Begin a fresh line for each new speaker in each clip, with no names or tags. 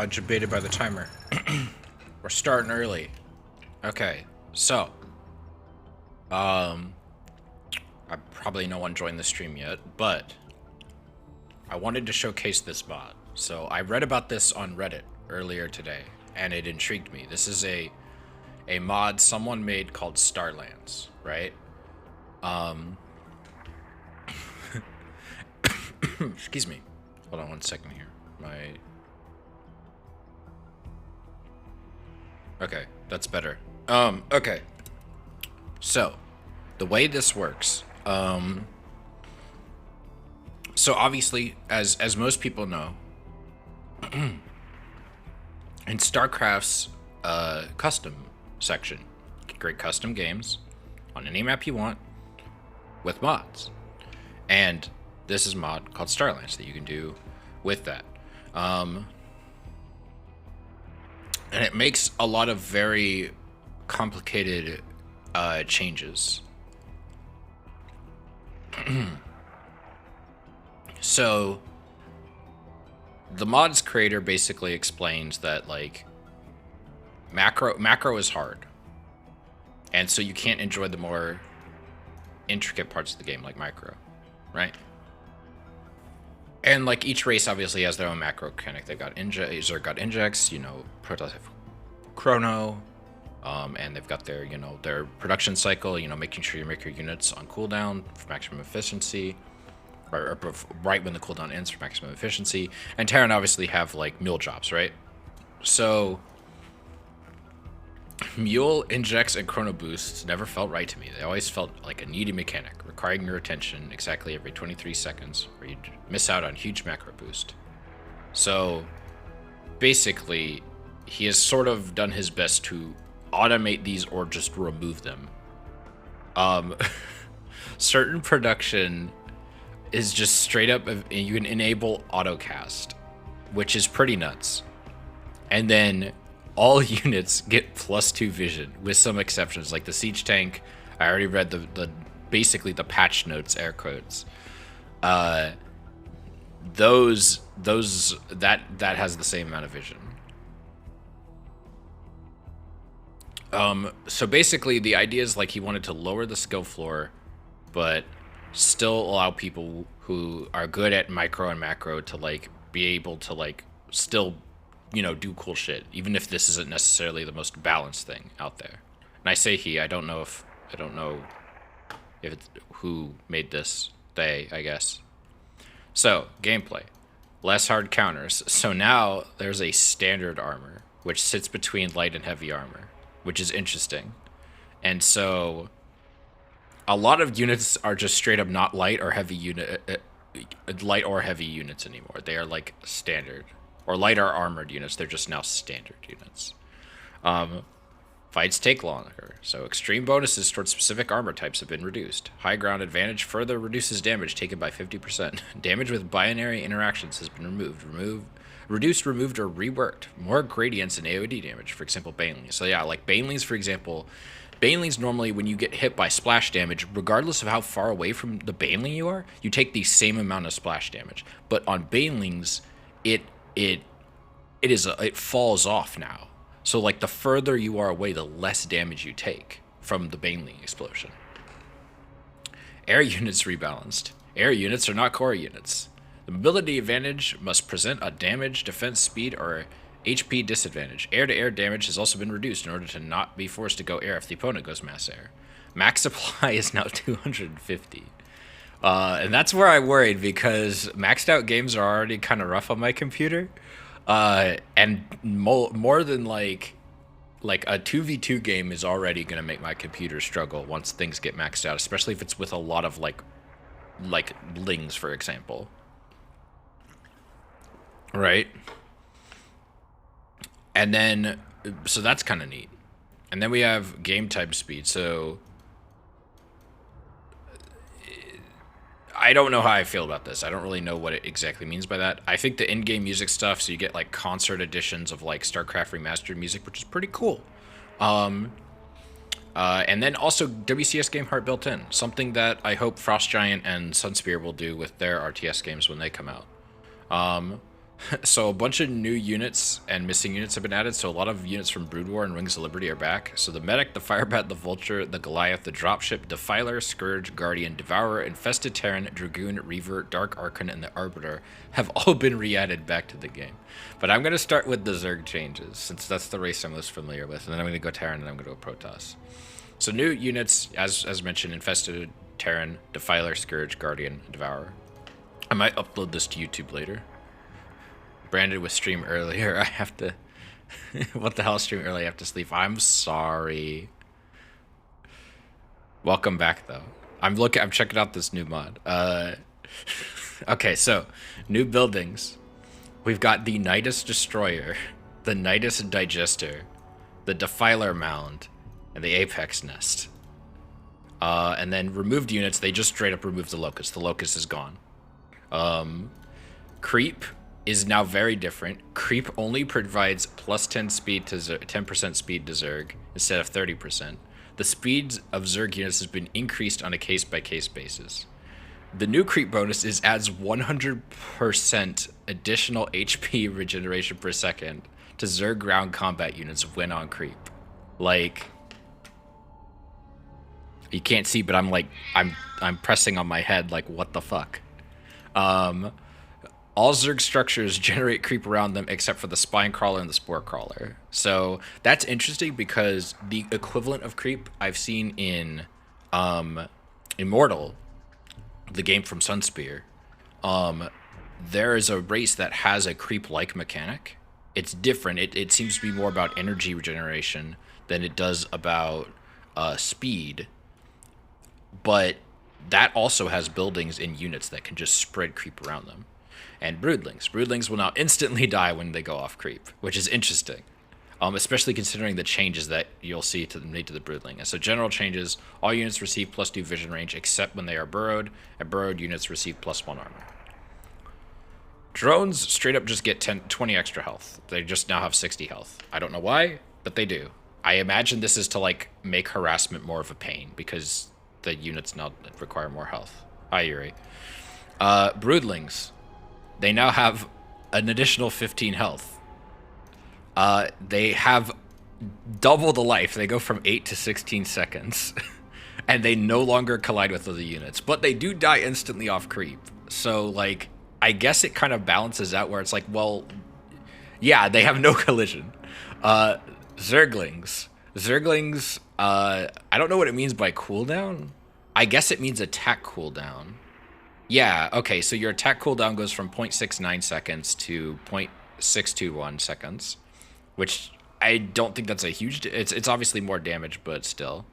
Debated by the timer. We're starting early. Okay, so, um, probably no one joined the stream yet, but I wanted to showcase this mod. So I read about this on Reddit earlier today, and it intrigued me. This is a mod someone made called StarLance, right? Um, excuse me. Hold on one second here. Okay, that's better. Okay. So, the way this works, so obviously, as most people know, in StarCraft's custom section, you can create custom games on any map you want with mods, and this is a mod called StarLance that you can do with that. And it makes a lot of very complicated changes. So the mod's creator basically explains that like macro is hard, and so you can't enjoy the more intricate parts of the game like micro, right? And like each race obviously has their own macro mechanic. They got Zerg got injects, you know, Protoss chrono, and they've got their, you know, their production cycle, you know, making sure you make your units on cooldown for maximum efficiency, or right when the cooldown ends for maximum efficiency. And Terran obviously have like mule jobs, right? So mule injects and chrono boosts never felt right to me. They always felt like a needy mechanic, requiring your attention exactly every 23 seconds, or you'd miss out on huge macro boost. So basically, he has sort of done his best to automate these or just remove them. Certain production is just straight up, you can enable autocast, which is pretty nuts. And then all units get +2 vision, with some exceptions, like the siege tank. I already read the basically the patch notes, air quotes. Those that has the same amount of vision. So basically the idea is like he wanted to lower the skill floor, but still allow people who are good at micro and macro to like be able to like still, you know, do cool shit, even if this isn't necessarily the most balanced thing out there. And I say he, I don't know if it's who made this. They, I guess. So gameplay, less hard counters. So now there's a standard armor which sits between light and heavy armor, which is interesting. And so a lot of units are just straight up not light or heavy light or heavy units anymore. They are like standard, or light or armored units. They're just now standard units. Fights take longer, so extreme bonuses towards specific armor types have been reduced. High ground advantage further reduces damage taken by 50%. Damage with binary interactions has been reduced, removed, or reworked. More gradients in AoD damage, for example, banelings. So yeah, like banelings, for example, banelings normally when you get hit by splash damage, regardless of how far away from the baneling you are, you take the same amount of splash damage. But on banelings, it falls off now. So like the further you are away, the less damage you take from the baneling explosion. Air units rebalanced. Air units are not core units. The mobility advantage must present a damage, defense, speed, or HP disadvantage. Air-to-air damage has also been reduced in order to not be forced to go air if the opponent goes mass air. Max supply is now 250. And that's where I worried, because maxed out games are already kind of rough on my computer. And more than like a 2v2 game is already going to make my computer struggle once things get maxed out, especially if it's with a lot of like lings, for example. Right? And then, so that's kind of neat. And then we have game type speed. So I don't know how I feel about this. I don't really know what it exactly means by that. I think the in-game music stuff, so you get like concert editions of like StarCraft remastered music, which is pretty cool. And then also WCS game heart built in, something that I hope Frost Giant and Sunspear will do with their RTS games when they come out. So a bunch of new units and missing units have been added. So a lot of units from Brood War and Wings of Liberty are back. So the Medic, the Firebat, the Vulture, the Goliath, the Dropship, Defiler, Scourge, Guardian, Devourer, Infested Terran, Dragoon, Reaver, Dark Archon, and the Arbiter have all been re-added back to the game. But I'm going to start with the Zerg changes, since that's the race I'm most familiar with. And then I'm going to go Terran, and I'm going to go Protoss. So new units, as mentioned, Infested Terran, Defiler, Scourge, Guardian, Devourer. I might upload this to YouTube later. Branded with stream earlier. I have to... What the hell, stream early? I have to sleep. I'm sorry. Welcome back, though. I'm checking out this new mod. Okay, so new buildings. We've got the Nidus Destroyer, the Nidus Digester, the Defiler Mound, and the Apex Nest. And then removed units, they just straight up removed the Locust. The Locust is gone. Creep is now very different. Creep only provides plus 10 speed to 10% speed to Zerg instead of 30%. The speed of Zerg units has been increased on a case-by-case basis. The new creep bonus adds 100% additional HP regeneration per second to Zerg ground combat units when on creep. Like, you can't see, but I'm pressing on my head like, what the fuck? All Zerg structures generate creep around them except for the Spine Crawler and the Spore Crawler. So that's interesting because the equivalent of creep I've seen in Immortal, the game from Sunspear, there is a race that has a creep-like mechanic. It's different. It seems to be more about energy regeneration than it does about speed. But that also has buildings and units that can just spread creep around them. And Broodlings. Broodlings will now instantly die when they go off creep, which is interesting, especially considering the changes that you'll see made to the Broodling. And so general changes, all units receive +2 vision range except when they are burrowed, and burrowed units receive +1 armor. Drones straight up just get 20 extra health. They just now have 60 health. I don't know why, but they do. I imagine this is to like make harassment more of a pain because the units now require more health. Hi, Yuri. Broodlings. They now have an additional 15 health. They have double the life. They go from 8 to 16 seconds. And they no longer collide with other units. But they do die instantly off creep. So, like, I guess it kind of balances out where it's like, well, yeah, they have no collision. Zerglings. Zerglings, I don't know what it means by cooldown. I guess it means attack cooldown. Yeah, okay, so your attack cooldown goes from 0.69 seconds to 0.621 seconds, which I don't think that's a huge... It's obviously more damage, but still.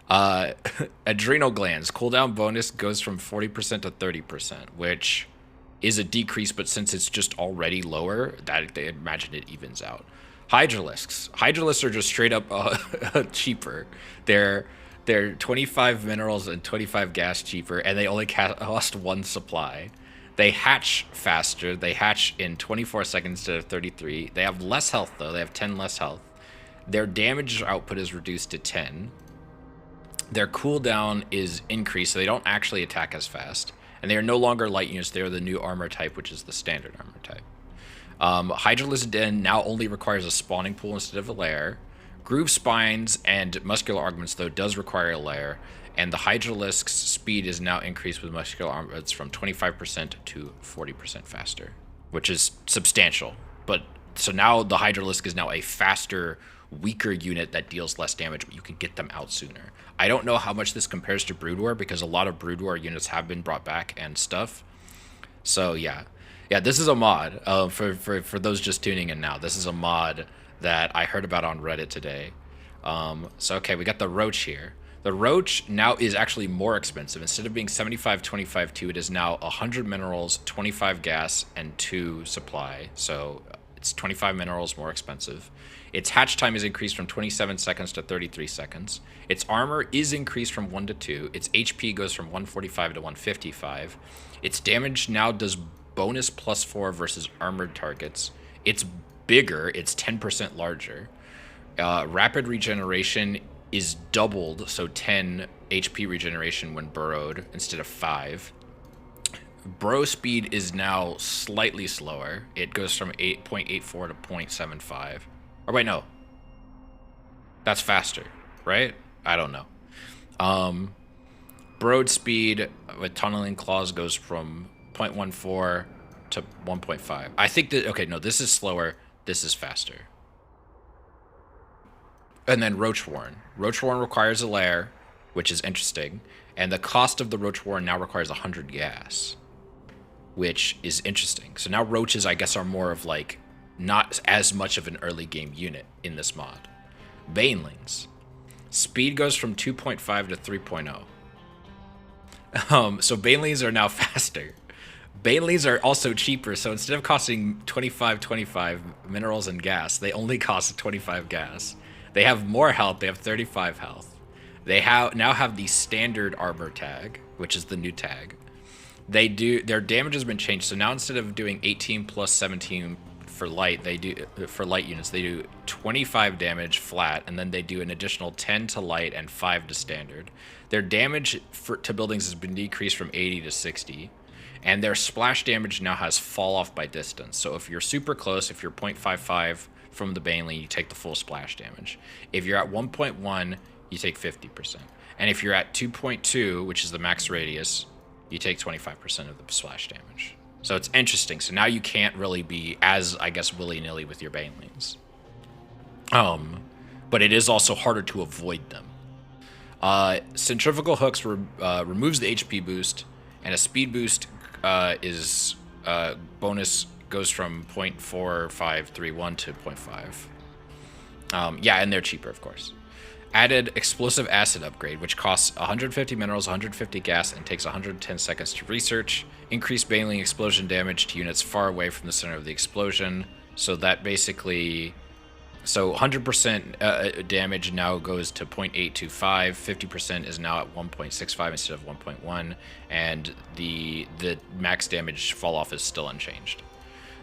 Adrenal glands. Cooldown bonus goes from 40% to 30%, which is a decrease, but since it's just already lower, that they imagine it evens out. Hydralisks. Hydralisks are just straight up cheaper. They're 25 minerals and 25 gas cheaper, and they only cost 1 supply. They hatch faster. They hatch in 24 seconds instead of 33. They have less health, though. They have 10 less health. Their damage output is reduced to 10. Their cooldown is increased, so they don't actually attack as fast. And they are no longer light units. They are the new armor type, which is the standard armor type. Hydralisk Den now only requires a spawning pool instead of a lair. Groove Spines and Muscular Augments, though, does require a lair, and the Hydralisk's speed is now increased with Muscular Augments from 25% to 40% faster, which is substantial. But so now the Hydralisk is now a faster, weaker unit that deals less damage, but you can get them out sooner. I don't know how much this compares to Brood War, because a lot of Brood War units have been brought back and stuff. So yeah, this is a mod. For those just tuning in now, this is a mod that I heard about on Reddit today. So okay, we got the Roach here. The Roach now is actually more expensive. Instead of being 75, 25, 2, it is now 100 minerals, 25 gas, and 2 supply. So it's 25 minerals more expensive. Its hatch time is increased from 27 seconds to 33 seconds. Its armor is increased from 1 to 2. Its HP goes from 145 to 155. Its damage now does bonus +4 versus armored targets. It's bigger, it's 10% larger. Rapid regeneration is doubled, so 10 HP regeneration when burrowed instead of 5. Bro speed is now slightly slower. It goes from 8.84 to 0.75. Or wait, no. That's faster, right? I don't know. Broad speed with tunneling claws goes from 0.14 to 1.5. I think that, okay, no, this is slower. This is faster. And then Roach Warren. Roach Warren requires a lair, which is interesting. And the cost of the Roach Warren now requires 100 gas, which is interesting. So now roaches, I guess, are more of like not as much of an early game unit in this mod. Banelings. Speed goes from 2.5 to 3.0. So Banelings are now faster. Banelings are also cheaper, so instead of costing 25 minerals and gas, they only cost 25 gas. They have more health, they have 35 health. They now have the standard armor tag, which is the new tag. Their damage has been changed, so now instead of doing 18 plus 17 for light, for light units, they do 25 damage flat, and then they do an additional 10 to light and 5 to standard. Their damage to buildings has been decreased from 80 to 60, and their splash damage now has fall off by distance. So if you're super close, if you're 0.55 from the Baneling, you take the full splash damage. If you're at 1.1, you take 50%. And if you're at 2.2, which is the max radius, you take 25% of the splash damage. So it's interesting. So now you can't really be as, I guess, willy-nilly with your Banelings. But it is also harder to avoid them. Centrifugal Hooks removes the HP boost, and a speed boost bonus goes from 0.4531 to 0.5. Yeah, and they're cheaper, of course. Added Explosive Acid upgrade, which costs 150 minerals, 150 gas, and takes 110 seconds to research. Increased Baneling explosion damage to units far away from the center of the explosion. So that basically... So 100% damage now goes to 0.825, 50% is now at 1.65 instead of 1.1, and the max damage fall off is still unchanged.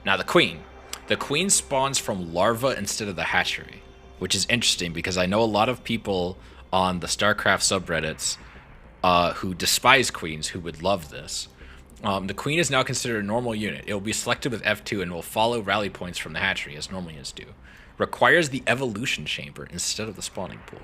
Now the Queen. The Queen spawns from larva instead of the hatchery, which is interesting because I know a lot of people on the StarCraft subreddits who despise queens who would love this. The Queen is now considered a normal unit. It will be selected with F2 and will follow rally points from the hatchery as normal units do. Requires the evolution chamber instead of the spawning pool.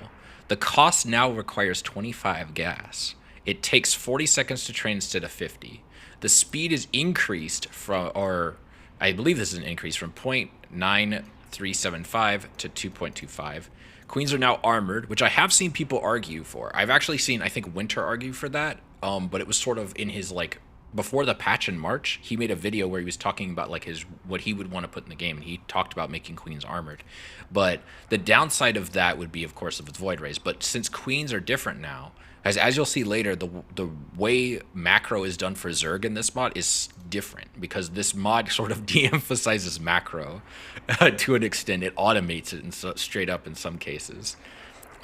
The cost now requires 25 gas. It takes 40 seconds to train instead of 50. The speed is increased from, or I believe this is an increase from 0.9375 to 2.25. Queens are now armored, which I have seen people argue for. I've actually seen, I think, Winter argue for that, but it was sort of in his, like, before the patch in March, he made a video where he was talking about like what he would want to put in the game, and he talked about making queens armored. But the downside of that would be, of course, of its void rays. But since queens are different now, as you'll see later, the way macro is done for Zerg in this mod is different because this mod sort of de-emphasizes macro to an extent. It automates it straight up in some cases.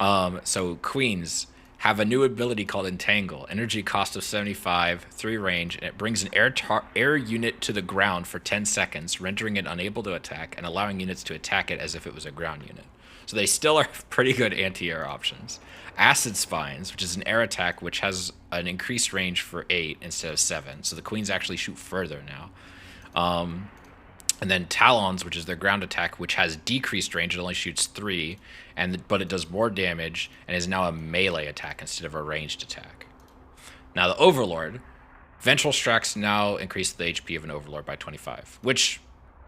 So queens have a new ability called Entangle. Energy cost of 75, 3 range, and it brings an air unit to the ground for 10 seconds, rendering it unable to attack and allowing units to attack it as if it was a ground unit. So they still are pretty good anti-air options. Acid Spines, which is an air attack which has an increased range for 8 instead of 7. So the queens actually shoot further now. And then Talons, which is their ground attack, which has decreased range. It only shoots 3, but it does more damage and is now a melee attack instead of a ranged attack. Now the Overlord. Ventral Strax now increase the HP of an Overlord by 25, which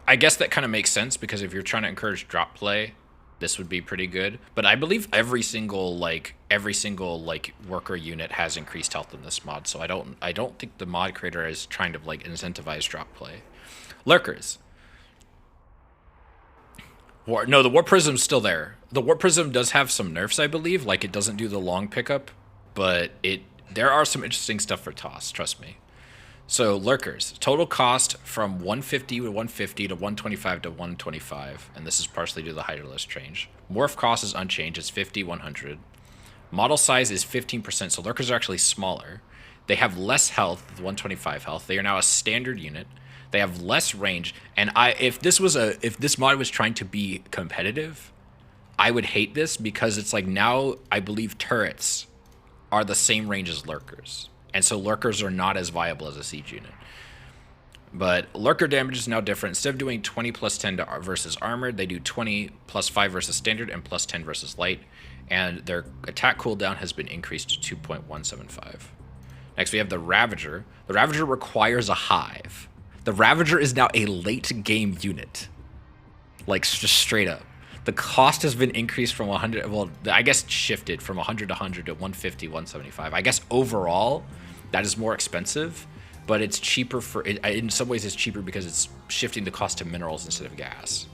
I guess that kind of makes sense because if you're trying to encourage drop play, this would be pretty good. But I believe every single worker unit has increased health in this mod, so I don't think the mod creator is trying to like incentivize drop play. Lurkers. No, the Warp Prism's still there. The Warp Prism does have some nerfs, I believe. Like, it doesn't do the long pickup, but there are some interesting stuff for toss, trust me. So, Lurkers. Total cost from 150 to 150 to 125 to 125, and this is partially due to the Hydralisk change. Morph cost is unchanged, it's 50, 100. Model size is 15%, so Lurkers are actually smaller. They have less health, 125 health. They are now a standard unit. They have less range, and if this mod was trying to be competitive, I would hate this because it's like now I believe turrets are the same range as lurkers, And so lurkers are not as viable as a siege unit. But lurker damage is now different. Instead of doing 20 plus 10 versus armored, they do 20 plus 5 versus standard and plus 10 versus light. And their attack cooldown has been increased to 2.175. Next, we have the Ravager. The Ravager requires a hive. The Ravager is now a late game unit. Like, just straight up. The cost has been increased from 100, well, I guess shifted from 100 to 100 to 150, 175. I guess overall, that is more expensive, but it's cheaper for, in some ways it's cheaper because it's shifting the cost to minerals instead of gas.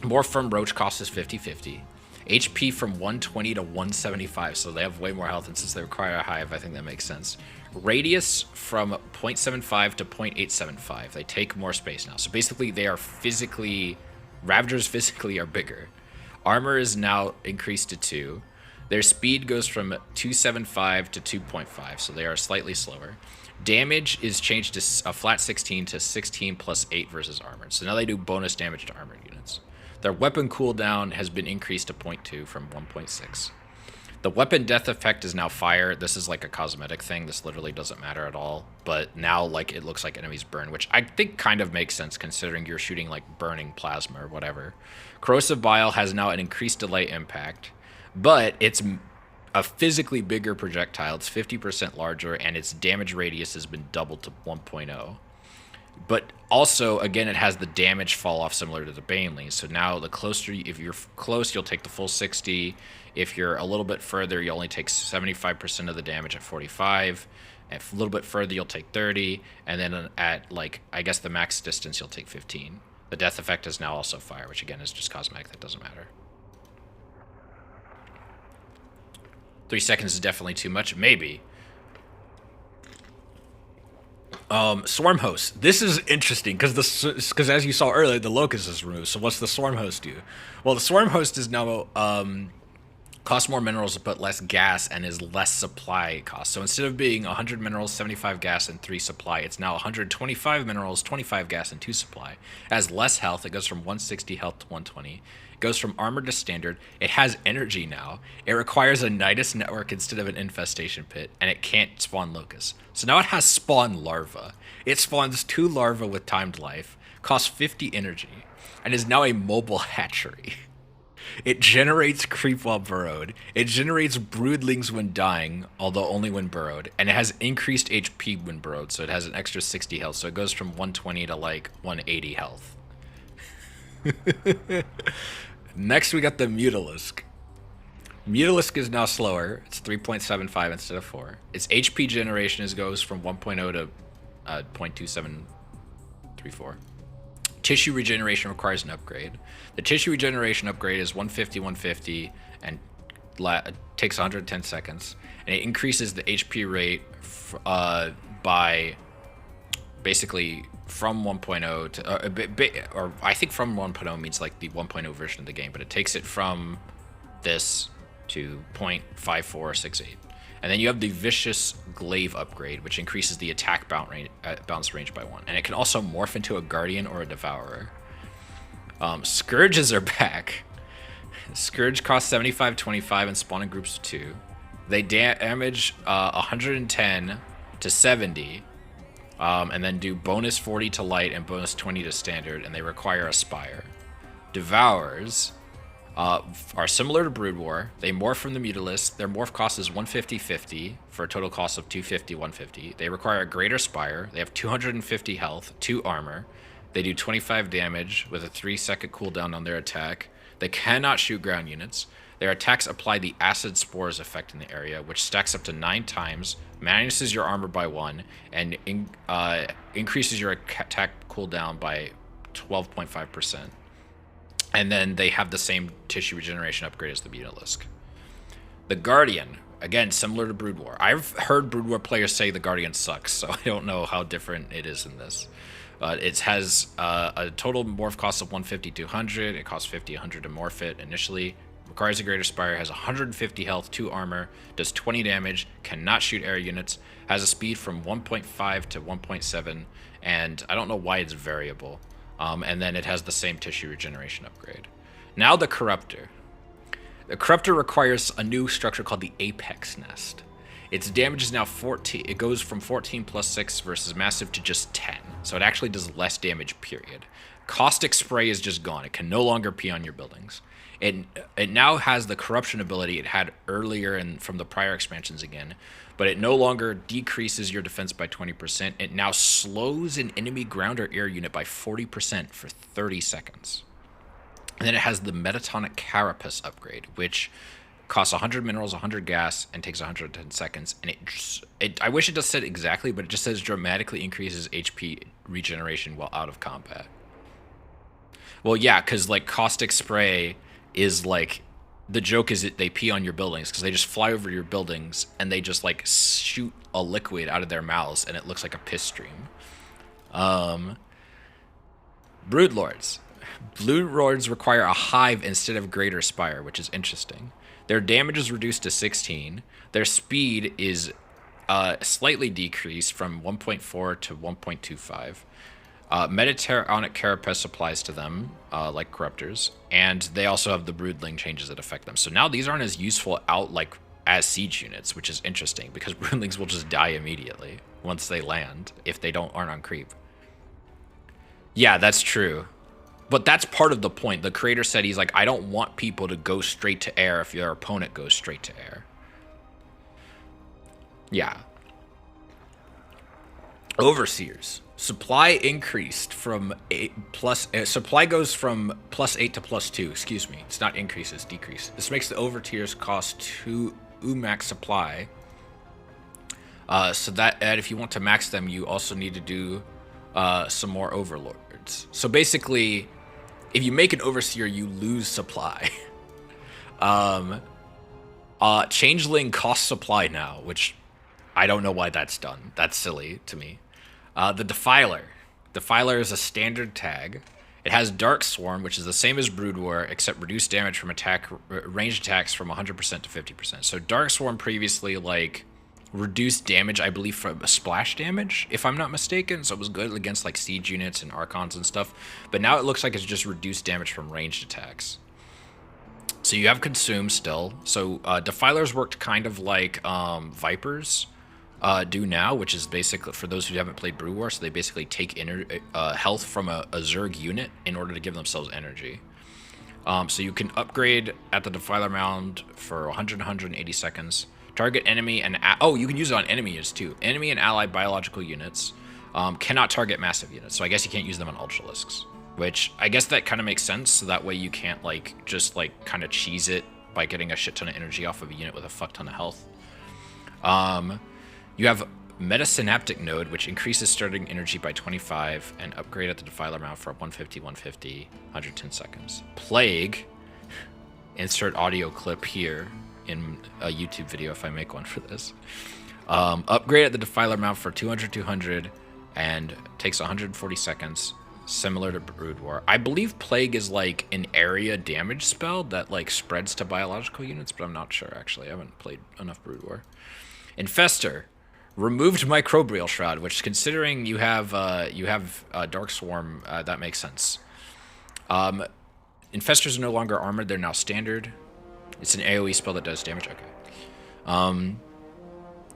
More from Roach cost is 50-50. HP from 120 to 175, so they have way more health, and since they require a hive, I think that makes sense. Radius from 0.75 to 0.875. They take more space now. So basically, they are physically... Ravagers physically are bigger. Armor is now increased to 2. Their speed goes from 2.75 to 2.5, so they are slightly slower. Damage is changed to a flat 16 to 16 plus 8 versus armored. So now they do bonus damage to armored units. Their weapon cooldown has been increased to 0.2 from 1.6. The weapon death effect is now fire. This is like a cosmetic thing. This literally doesn't matter at all. But now, like, it looks like enemies burn, which I think kind of makes sense considering you're shooting, like, burning plasma or whatever. Corrosive Bile has now an increased delay impact, but it's a physically bigger projectile. It's 50% larger, and its damage radius has been doubled to 1.0. But also, again, it has the damage fall off similar to the Baneley. So now the closer, if you're close, you'll take the full 60. If you're a little bit further, you only take 75% of the damage at 45. At a little bit further, you'll take 30. And then at, like, I guess the max distance, you'll take 15. The death effect is now also fire, which again is just cosmetic. That doesn't matter. 3 seconds is definitely too much. Maybe. Swarm host. This is interesting because as you saw earlier, the locust is removed. So what's the swarm host do? Well, the swarm host is now costs more minerals but less gas and is less supply cost. So instead of being 100 minerals, 75 gas, and 3 supply, it's now 125 minerals, 25 gas, and 2 supply. It has less health. It goes from 160 health to 120. It goes from armored to standard. It has energy now. It requires a Nidus network instead of an infestation pit, and it can't spawn locusts. So now it has spawn larva. It spawns 2 larvae with timed life, costs 50 energy, and is now a mobile hatchery. It generates creep while burrowed. It generates broodlings when dying, although only when burrowed. And it has increased HP when burrowed, so it has an extra 60 health. So it goes from 120 to like 180 health. Next, we got the Mutalisk. Mutalisk is now slower. It's 3.75 instead of 4. Its HP generation goes from 1.0 to 0.2734. Tissue regeneration requires an upgrade. The tissue regeneration upgrade is 150, 150, and takes 110 seconds. And it increases the HP rate by basically from 1.0 to, or I think from 1.0 means like the 1.0 version of the game, but it takes it from this to 0.5468. And then you have the Vicious Glaive upgrade, which increases the attack bounce range by 1. And it can also morph into a Guardian or a Devourer. Scourges are back. Scourge costs 75, 25, and spawn in groups of 2. They damage 110 to 70, and then do bonus 40 to light and bonus 20 to standard, and they require a Spire. Devours are similar to Brood War. They morph from the Mutalisk. Their morph cost is 150-50 for a total cost of 250-150. They require a greater Spire. They have 250 health, 2 armor. They do 25 damage with a 3-second cooldown on their attack. They cannot shoot ground units. Their attacks apply the Acid Spores effect in the area, which stacks up to 9 times, minuses your armor by 1, and increases your attack cooldown by 12.5%. And then they have the same tissue regeneration upgrade as the Mutalisk. The Guardian, again, similar to Brood War. I've heard Brood War players say the Guardian sucks, so I don't know how different it is in this. It has a total morph cost of 150-200. It costs 50-100 to morph it initially. Requires a greater Spire, has 150 health, 2 armor, does 20 damage, cannot shoot air units, has a speed from 1.5 to 1.7, and I don't know why it's variable. And then it has the same tissue regeneration upgrade. Now the Corruptor. The Corruptor requires a new structure called the Apex Nest. Its damage is now 14. It goes from 14 plus 6 versus massive to just 10. So it actually does less damage, period. Caustic Spray is just gone. It can no longer pee on your buildings. It now has the corruption ability it had earlier and from the prior expansions again, but it no longer decreases your defense by 20%. It now slows an enemy ground or air unit by 40% for 30 seconds. And then it has the Metatonic Carapace upgrade, which costs 100 minerals, 100 gas, and takes 110 seconds. And I wish it just said exactly, but it just says dramatically increases HP regeneration while out of combat. Well, yeah, because like Caustic Spray is like, the joke is that they pee on your buildings because they just fly over your buildings and they just like shoot a liquid out of their mouths and it looks like a piss stream. Broodlords. Broodlords require a hive instead of greater spire, which is interesting. Their damage is reduced to 16. Their speed is slightly decreased from 1.4 to 1.25. Metatonic Carapace applies to them, like Corruptors, and they also have the Broodling changes that affect them. So now these aren't as useful out like as siege units, which is interesting because Broodlings will just die immediately once they land if they aren't on creep. Yeah, that's true. But that's part of the point. The creator said he's like, I don't want people to go straight to air if your opponent goes straight to air. Yeah. Overseers. Supply increased from supply goes from +8 to +2. Excuse me. It's not increase, it's decrease. This makes the overseers cost 2 max supply. So that if you want to max them, you also need to do some more overlords. So basically, if you make an overseer, you lose supply. Changeling costs supply now, which I don't know why that's done. That's silly to me. The Defiler. Defiler is a standard tag. It has Dark Swarm, which is the same as Brood War, except reduced damage from ranged attacks from 100% to 50%. So Dark Swarm previously, like, reduced damage, I believe, from splash damage, if I'm not mistaken. So it was good against, like, siege units and archons and stuff. But now it looks like it's just reduced damage from ranged attacks. So you have Consume still. So Defilers worked kind of like Vipers do now, which is basically, for those who haven't played Brew War, so they basically take health from a Zerg unit in order to give themselves energy. So you can upgrade at the Defiler Mound for 180 seconds. Target enemy and... you can use it on enemies too. Enemy and allied biological units cannot target massive units, so I guess you can't use them on Ultralisks. Which, I guess that kind of makes sense, so that way you can't, like, just, like, kind of cheese it by getting a shit ton of energy off of a unit with a fuck ton of health. You have Metasynaptic Node, which increases starting energy by 25, and upgrade at the Defiler Mount for 150, 150, 110 seconds. Plague, insert audio clip here in a YouTube video if I make one for this. Upgrade at the Defiler Mount for 200, 200, and takes 140 seconds, similar to Brood War. I believe Plague is like an area damage spell that like spreads to biological units, but I'm not sure actually. I haven't played enough Brood War. Infestor. Removed Microbial Shroud, which, considering you have Dark Swarm, that makes sense. Infestors are no longer armored; they're now standard. It's an AOE spell that does damage. Okay.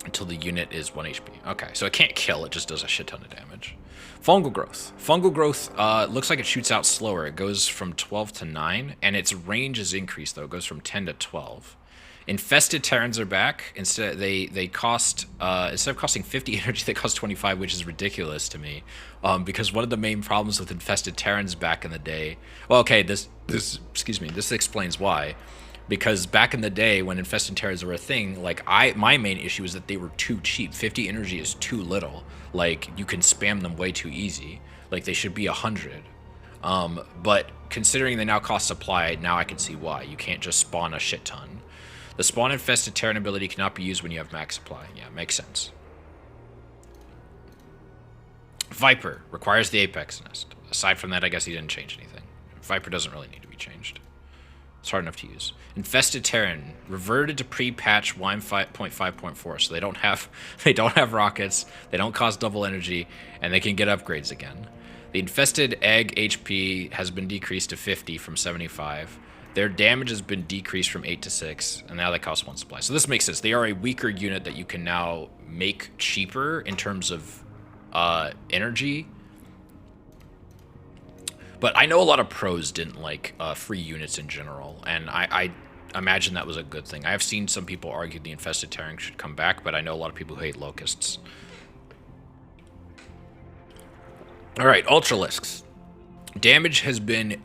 Until the unit is 1 HP. Okay, so it can't kill; it just does a shit ton of damage. Fungal Growth. Fungal Growth looks like it shoots out slower. It goes from 12 to 9, and its range is increased though. It goes from 10 to 12. Infested Terrans are back. Instead of costing 50 energy, they cost 25, which is ridiculous to me. Because one of the main problems with Infested Terrans back in the day, well, okay, this explains why. Because back in the day when Infested Terrans were a thing, like my main issue is that they were too cheap. 50 energy is too little. Like, you can spam them way too easy. Like, they should be 100. But considering they now cost supply, now I can see why. You can't just spawn a shit ton. The Spawn Infested Terran ability cannot be used when you have max supply. Yeah, makes sense. Viper requires the Apex Nest. Aside from that, I guess he didn't change anything. Viper doesn't really need to be changed. It's hard enough to use. Infested Terran reverted to pre-patch 1.5.4, so they don't have rockets, they don't cost double energy, and they can get upgrades again. The Infested Egg HP has been decreased to 50 from 75. Their damage has been decreased from 8 to 6, and now they cost 1 supply. So this makes sense. They are a weaker unit that you can now make cheaper in terms of energy. But I know a lot of pros didn't like free units in general, and I imagine that was a good thing. I have seen some people argue the Infested Terran should come back, but I know a lot of people who hate Locusts. Alright, Ultralisks. Damage has been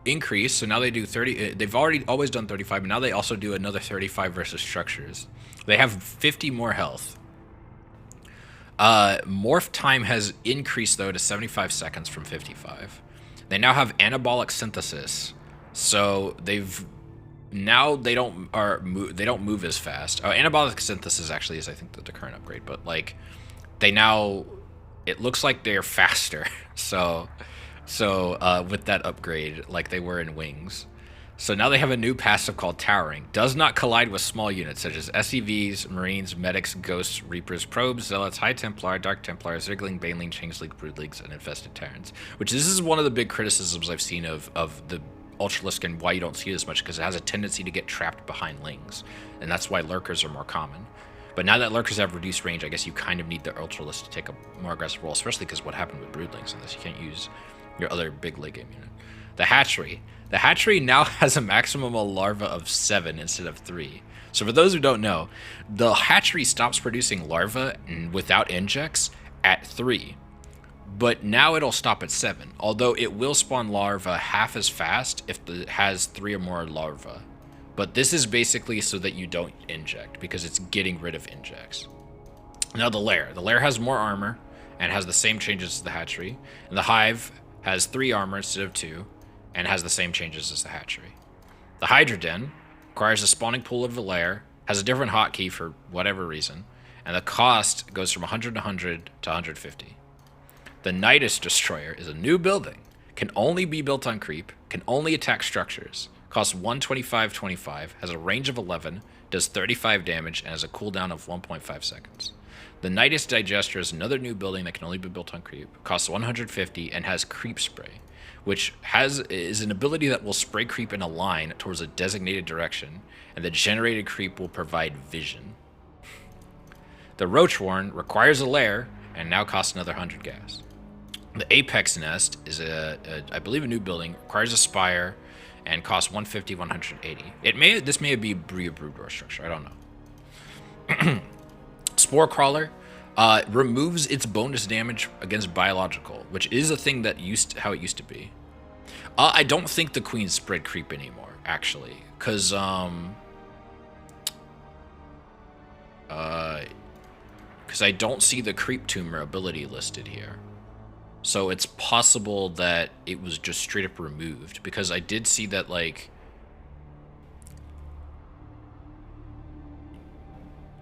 increased, so now they do 30. They've always done 35, but now they also do another 35 versus structures. They have 50 more health. Morph time has increased though to 75 seconds from 55. They now have anabolic synthesis, so they don't move as fast. Oh, anabolic synthesis actually is, I think, the current upgrade, but like it looks like they're faster. So with that upgrade, like they were in Wings. So now they have a new passive called Towering. Does not collide with small units such as SEVs, Marines, Medics, Ghosts, Reapers, Probes, Zealots, High Templar, Dark Templar, Zergling, Baneling, Changeling, Broodlings, and Infested Terrans. Which this is one of the big criticisms I've seen of the Ultralisk and why you don't see it as much, because it has a tendency to get trapped behind Lings. And that's why Lurkers are more common. But now that Lurkers have reduced range, I guess you kind of need the Ultralisk to take a more aggressive role, especially because what happened with Broodlings in this. You can't use your other big late game unit. The Hatchery. The Hatchery now has a maximum of larva of 7 instead of 3. So for those who don't know, the Hatchery stops producing larva without injects at 3. But now it'll stop at 7, although it will spawn larva half as fast if it has 3 or more larva. But this is basically so that you don't inject, because it's getting rid of injects. Now the Lair. The Lair has more armor and has the same changes as the Hatchery. And the Hive has 3 armor instead of 2, and has the same changes as the Hatchery. The Hydra Den requires a spawning pool of the Lair, has a different hotkey for whatever reason, and the cost goes from 100 to 100 to 150. The Nidus Destroyer is a new building, can only be built on creep, can only attack structures, costs 125.25, has a range of 11, does 35 damage, and has a cooldown of 1.5 seconds. The Nidus Digester is another new building that can only be built on creep, costs 150, and has creep spray, which is an ability that will spray creep in a line towards a designated direction, and the generated creep will provide vision. The Roachwarren requires a lair, and now costs another 100 gas. The Apex Nest is I believe a new building, requires a spire, and costs 150, 180. This may be a Brood Door structure, I don't know. Spore Crawler removes its bonus damage against biological, which is a thing that how it used to be. I don't think the Queens spread creep anymore, actually, because I don't see the creep tumor ability listed here. So it's possible that it was just straight up removed, because I did see that, like,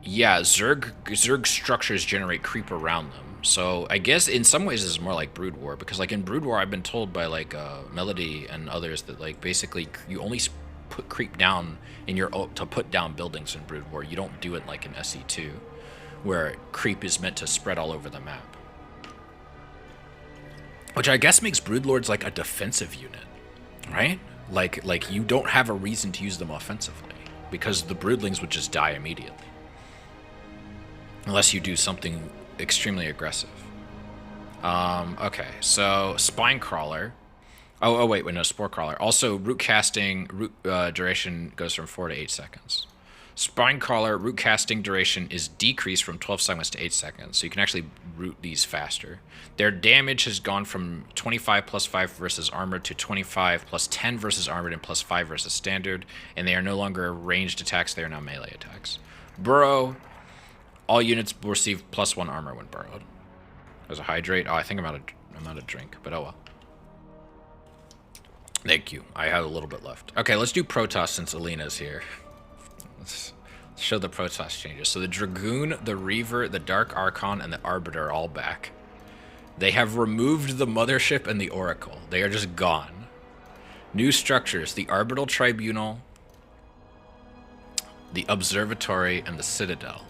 yeah, Zerg structures generate creep around them. So I guess in some ways it's more like Brood War, because like in Brood War I've been told by like Melody and others that like basically you only put creep down in to put down buildings in Brood War. You don't do it like in SE2, where creep is meant to spread all over the map. Which I guess makes Broodlords like a defensive unit, right? Like you don't have a reason to use them offensively, because the Broodlings would just die immediately. Unless you do something extremely aggressive. Okay, so Spine Crawler. Oh wait, no, Spore Crawler. Also, root casting duration goes from 4 to 8 seconds. Spine Crawler root casting duration is decreased from 12 seconds to 8 seconds, so you can actually root these faster. Their damage has gone from 25 plus 5 versus armored to 25 plus 10 versus armored and plus 5 versus standard, and they are no longer ranged attacks, they are now melee attacks. Burrow. All units will receive plus 1 armor when burrowed. There's a hydrate. Oh, I think I'm out of drink, but oh well. Thank you. I have a little bit left. Okay, let's do Protoss since Alina's here. Let's show the Protoss changes. So the Dragoon, the Reaver, the Dark Archon, and the Arbiter are all back. They have removed the Mothership and the Oracle. They are just gone. New structures: the Arbitral Tribunal, the Observatory, and the Citadel.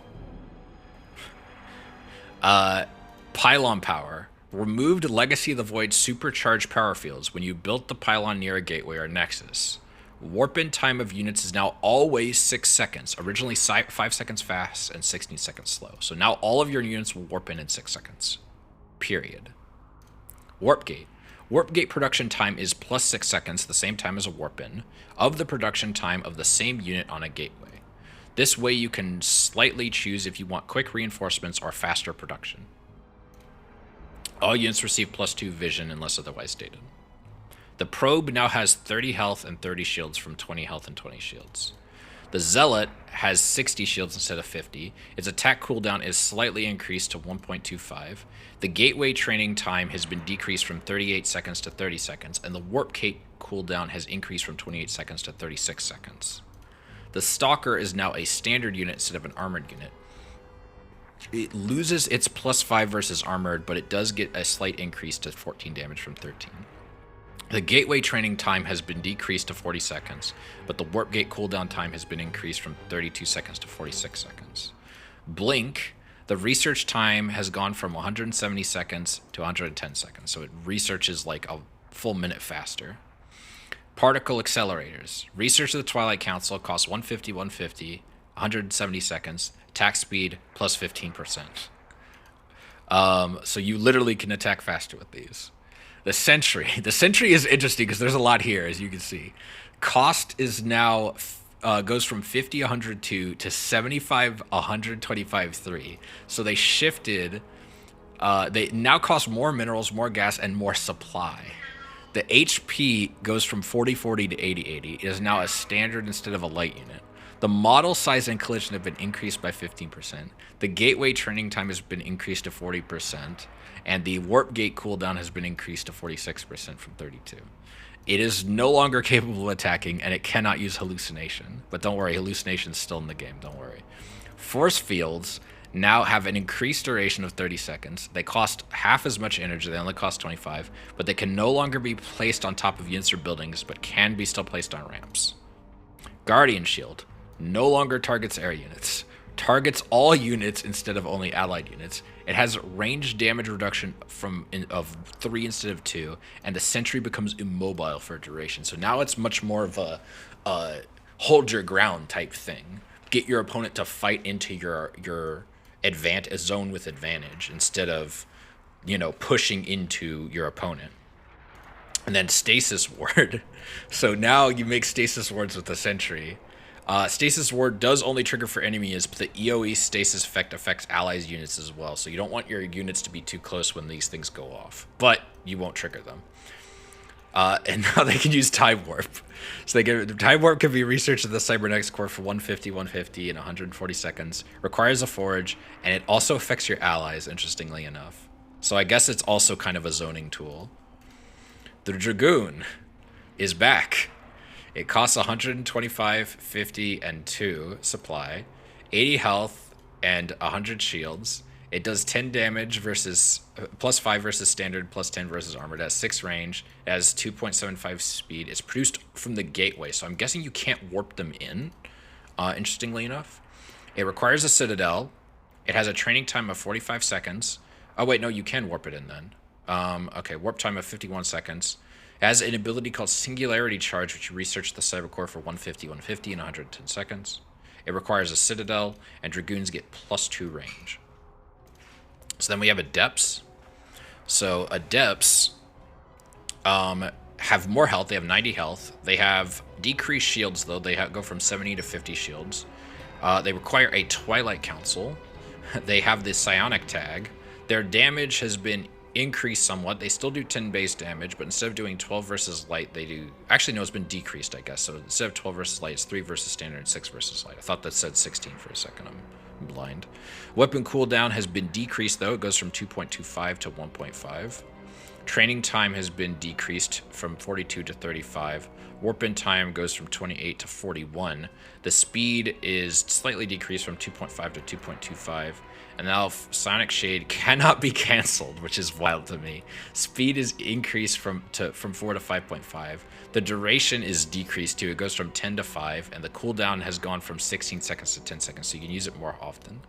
Pylon power. Removed Legacy of the Void supercharged power fields when you built the pylon near a gateway or nexus. Warp in time of units is now always 6 seconds. Originally 5 seconds fast and 16 seconds slow. So now all of your units will warp in 6 seconds. Period. Warp gate. Warp gate production time is plus 6 seconds, the same time as a warp in, of the production time of the same unit on a gateway. This way you can slightly choose if you want quick reinforcements or faster production. All units receive plus 2 vision unless otherwise stated. The probe now has 30 health and 30 shields from 20 health and 20 shields. The Zealot has 60 shields instead of 50. Its attack cooldown is slightly increased to 1.25. The gateway training time has been decreased from 38 seconds to 30 seconds, and the warp gate cooldown has increased from 28 seconds to 36 seconds. The Stalker is now a standard unit instead of an armored unit. It loses its plus 5 versus armored, but it does get a slight increase to 14 damage from 13. The gateway training time has been decreased to 40 seconds, but the warp gate cooldown time has been increased from 32 seconds to 46 seconds. Blink, the research time has gone from 170 seconds to 110 seconds, so it researches like a full minute faster. Particle accelerators. Research of the Twilight Council costs 150, 170 seconds, attack speed plus 15%. So you literally can attack faster with these. The Sentry. The Sentry is interesting because there's a lot here, as you can see. Cost is now goes from 50, 102 to 75, 125, 3. So they shifted. They now cost more minerals, more gas, and more supply. The HP goes from 40, to 80. It is now a standard instead of a light unit. The model size and collision have been increased by 15%. The gateway training time has been increased to 40%. And the warp gate cooldown has been increased to 46% from 32. It is no longer capable of attacking, and it cannot use hallucination. But don't worry, hallucination's still in the game, don't worry. Force fields now have an increased duration of 30 seconds. They cost half as much energy, they only cost 25, but they can no longer be placed on top of units or buildings, but can be still placed on ramps. Guardian Shield no longer targets air units. Targets all units instead of only allied units. It has range damage reduction of 3 instead of 2, and the Sentry becomes immobile for a duration. So now it's much more of a hold your ground type thing. Get your opponent to fight into your a zone with advantage instead of, pushing into your opponent. And then Stasis Ward. So now you make Stasis Wards with the Sentry. Stasis Ward does only trigger for enemies, but the EOE stasis effect affects allies units as well, so you don't want your units to be too close when these things go off, but you won't trigger them. And now they can use Time Warp. So Time Warp can be researched at the Cybernetics Core for 150 and 140 seconds, requires a forge, and it also affects your allies, interestingly enough. So I guess it's also kind of a zoning tool. The Dragoon is back. It costs 125, 50, and 2 supply, 80 health, and 100 shields. It does 10 damage versus plus 5 versus standard, plus 10 versus armored. It has 6 range. It has 2.75 speed. It's produced from the gateway, so I'm guessing you can't warp them in, interestingly enough. It requires a citadel. It has a training time of 45 seconds. Oh, wait, no, you can warp it in then. Okay, warp time of 51 seconds. It has an ability called Singularity Charge, which you research the Cybercore for 150, and 110 seconds. It requires a Citadel, and Dragoons get plus 2 range. So then we have Adepts. So Adepts have more health. They have 90 health. They have decreased shields, though. They go from 70 to 50 shields. They require a Twilight Council. They have the Psionic Tag. Their damage has been increased somewhat. They still do 10 base damage, but instead of doing 12 versus light, they do... Actually, no, it's been decreased, I guess. So instead of 12 versus light, it's 3 versus standard and 6 versus light. I thought that said 16 for a second. I'm blind. Weapon cooldown has been decreased, though. It goes from 2.25 to 1.5. Training time has been decreased from 42 to 35. Warp-in time goes from 28 to 41. The speed is slightly decreased from 2.5 to 2.25. And now Sonic Shade cannot be canceled, which is wild to me. Speed is increased from 4 to 5.5. The duration is decreased too. It goes from 10 to 5, and the cooldown has gone from 16 seconds to 10 seconds, so you can use it more often.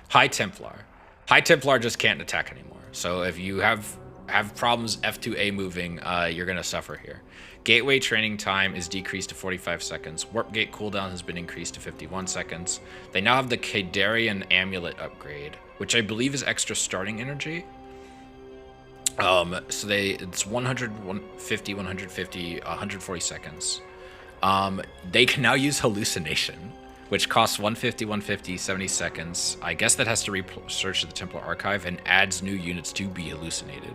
High Templar. High Templar just can't attack anymore. So if you have have problems F2A moving, you're going to suffer here. Gateway training time is decreased to 45 seconds. Warp Gate cooldown has been increased to 51 seconds. They now have the Kadarian Amulet upgrade, which I believe is extra starting energy. So it's 100, 150, 150, 140 seconds. They can now use Hallucination, which costs 150, 150, 70 seconds. I guess that has to research the Templar Archive and adds new units to be hallucinated.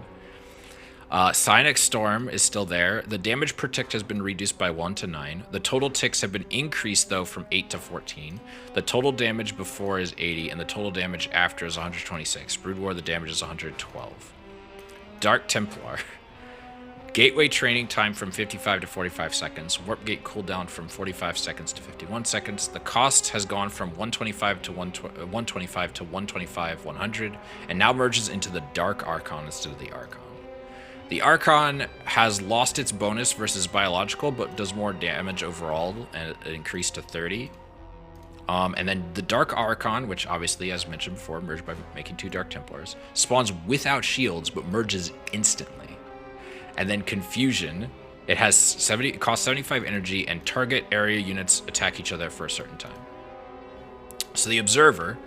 Psionic Storm is still there. The damage per tick has been reduced by 1 to 9. The total ticks have been increased, though, from 8 to 14. The total damage before is 80, and the total damage after is 126. Brood War, the damage is 112. Dark Templar. Gateway training time from 55 to 45 seconds. Warp Gate cooldown from 45 seconds to 51 seconds. The cost has gone from 125 to 125 to 125, 100, and now merges into the Dark Archon instead of the Archon. The Archon has lost its bonus versus biological, but does more damage overall, and it increased to 30. And then the Dark Archon, which obviously, as mentioned before, merged by making 2 Dark Templars, spawns without shields, but merges instantly. And then Confusion, it costs 75 energy, and target area units attack each other for a certain time. So the Observer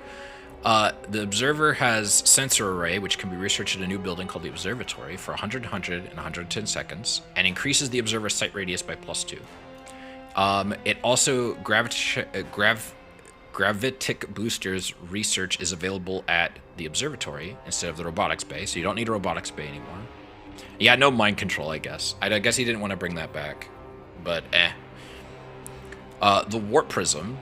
has Sensor Array, which can be researched in a new building called the Observatory for 100, 100, and 110 seconds, and increases the Observer's sight radius by +2. It also Gravitic Boosters research is available at the Observatory instead of the Robotics Bay, so you don't need a Robotics Bay anymore. Yeah, no mind control, I guess. I guess he didn't want to bring that back, but The Warp Prism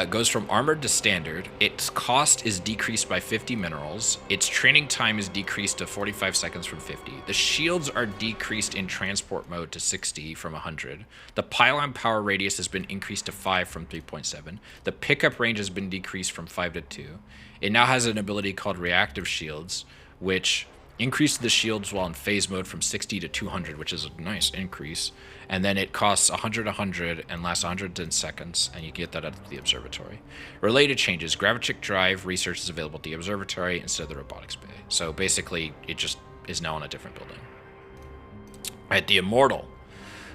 goes from armored to standard. Its cost is decreased by 50 minerals. Its training time is decreased to 45 seconds from 50. The shields are decreased in transport mode to 60 from 100. The pylon power radius has been increased to 5 from 3.7. The pickup range has been decreased from 5 to 2. It now has an ability called Reactive Shields, which increases the shields while in phase mode from 60 to 200, which is a nice increase. And then it costs 100, 100, and lasts 110 seconds, and you get that at the Observatory. Related changes. Gravitic Drive research is available at the Observatory instead of the Robotics Bay. So basically, it just is now in a different building. At the Immortal.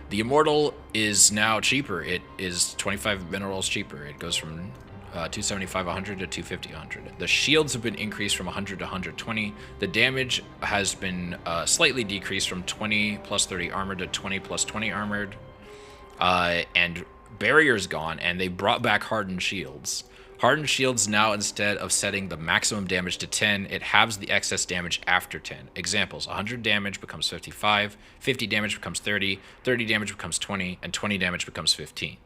The Immortal is now cheaper. It is 25 minerals cheaper. It goes from 275, 100 to 250, 100. The shields have been increased from 100 to 120. The damage has been slightly decreased from 20 plus 30 armored to 20 plus 20 armored. And barrier's gone, and they brought back hardened shields. Hardened shields now, instead of setting the maximum damage to 10, it halves the excess damage after 10. Examples: 100 damage becomes 55, 50 damage becomes 30, 30 damage becomes 20, and 20 damage becomes 15.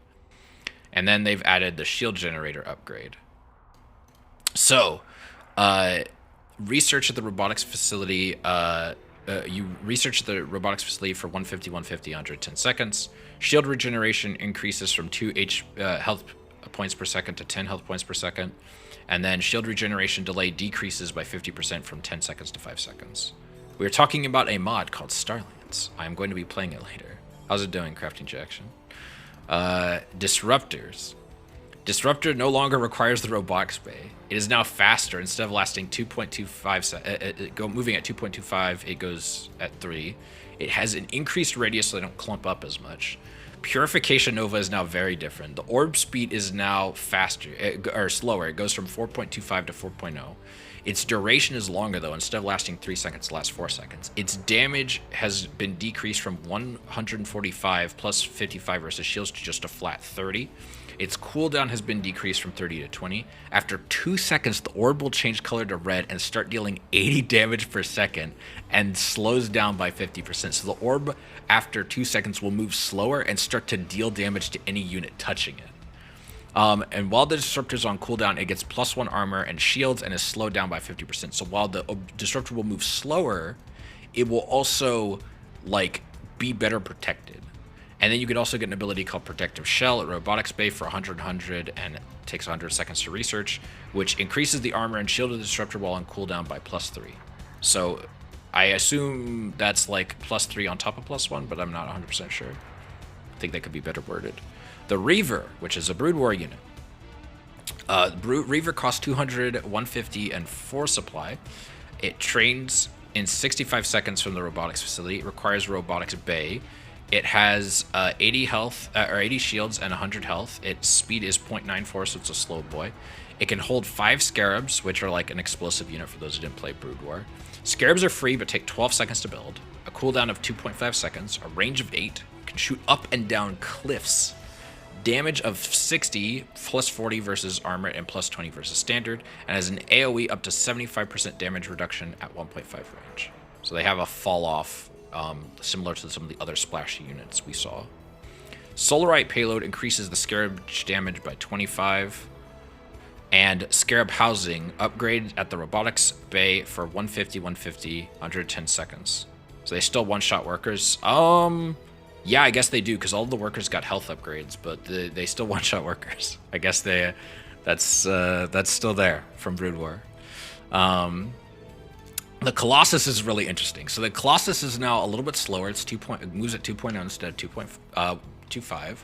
And then they've added the shield generator upgrade. So, research at the robotics facility. You research the robotics facility for 150, 150, 110 seconds. Shield regeneration increases from 2 health points per second to 10 health points per second. And then shield regeneration delay decreases by 50% from 10 seconds to 5 seconds. We're talking about a mod called StarLance. I'm going to be playing it later. How's it doing, Crafting Jackson? Disruptors. Disruptor no longer requires the Robotics Bay. It is now faster. Instead of lasting 2.25, moving at 2.25, it goes at 3. It has an increased radius so they don't clump up as much. Purification Nova is now very different. The orb speed is now faster, or slower. It goes from 4.25 to 4.0. Its duration is longer, though. Instead of lasting 3 seconds, it lasts 4 seconds. Its damage has been decreased from 145 plus 55 versus shields to just a flat 30. Its cooldown has been decreased from 30 to 20. After 2 seconds, the orb will change color to red and start dealing 80 damage per second and slows down by 50%. So the orb, after 2 seconds, will move slower and start to deal damage to any unit touching it. And while the Disruptor is on cooldown, it gets +1 armor and shields and is slowed down by 50%. So while the Disruptor will move slower, it will also, like, be better protected. And then you could also get an ability called Protective Shell at Robotics Bay for 100, 100, and it takes 100 seconds to research, which increases the armor and shield of the Disruptor while on cooldown by +3. So I assume that's like +3 on top of +1, but I'm not 100% sure. I think that could be better worded. The Reaver, which is a Brood War unit. Reaver costs 200, 150, and 4 supply. It trains in 65 seconds from the robotics facility. It requires a robotics bay. It has 80 health or 80 shields and 100 health. Its speed is 0.94, so it's a slow boy. It can hold 5 scarabs, which are like an explosive unit for those who didn't play Brood War. Scarabs are free, but take 12 seconds to build. A cooldown of 2.5 seconds. A range of 8. Can shoot up and down cliffs. Damage of 60, plus 40 versus armor, and plus 20 versus standard. And has an AoE up to 75% damage reduction at 1.5 range. So they have a fall off, similar to some of the other splashy units we saw. Solarite payload increases the scarab damage by 25. And Scarab Housing upgrade at the robotics bay for 150, 150, 110 seconds. So they still one-shot workers. Yeah, I guess they do, because all the workers got health upgrades, but they still one-shot workers. I guess that's still there from Brood War. The Colossus is really interesting. So the Colossus is now a little bit slower. It moves at 2.0 instead of 2.25.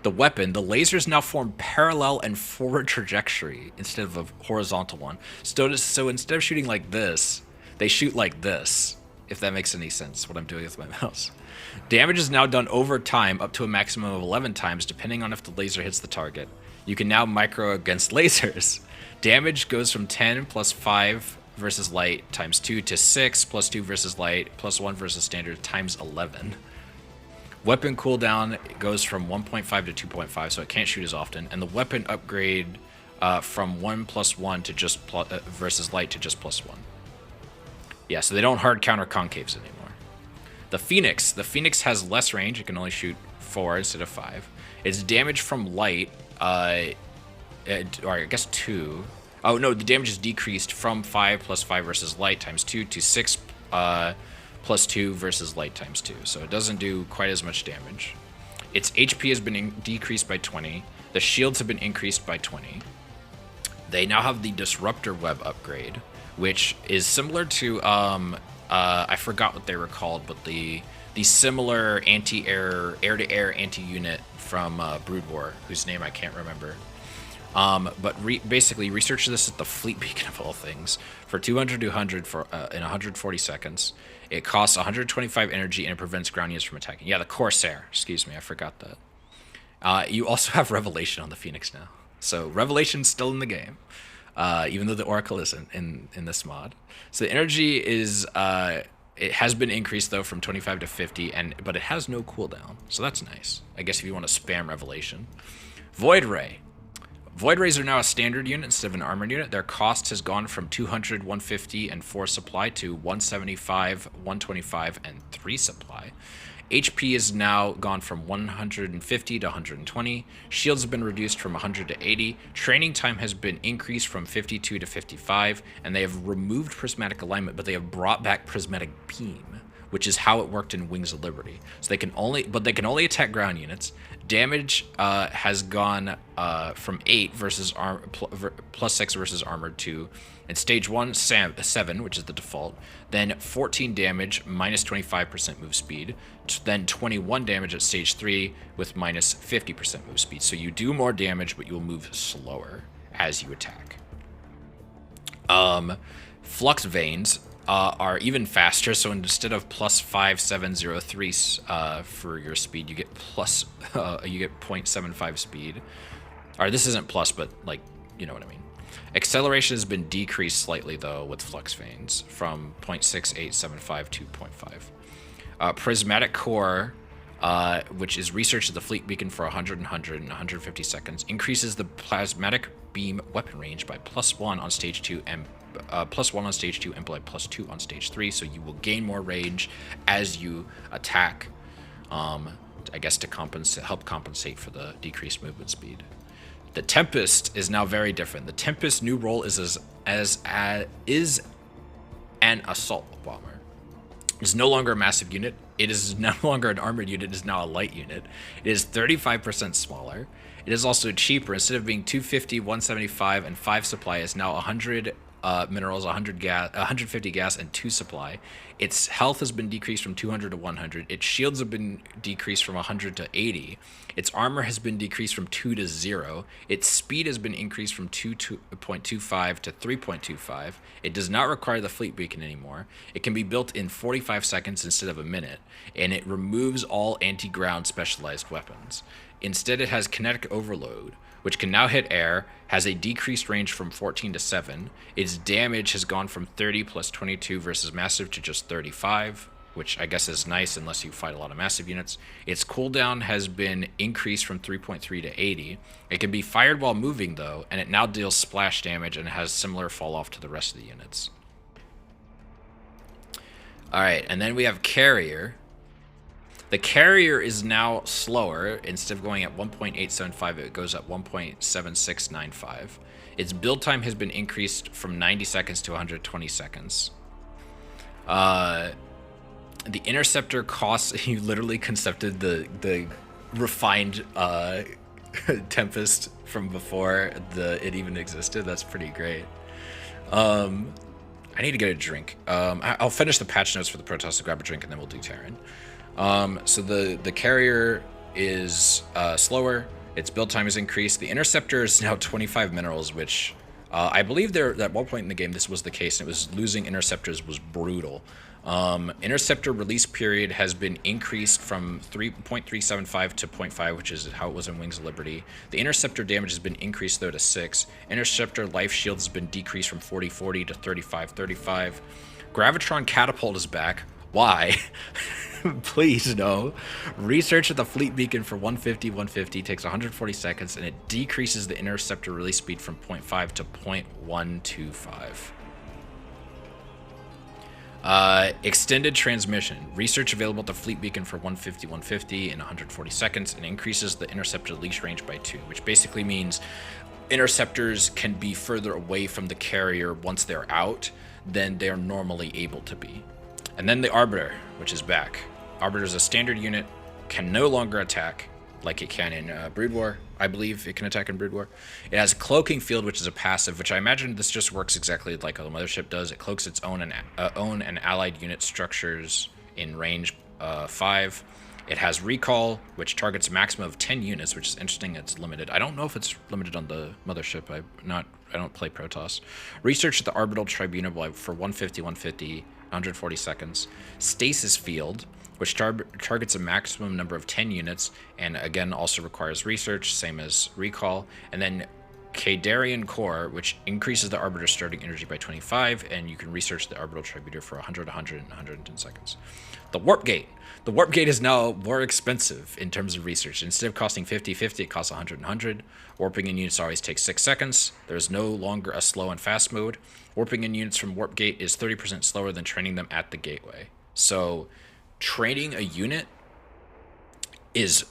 The weapon, the lasers now form parallel and forward trajectory instead of a horizontal one. So instead of shooting like this, they shoot like this, if that makes any sense, what I'm doing with my mouse. Damage is now done over time, up to a maximum of 11 times, depending on if the laser hits the target. You can now micro against lasers. Damage goes from 10 plus 5 versus light times 2 to 6 plus 2 versus light plus 1 versus standard times 11. Weapon cooldown goes from 1.5 to 2.5, so it can't shoot as often. And the weapon upgrade from 1+1 to just versus light to just +1. Yeah, so they don't hard counter concaves anymore. The Phoenix has less range. It can only shoot 4 instead of 5. Its damage from light, or I guess 2. Oh no, the damage is decreased from 5 plus 5 versus light times 2 to 6 plus 2 versus light times 2. So it doesn't do quite as much damage. Its HP has been decreased by 20. The shields have been increased by 20. They now have the Disruptor Web upgrade, which is similar to, I forgot what they were called, but the similar anti-air, air-to-air anti-unit from Brood War, whose name I can't remember. But basically, research this at the Fleet Beacon of all things for 200 to 100 in 140 seconds. It costs 125 energy and it prevents ground units from attacking. Yeah, the Corsair. Excuse me, I forgot that. You also have Revelation on the Phoenix now. So Revelation's still in the game, even though the Oracle isn't in this mod. So the energy is it has been increased though from 25 to 50, but it has no cooldown. So that's nice. I guess if you want to spam Revelation. Void Ray. Void Rays are now a standard unit instead of an armored unit. Their cost has gone from 200, 150, and 4 supply to 175, 125, and 3 supply. HP is now gone from 150 to 120. Shields have been reduced from 100 to 80. Training time has been increased from 52 to 55. And they have removed prismatic alignment, but they have brought back prismatic beam, which is how it worked in Wings of Liberty. So they can only attack ground units. Damage has gone from 8 versus plus 6 versus armored to, in stage 1, 7, which is the default. Then 14 damage, minus 25% move speed. Then 21 damage at stage 3 with minus 50% move speed. So you do more damage, but you will move slower as you attack. Flux Veins are even faster, so instead of plus 5703 for your speed, you get plus you get 0.75 speed. Or this isn't plus, but like, you know what I mean. Acceleration has been decreased slightly though with Flux Veins from 0.6875 to 0.5. Prismatic Core, which is researched at the Fleet Beacon for 100 and 150 seconds, increases the plasmatic beam weapon range by +1 on stage 2 and +1 on stage 2 and by +2 on stage 3, so you will gain more range as you attack, I guess to help compensate for the decreased movement speed. The Tempest is now very different. The Tempest's new role is an assault bomber. It's no longer a massive unit. It is no longer an armored unit. It is now a light unit. It is 35% smaller. It is also cheaper. Instead of being 250, 175, and 5 supply, is now 100, minerals, 100 gas, 150 gas, and 2 supply. Its health has been decreased from 200 to 100. Its shields have been decreased from 100 to 80. Its armor has been decreased from 2 to 0. Its speed has been increased from 2.25 to 3.25. It does not require the fleet beacon anymore. It can be built in 45 seconds instead of a minute, and it removes all anti-ground specialized weapons. Instead, it has kinetic overload, which can now hit air, has a decreased range from 14 to 7. Its damage has gone from 30 plus 22 versus massive to just 35, which I guess is nice unless you fight a lot of massive units. Its cooldown has been increased from 3.3 to 80. It can be fired while moving, though, and it now deals splash damage and has similar fall off to the rest of the units. Alright, and then we have Carrier. The Carrier is now slower. Instead of going at 1.875, it goes at 1.7695. Its build time has been increased from 90 seconds to 120 seconds. The Interceptor costs... You literally concepted the refined Tempest from before it even existed. That's pretty great. I need to get a drink. I'll finish the patch notes for the Protoss to grab a drink, and then we'll do Terran. So the Carrier is slower. Its build time is increased. The Interceptor is now 25 minerals, which I believe there at one point in the game this was the case, and it was losing Interceptors was brutal. Interceptor release period has been increased from 3.375 to 0.5, which is how it was in Wings of Liberty. The Interceptor damage has been increased, though, to 6. Interceptor life shield has been decreased from 40-40 to 35-35. Gravitron Catapult is back. Why? Please, no. Research at the Fleet Beacon for 150 takes 140 seconds, and it decreases the Interceptor release speed from 0.5 to 0.125. Extended transmission. Research available at the Fleet Beacon for 150 in 140 seconds, and increases the Interceptor leash range by 2, which basically means Interceptors can be further away from the Carrier once they're out than they're normally able to be. And then the Arbiter, which is back. Arbiter is a standard unit, can no longer attack like it can in Brood War. I believe it can attack in Brood War. It has Cloaking Field, which is a passive, which I imagine this just works exactly like how the Mothership does. It cloaks its own and allied unit structures in range 5. It has Recall, which targets a maximum of 10 units, which is interesting. It's limited. I don't know if it's limited on the Mothership. I don't play Protoss. Research at the Arbitral Tribunal for 150, 140 seconds. Stasis Field, which targets a maximum number of 10 units, and again also requires research, same as Recall. And then Kadarian Core, which increases the Arbiter's starting energy by 25, and you can research the Arbitral Tribunal for 100, 100, and 110 seconds. The Warp Gate. The Warp Gate is now more expensive in terms of research. Instead of costing 50, it costs 100, 100. Warping in units always takes 6 seconds. There's no longer a slow and fast mode. Warping in units from Warp Gate is 30% slower than training them at the gateway. So training a unit is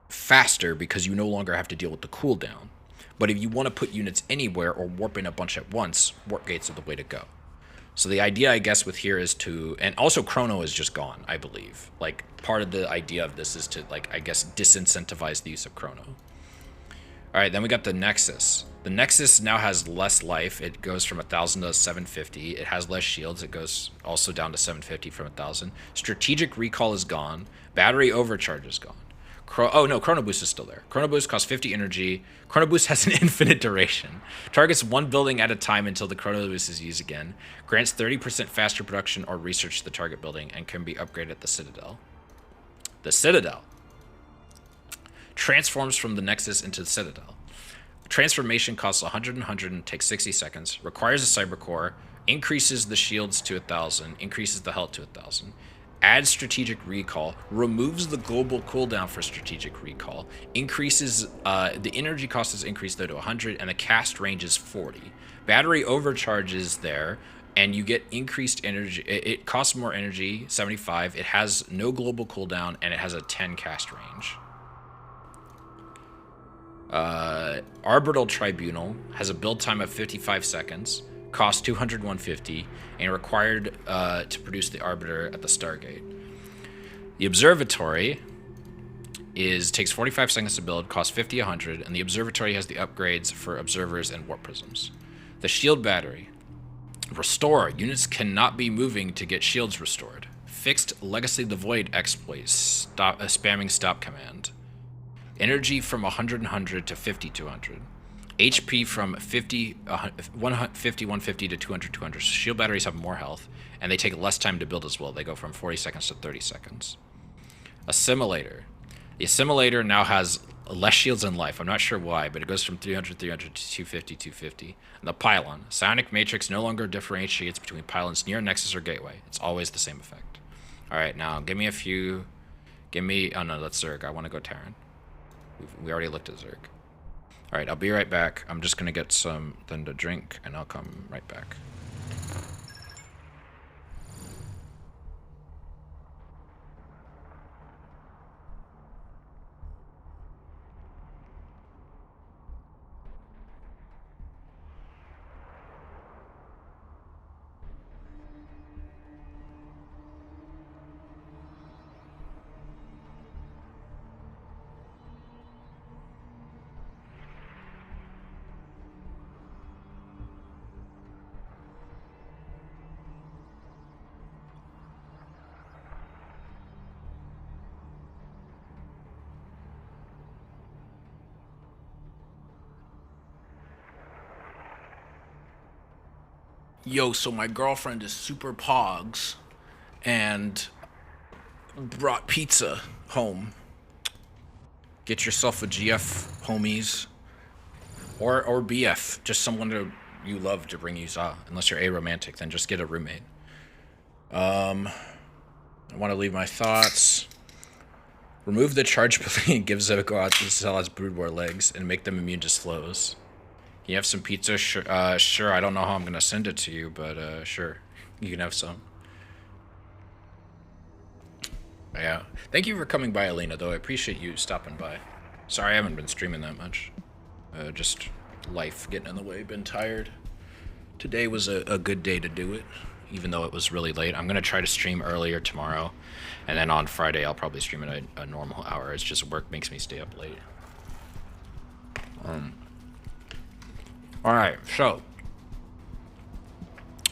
faster because you no longer have to deal with the cooldown. But if you want to put units anywhere or warp in a bunch at once, Warp Gates are the way to go. So the idea, I guess, with here is to... And also Chrono is just gone, I believe. Like, part of the idea of this is to, like, I guess, disincentivize the use of Chrono. Alright, then we got the Nexus. The Nexus now has less life. It goes from 1,000 to 750. It has less shields. It goes also down to 750 from 1,000. Strategic Recall is gone. Battery Overcharge is gone. Oh no, Chrono Boost is still there. Chrono Boost costs 50 energy. Chrono Boost has an infinite duration. Targets one building at a time until the Chrono Boost is used again. Grants 30% faster production or research to the target building, and can be upgraded at the Citadel. The Citadel transforms from the Nexus into the Citadel. Transformation costs 100 and 100 and takes 60 seconds. Requires a Cyber Core. Increases the shields to 1,000. Increases the health to 1,000. Adds Strategic Recall, removes the global cooldown for Strategic Recall, increases, the energy cost is increased though to 100, and the cast range is 40. Battery Overcharge is there, and you get increased energy. It costs more energy, 75. It has no global cooldown, and it has a 10 cast range. Arbitral Tribunal has a build time of 55 seconds. Cost 200, 150, and required to produce the Arbiter at the Stargate. The Observatory takes 45 seconds to build, costs 50, 100, and the Observatory has the upgrades for observers and warp prisms. The Shield Battery Restore. Units cannot be moving to get shields restored. Fixed Legacy the Void exploit. Stop spamming stop command. Energy from 100 to 50 to 100. HP from 150 to 200. So shield batteries have more health, and they take less time to build as well. They go from 40 seconds to 30 seconds. Assimilator. The Assimilator now has less shields and life. I'm not sure why, but it goes from 300 to 250. And the Pylon. Psionic Matrix no longer differentiates between pylons near Nexus or Gateway. It's always the same effect. Alright, now give me a few... Give me... Oh no, that's Zerg. I want to go Terran. We already looked at Zerg. Alright, I'll be right back. I'm just going to get something to drink, and I'll come right back. Yo, so my girlfriend is super pogs and brought pizza home. Get yourself a GF, homies. Or BF, just someone you love to bring you saw. Unless you're aromantic, then just get a roommate. I want to leave my thoughts. Remove the charge ability and give Zeviko out to sell as Brood War legs and make them immune to slows. You have some pizza? Sure. Sure. I don't know how I'm gonna send it to you, but sure, you can have some. Yeah. Thank you for coming by, Alina. Though I appreciate you stopping by. Sorry, I haven't been streaming that much. Just life getting in the way. Been tired. Today was a good day to do it, even though it was really late. I'm gonna try to stream earlier tomorrow, and then on Friday I'll probably stream at a normal hour. It's just work makes me stay up late. Alright, so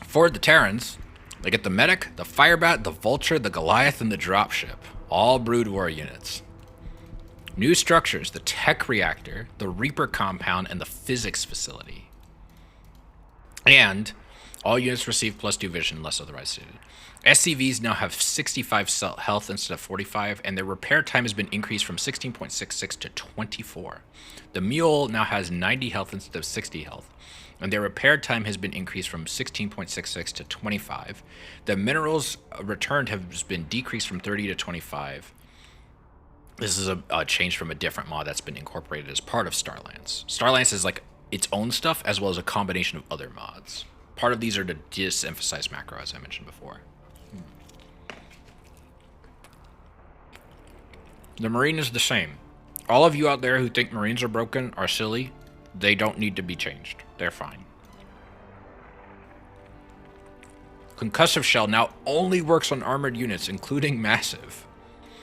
for the Terrans, they get the Medic, the Firebat, the Vulture, the Goliath, and the Dropship. All Brood War units. New structures, the Tech Reactor, the Reaper Compound, and the Physics Facility. And all units receive +2 vision unless otherwise stated. SCVs now have 65 health instead of 45, and their repair time has been increased from 16.66 to 24. The Mule now has 90 health instead of 60 health, and their repair time has been increased from 16.66 to 25. The minerals returned has been decreased from 30 to 25. This is a change from a different mod that's been incorporated as part of StarLance. StarLance is like its own stuff as well as a combination of other mods. Part of these are to de-emphasize macro, as I mentioned before. The Marine is the same. All of you out there who think Marines are broken are silly. They don't need to be changed. They're fine. Concussive Shell now only works on armored units, including massive.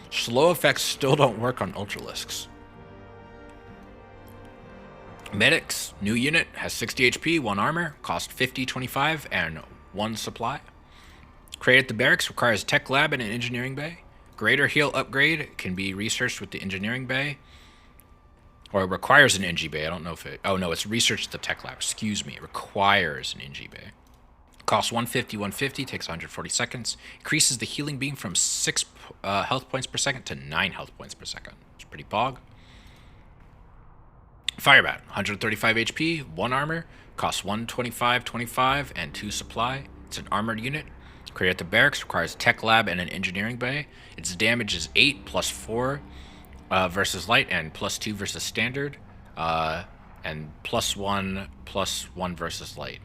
Slow effects still don't work on Ultralisks. Medics, new unit, has 60 HP, 1 armor, cost 50, 25, and 1 supply. Created at the barracks, requires tech lab and an engineering bay. Greater heal upgrade can be researched with the engineering bay. Or it requires an NG bay. I don't know if it... Oh, no, it's researched at the tech lab. Excuse me. It requires an NG bay. Costs 150, takes 140 seconds. Increases the healing beam from 6 health points per second to 9 health points per second. It's pretty bog. Firebat, 135 HP, 1 armor. Costs 125, 25, and 2 supply. It's an armored unit. Created at the barracks, requires tech lab and an engineering bay. Its damage is 8 plus 4 versus light and plus 2 versus standard, and plus 1 versus light.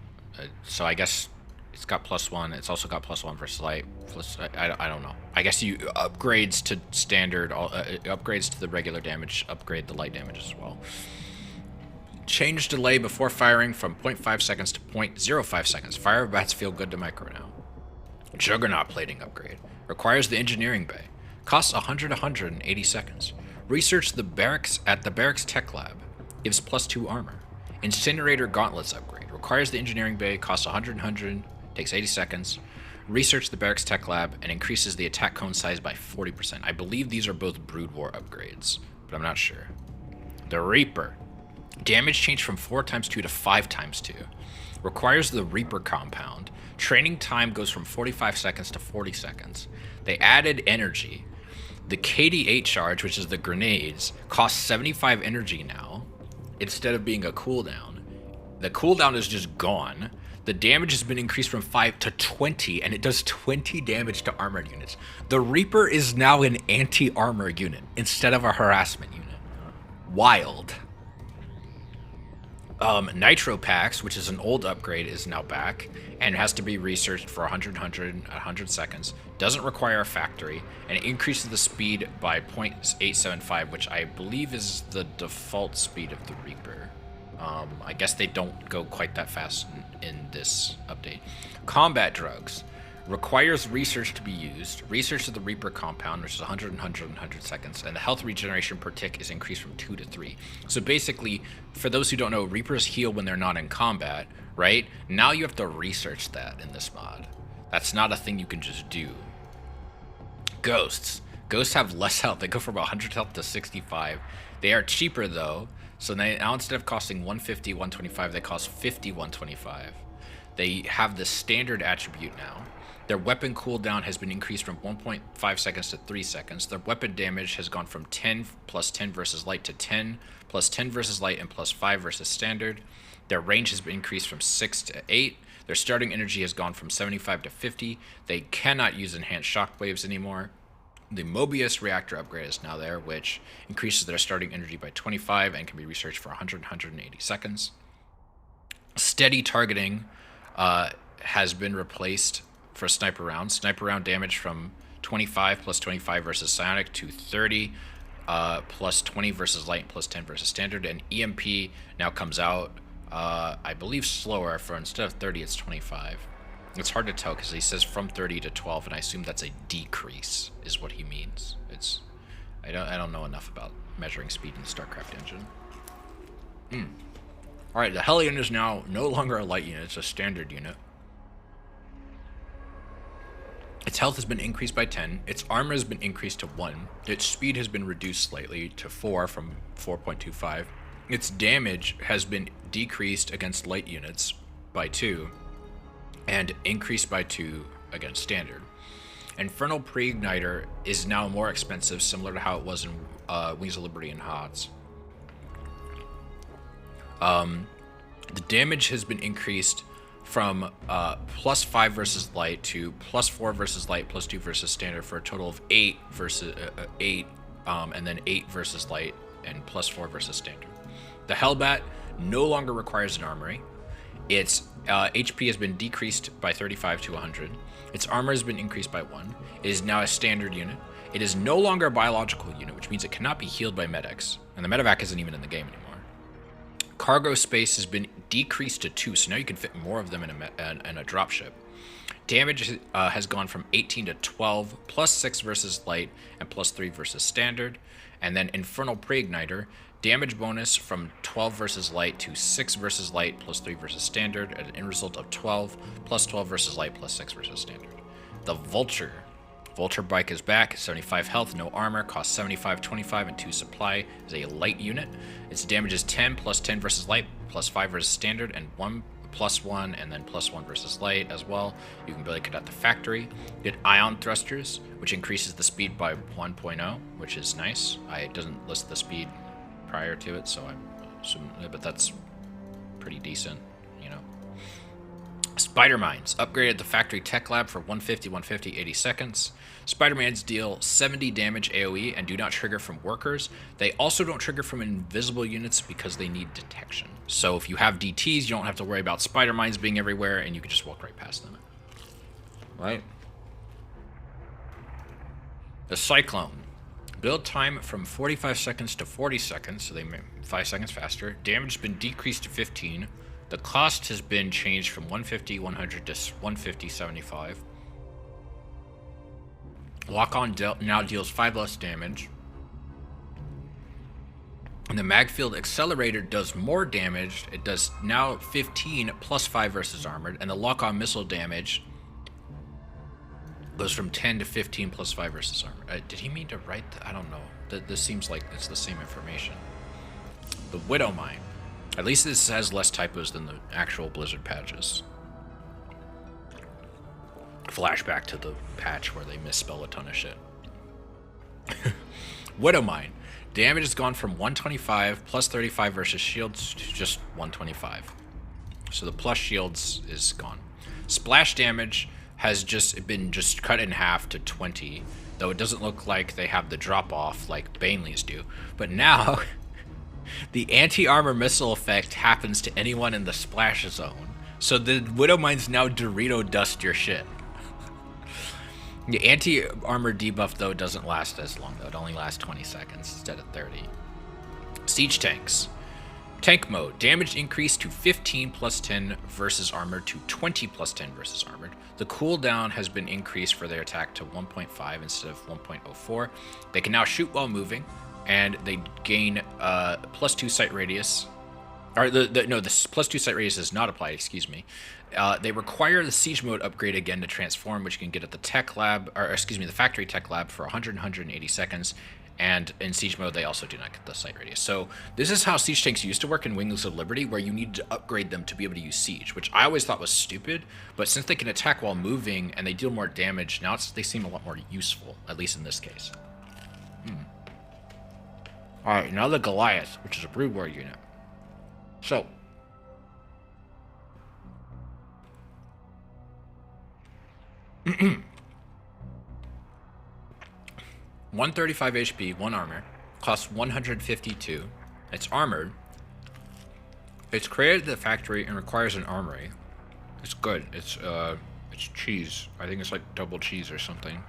So I guess it's got +1. It's also got +1 versus light. Plus, I don't know. I guess you upgrades to standard, upgrades to the regular damage, upgrade the light damage as well. Change delay before firing from 0.5 seconds to 0.05 seconds. Firebats feel good to micro now. Juggernaut plating upgrade. Requires the engineering bay. Costs 180 seconds. Research the barracks at the barracks tech lab. Gives +2 armor. Incinerator gauntlets upgrade. Requires the engineering bay. Costs 100 takes 80 seconds. Research the barracks tech lab and increases the attack cone size by 40%. I believe these are both Brood War upgrades, but I'm not sure. The Reaper. Damage changed from 4x2 to 5x2. Requires the Reaper compound. Training time goes from 45 seconds to 40 seconds. They added energy. The KD8 charge, which is the grenades, costs 75 energy now instead of being a cooldown. The cooldown is just gone. The damage has been increased from 5 to 20, and it does 20 damage to armored units. The Reaper is now an anti-armor unit instead of a harassment unit. Wild. Nitro Packs, which is an old upgrade, is now back and has to be researched for 100 seconds. Doesn't require a factory, and it increases the speed by 0.875, which I believe is the default speed of the Reaper. I guess they don't go quite that fast in this update. Combat drugs. Requires research to be used. Research of the Reaper compound, which is 100 seconds, and the health regeneration per tick is increased from 2 to 3. So basically, for those who don't know, Reapers heal when they're not in combat, right? Now you have to research that in this mod. That's not a thing you can just do. Ghosts. Ghosts have less health. They go from 100 health to 65. They are cheaper though, so now instead of costing 150, 125, they cost 50, 125. They have the standard attribute now. Their weapon cooldown has been increased from 1.5 seconds to 3 seconds. Their weapon damage has gone from 10 plus 10 versus light to 10 plus 10 versus light and plus 5 versus standard. Their range has been increased from 6 to 8. Their starting energy has gone from 75 to 50. They cannot use enhanced shockwaves anymore. The Mobius reactor upgrade is now there, which increases their starting energy by 25 and can be researched for 180 seconds. Steady targeting has been replaced for sniper rounds. Sniper round damage from 25 plus 25 versus psionic to 30 plus 20 versus light plus 10 versus standard. And EMP now comes out, I believe, slower. For instead of 30, it's 25. It's hard to tell because he says from 30 to 12, and I assume that's a decrease is what he means. I don't know enough about measuring speed in the StarCraft engine. All right, the Hellion is now no longer a light unit; it's a standard unit. Its health has been increased by 10. Its armor has been increased to 1. Its speed has been reduced slightly to 4 from 4.25. Its damage has been decreased against light units by 2 and increased by 2 against standard. Infernal Pre-Igniter is now more expensive, similar to how it was in Wings of Liberty and HOTS. The damage has been increased from plus 5 versus light to plus 4 versus light, plus 2 versus standard, for a total of 8 versus 8, and then 8 versus light, and plus 4 versus standard. The Hellbat no longer requires an armory. Its HP has been decreased by 35 to 100. Its armor has been increased by 1. It is now a standard unit. It is no longer a biological unit, which means it cannot be healed by medics, and the medevac isn't even in the game anymore. Cargo space has been decreased to 2, so now you can fit more of them in a dropship. Damage has gone from 18 to 12, plus 6 versus light, and plus 3 versus standard. And then Infernal Pre-Igniter, damage bonus from 12 versus light to 6 versus light, plus 3 versus standard, at an end result of 12, plus 12 versus light, plus 6 versus standard. The Vulture. Vulture Bike is back, 75 health, no armor, costs 75, 25, and 2 supply, is a light unit. Its damage is 10, plus 10 versus light, plus 5 versus standard, and 1 plus 1, and then plus 1 versus light as well. You can break it at the factory. Get Ion Thrusters, which increases the speed by 1.0, which is nice. It doesn't list the speed prior to it, so I'm assuming, but that's pretty decent, you know. Spider Mines, upgraded the factory tech lab for 150, 150, 80 seconds. Spider Mines deal 70 damage AoE and do not trigger from workers. They also don't trigger from invisible units because they need detection. So if you have DTs, you don't have to worry about Spider Mines being everywhere, and you can just walk right past them. Right? The Cyclone. Build time from 45 seconds to 40 seconds, so they make 5 seconds faster. Damage has been decreased to 15. The cost has been changed from 150, 100 to 150, 75. Lock-on now deals 5 less damage. And the Magfield Accelerator does more damage. It does now 15 plus 5 versus armored. And the lock-on missile damage goes from 10 to 15 plus 5 versus armored. Did he mean to write that? I don't know. This seems like it's the same information. The Widow Mine. At least this has less typos than the actual Blizzard patches. Flashback to the patch where they misspell a ton of shit. Widow Mine. Damage has gone from 125 plus 35 versus shields to just 125. So the plus shields is gone. Splash damage has just been cut in half to 20, though it doesn't look like they have the drop off like Baneley's do. But now the anti-armor missile effect happens to anyone in the splash zone. So the Widow Mine's now Dorito dust your shit. The anti-armor debuff, though, doesn't last as long, though. It only lasts 20 seconds instead of 30. Siege tanks. Tank mode. Damage increased to 15 plus 10 versus armored to 20 plus 10 versus armored. The cooldown has been increased for their attack to 1.5 instead of 1.04. They can now shoot while moving, and they gain plus 2 sight radius. Or the plus 2 sight radius does not apply, excuse me. They require the siege mode upgrade again to transform, which you can get at the tech lab, or excuse me, the factory tech lab for 180 seconds. And in siege mode, they also do not get the sight radius. So this is how siege tanks used to work in Wings of Liberty, where you needed to upgrade them to be able to use siege, which I always thought was stupid. But since they can attack while moving and they deal more damage, now they seem a lot more useful, at least in this case. All right, now the Goliath, which is a brood war unit. So, 135 HP, 1 armor, costs 152. It's armored. It's created at the factory and requires an armory. It's good. It's cheese. I think it's like double cheese or something.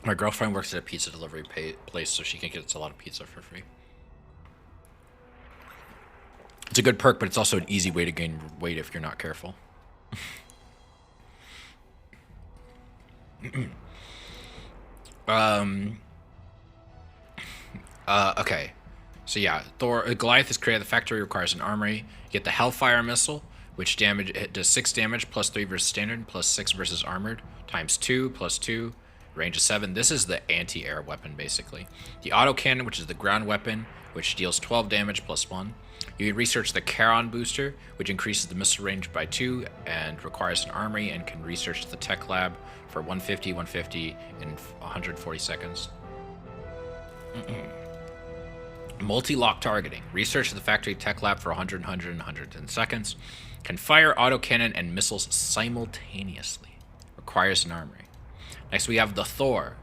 My girlfriend works at a pizza delivery place, so she can get a lot of pizza for free. It's a good perk, but it's also an easy way to gain weight if you're not careful. Okay. So yeah, Goliath is created at the factory, requires an armory. You get the Hellfire Missile, which does 6 damage, plus 3 versus standard, plus 6 versus armored, times 2, plus 2, range of 7. This is the anti-air weapon, basically. The Autocannon, which is the ground weapon, which deals 12 damage, plus 1. You can research the Charon Booster, which increases the missile range by 2 and requires an armory, and can research the Tech Lab for 150, 150 in 140 seconds. Multi-lock targeting. Research the factory tech lab for 100, 100, and 110 seconds. Can fire autocannon and missiles simultaneously. Requires an armory. Next we have the Thor.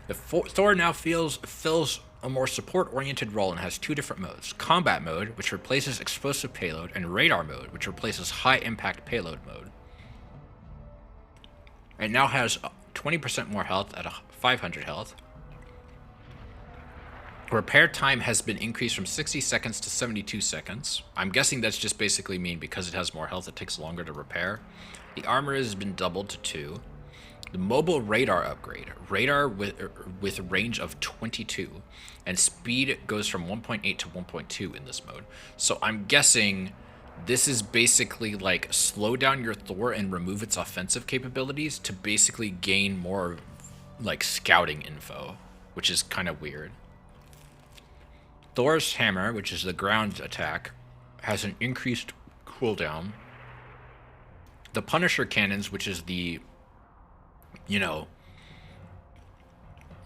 The Thor now fills a more support-oriented role and has 2 different modes. Combat mode, which replaces explosive payload, and radar mode, which replaces high-impact payload mode. It now has 20% more health at 500 health. Repair time has been increased from 60 seconds to 72 seconds. I'm guessing that's just basically mean because it has more health, it takes longer to repair. The armor has been doubled to 2. The mobile radar upgrade. Radar with range of 22. And speed goes from 1.8 to 1.2 in this mode. So I'm guessing this is basically like slow down your Thor and remove its offensive capabilities to basically gain more like scouting info, which is kind of weird. Thor's hammer, which is the ground attack, has an increased cooldown. The Punisher cannons, which is the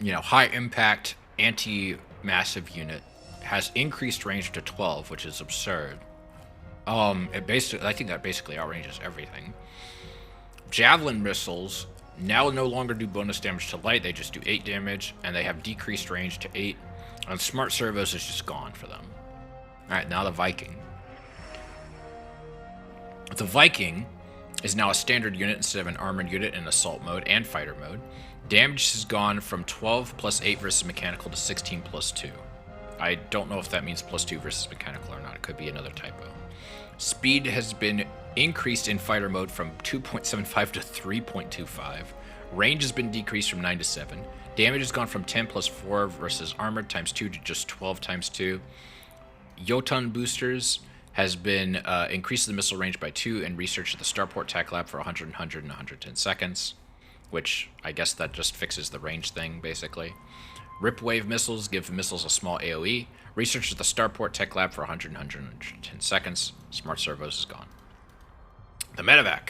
high impact anti-massive unit, has increased range to 12, which is absurd. I think that basically outranges everything. Javelin missiles now no longer do bonus damage to light, they just do 8 damage, and they have decreased range to 8. And smart servos is just gone for them. Alright, now the Viking. The Viking is now a standard unit instead of an armored unit in assault mode and fighter mode. Damage has gone from 12 plus 8 versus mechanical to 16 plus 2. I don't know if that means plus 2 versus mechanical or not. It could be another typo. Speed has been increased in fighter mode from 2.75 to 3.25. Range has been decreased from 9 to 7. Damage has gone from 10 plus 4 versus armored times 2 to just 12 times 2. Jotun boosters has been increased the missile range by 2 and researched at the Starport Tech Lab for 100, 100, and 110 seconds, which I guess that just fixes the range thing, basically. Rip Wave missiles give missiles a small AoE. Researched at the Starport Tech Lab for 100, 100, and 110 seconds. Smart servos is gone. The Medevac.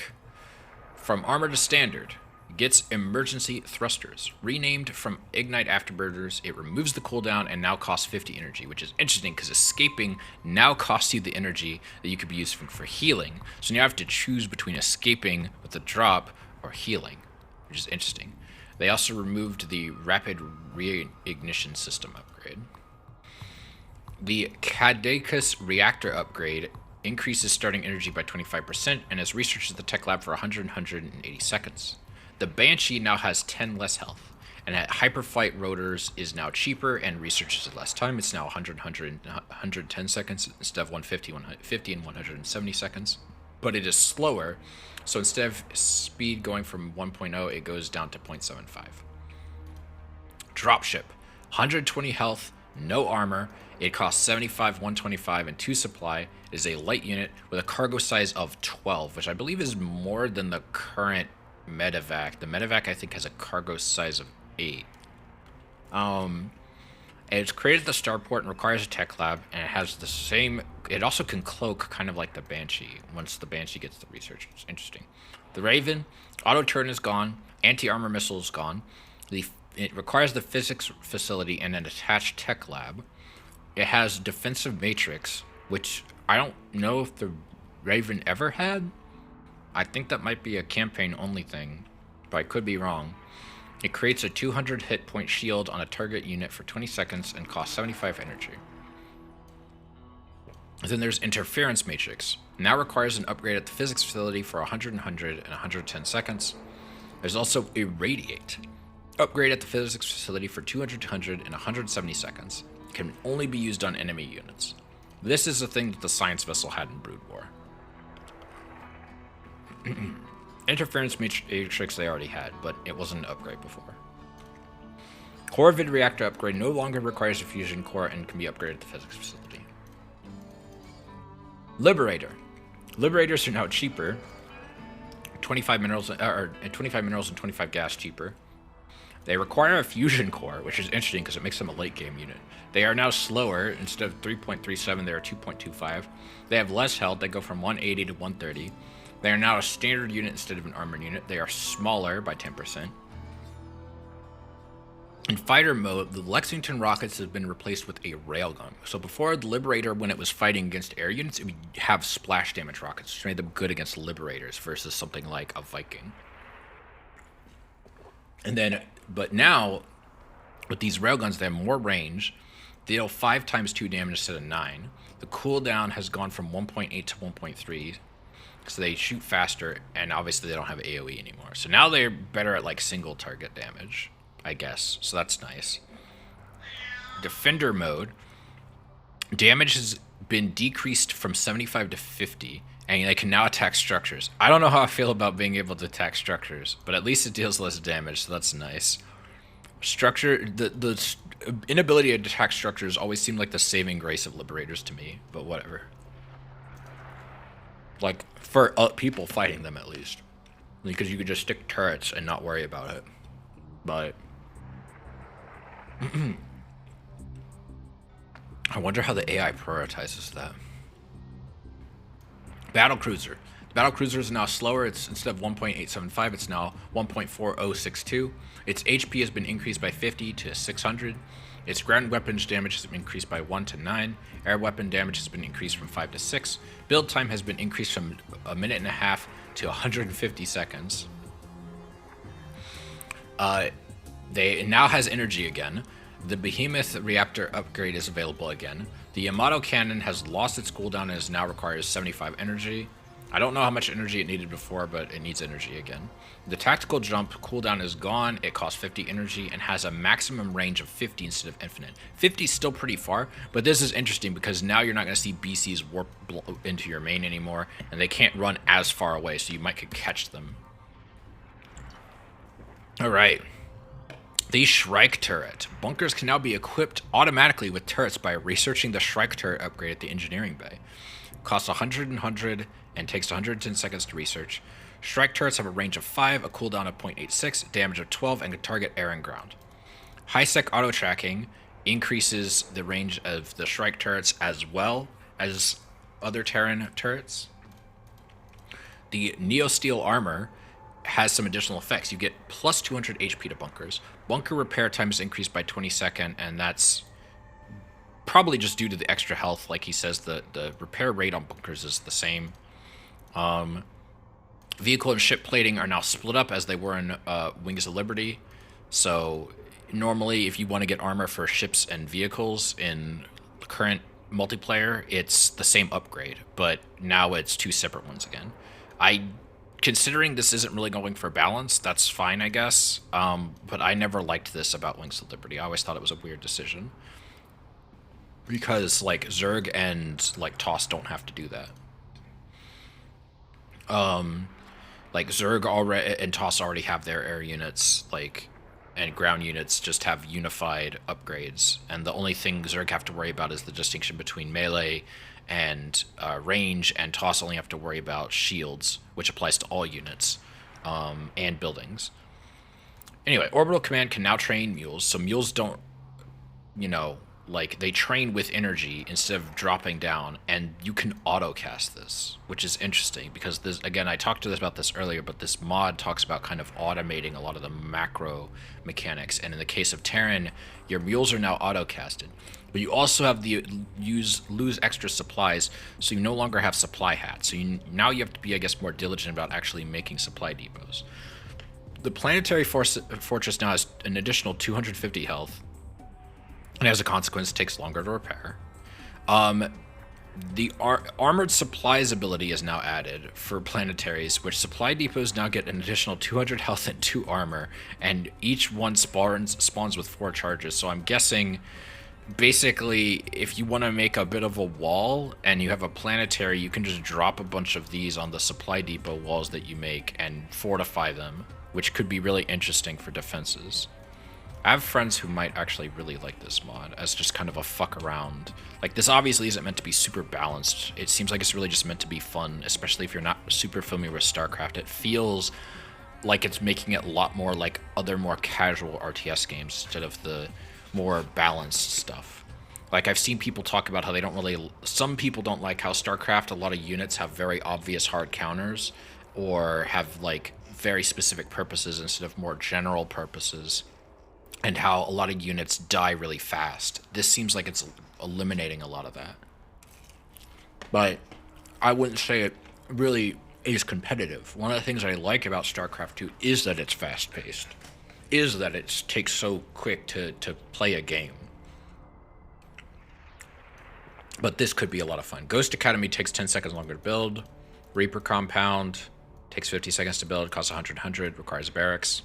From Armor to Standard. Gets emergency thrusters. Renamed from Ignite Afterburners, it removes the cooldown and now costs 50 energy, which is interesting because escaping now costs you the energy that you could be used for healing. So now you have to choose between escaping with a drop or healing, which is interesting. They also removed the rapid reignition system upgrade. The Caduceus reactor upgrade increases starting energy by 25% and is researched at the tech lab for 100, 180 seconds. The Banshee now has 10 less health, and at Hyperflight rotors is now cheaper and researches at less time. It's now 100, 100, 110 seconds instead of 150, 150, and 170 seconds. But it is slower, so instead of speed going from 1.0, it goes down to 0.75. Dropship, 120 health, no armor. It costs 75, 125, and 2 supply. It is a light unit with a cargo size of 12, which I believe is more than the current Medevac. The Medevac, I think, has a cargo size of 8. It's created at the Starport and requires a tech lab, and it has the same... It also can cloak, kind of like the Banshee, once the Banshee gets the research. It's interesting. The Raven, auto turn is gone, anti-armor missile is gone. It requires the physics facility and an attached tech lab. It has defensive matrix, which I don't know if the Raven ever had. I think that might be a campaign-only thing, but I could be wrong. It creates a 200 hit point shield on a target unit for 20 seconds and costs 75 energy. And then there's Interference Matrix. Now requires an upgrade at the physics facility for 100, 100, and 110 seconds. There's also Irradiate. Upgrade at the physics facility for 200, 200, and 170 seconds. Can only be used on enemy units. This is a thing that the Science Vessel had in Brood War. Interference Matrix they already had, but it wasn't an upgrade before. Corvid Reactor upgrade no longer requires a fusion core and can be upgraded at the physics facility. Liberator. Liberators are now cheaper. 25 minerals and 25 gas cheaper. They require a fusion core, which is interesting because it makes them a late game unit. They are now slower. Instead of 3.37, they are 2.25. They have less health. They go from 180 to 130. They are now a standard unit instead of an armored unit. They are smaller by 10%. In fighter mode, the Lexington rockets have been replaced with a railgun. So before the Liberator, when it was fighting against air units, it would have splash damage rockets, which made them good against Liberators versus something like a Viking. And then, but now, with these railguns, they have more range. They deal 5 times 2 damage instead of 9. The cooldown has gone from 1.8 to 1.3. So they shoot faster, and obviously they don't have AoE anymore. So now they're better at like single target damage, I guess. So that's nice. Defender mode. Damage has been decreased from 75 to 50, and they can now attack structures. I don't know how I feel about being able to attack structures, but at least it deals less damage, so that's nice. The inability to attack structures always seemed like the saving grace of Liberators to me, but whatever. Like, for people fighting them, at least. Because you could just stick turrets and not worry about it. But... I wonder how the AI prioritizes that. Battlecruiser. The Battlecruiser is now slower. It's instead of 1.875, it's now 1.4062. Its HP has been increased by 50 to 600. Its ground weapons damage has been increased by 1 to 9. Air weapon damage has been increased from 5 to 6. Build time has been increased from a minute and a half to 150 seconds. It now has energy again. The Behemoth reactor upgrade is available again. The Yamato cannon has lost its cooldown and is now requires 75 energy. I don't know how much energy it needed before, but it needs energy again. The tactical jump cooldown is gone. It costs 50 energy and has a maximum range of 50 instead of infinite. 50 is still pretty far, but this is interesting because now you're not going to see BCs warp into your main anymore, and they can't run as far away, so you might could catch them. All right. The Shrike Turret. Bunkers can now be equipped automatically with turrets by researching the Shrike Turret upgrade at the engineering bay. Costs 100 and takes 110 seconds to research. Shrike turrets have a range of 5, a cooldown of 0.86, damage of 12, and can target air and ground. High-sec auto-tracking increases the range of the Shrike turrets as well as other Terran turrets. The Neo-Steel armor has some additional effects. You get plus 200 HP to bunkers. Bunker repair time is increased by 20 seconds, and that's probably just due to the extra health. Like he says, the repair rate on bunkers is the same. Vehicle and ship plating are now split up as they were in Wings of Liberty. So normally, if you want to get armor for ships and vehicles in current multiplayer, it's the same upgrade, but now it's 2 separate ones again. Considering this isn't really going for balance, that's fine, I guess. But I never liked this about Wings of Liberty. I always thought it was a weird decision. Because, like, Zerg and, like, TOS don't have to do that. Like, Zerg already and TOS already have their air units, like, and ground units just have unified upgrades. And the only thing Zerg have to worry about is the distinction between melee and range, and TOS only have to worry about shields, which applies to all units and buildings. Anyway, Orbital Command can now train mules, so mules don't, like, they train with energy instead of dropping down, and you can auto-cast this, which is interesting, because this, again, I talked about this earlier, but this mod talks about kind of automating a lot of the macro mechanics, and in the case of Terran, your mules are now auto-casted. But you also have lose extra supplies, so you no longer have supply hats. So now you have to be, I guess, more diligent about actually making supply depots. The Planetary Fortress now has an additional 250 health, and as a consequence, it takes longer to repair. The Armored Supplies ability is now added for planetaries, which supply depots now get an additional 200 health and 2 armor, and each one spawns with 4 charges. So I'm guessing, basically, if you want to make a bit of a wall and you have a planetary, you can just drop a bunch of these on the supply depot walls that you make and fortify them, which could be really interesting for defenses. I have friends who might actually really like this mod as just kind of a fuck around. Like, this obviously isn't meant to be super balanced. It seems like it's really just meant to be fun, especially if you're not super familiar with StarCraft. It feels like it's making it a lot more like other more casual RTS games instead of the more balanced stuff. Like, I've seen people talk about how they don't really... Some people don't like how StarCraft, a lot of units have very obvious hard counters or have, like, very specific purposes instead of more general purposes, and how a lot of units die really fast. This seems like it's eliminating a lot of that. But I wouldn't say it really is competitive. One of the things I like about StarCraft 2 is that it's fast-paced, is that it takes so quick to play a game. But this could be a lot of fun. Ghost Academy takes 10 seconds longer to build. Reaper Compound takes 50 seconds to build, costs 100, requires barracks.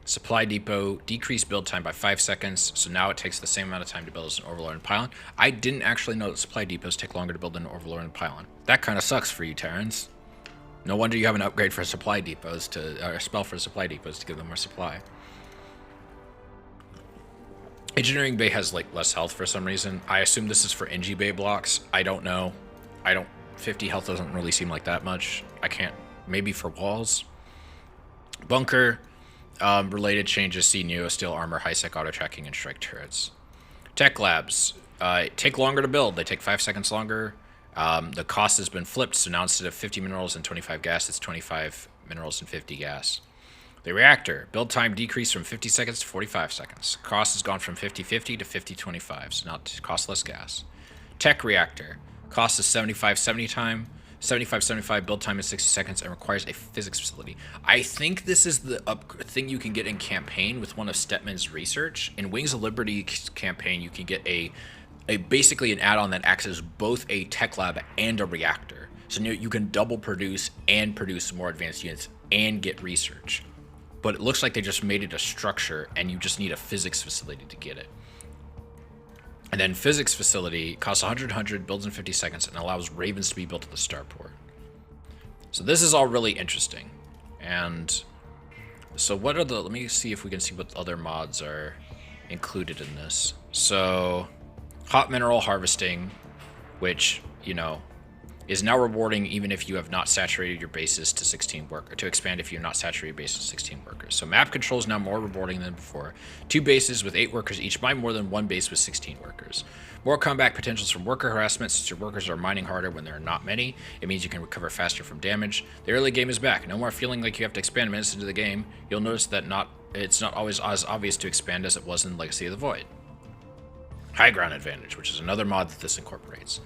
Supply Depot decreased build time by 5 seconds, so now it takes the same amount of time to build as an Overlord and Pylon. I didn't actually know that Supply Depots take longer to build than an Overlord and Pylon. That kind of sucks for you, Terrans. No wonder you have an upgrade for Supply Depots or a spell for Supply Depots to give them more supply. Engineering Bay has, like, less health for some reason. I assume this is for Engi Bay blocks. I don't know. 50 health doesn't really seem like that much. I can't... Maybe for walls. Bunker... related changes see Neo Steel armor, high-sec auto-tracking, and strike turrets. Tech labs take longer to build. They take 5 seconds longer. The cost has been flipped, so now instead of 50 minerals and 25 gas, it's 25 minerals and 50 gas. The reactor, build time decreased from 50 seconds to 45 seconds. Cost has gone from 50-50 to 50-25, so now it costs less gas. Tech reactor, cost is 75-70 time. 75-75 build time is 60 seconds and requires a physics facility. I think this is the thing you can get in campaign with one of Stetman's research. In Wings of Liberty campaign, you can get a basically an add-on that acts as both a tech lab and a reactor. So you can double produce and produce more advanced units and get research. But it looks like they just made it a structure and you just need a physics facility to get it. And then physics facility costs 100, builds in 50 seconds, and allows ravens to be built at the starport. So this is all really interesting. And So what are the, let me see if we can see what other mods are included in this. So hot mineral harvesting, which, you know, is now rewarding even if you have not saturated your bases to 16 workers, to expand if you're not saturated your bases to 16 workers. So map control is now more rewarding than before. 2 bases with 8 workers each mine more than 1 base with 16 workers. More comeback potentials from worker harassment. Since your workers are mining harder when there are not many, it means you can recover faster from damage. The early game is back. No more feeling like you have to expand minutes into the game. You'll notice that it's not always as obvious to expand as it was in Legacy of the Void. High ground advantage, which is another mod that this incorporates.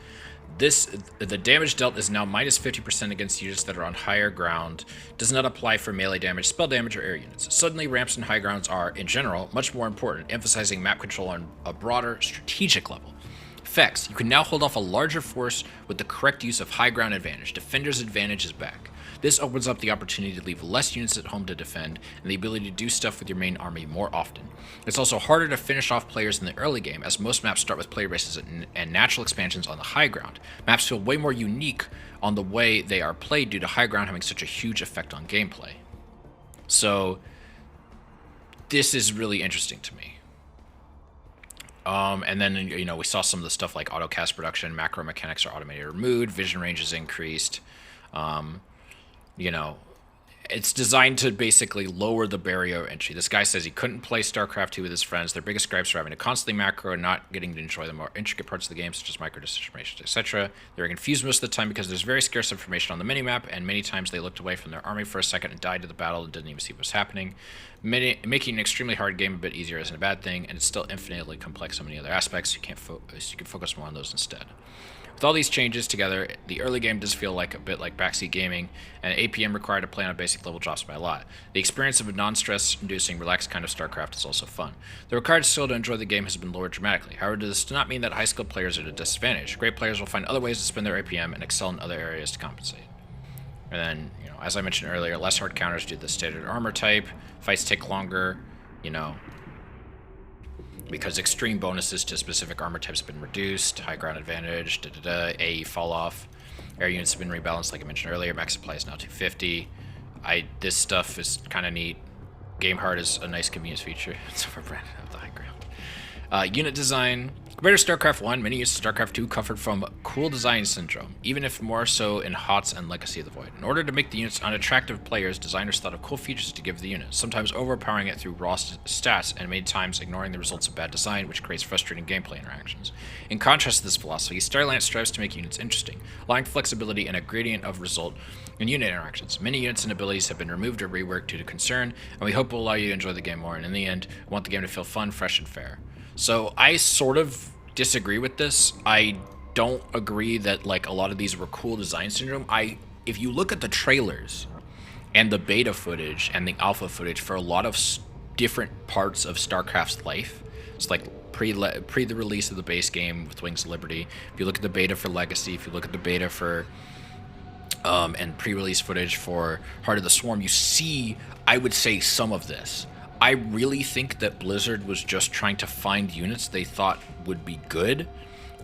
The damage dealt is now minus 50% against units that are on higher ground. Does not apply for melee damage, spell damage, or air units. Suddenly, ramps and high grounds are, in general, much more important, emphasizing map control on a broader, strategic level. Effects. You can now hold off a larger force with the correct use of high ground advantage. Defender's advantage is back. This opens up the opportunity to leave less units at home to defend, and the ability to do stuff with your main army more often. It's also harder to finish off players in the early game, as most maps start with player bases and natural expansions on the high ground. Maps feel way more unique on the way they are played due to high ground having such a huge effect on gameplay. So, this is really interesting to me. And then, you know, we saw some of the stuff like auto cast production, macro mechanics are automated or removed, vision range is increased. You know, it's designed to basically lower the barrier of entry. This guy says he couldn't play StarCraft 2 with his friends. Their biggest gripes are having to constantly macro and not getting to enjoy the more intricate parts of the game, such as micro decisions, etc. They're confused most of the time because there's very scarce information on the minimap, and many times they looked away from their army for a second and died to the battle and didn't even see what was happening. Making an extremely hard game a bit easier isn't a bad thing, and it's still infinitely complex in many other aspects. You can focus more on those instead. With all these changes together, the early game does feel like a bit like backseat gaming, and APM required to play on a basic level drops by a lot. The experience of a non-stress inducing, relaxed kind of StarCraft is also fun. The required skill to enjoy the game has been lowered dramatically. However, this does not mean that high-skilled players are at a disadvantage. Great players will find other ways to spend their APM and excel in other areas to compensate. And then, you know, as I mentioned earlier, less hard counters due to the standard armor type. Fights take longer, you know, because extreme bonuses to specific armor types have been reduced, high ground advantage, AE fall off. Air units have been rebalanced, like I mentioned earlier. Max supply is now 250. This stuff is kind of neat. Game hard is a nice convenience feature. It's overbranded of the high ground. Unit design. Compared to StarCraft 1, many units of StarCraft 2 suffered from cool design syndrome, even if more so in HOTS and Legacy of the Void. In order to make the units unattractive players, designers thought of cool features to give the unit, sometimes overpowering it through raw stats, and many times ignoring the results of bad design, which creates frustrating gameplay interactions. In contrast to this philosophy, StarLance strives to make units interesting, allowing flexibility and a gradient of result in unit interactions. Many units and abilities have been removed or reworked due to concern, and we hope will allow you to enjoy the game more, and in the end, we want the game to feel fun, fresh, and fair. So I sort of disagree with this. I don't agree that like a lot of these were cool design syndrome. If you look at the trailers and the beta footage and the alpha footage for a lot of different parts of StarCraft's life, it's like pre the release of the base game with Wings of Liberty. If you look at the beta for Legacy, if you look at the beta for and pre-release footage for Heart of the Swarm, you see, I would say, some of this. I really think that Blizzard was just trying to find units they thought would be good,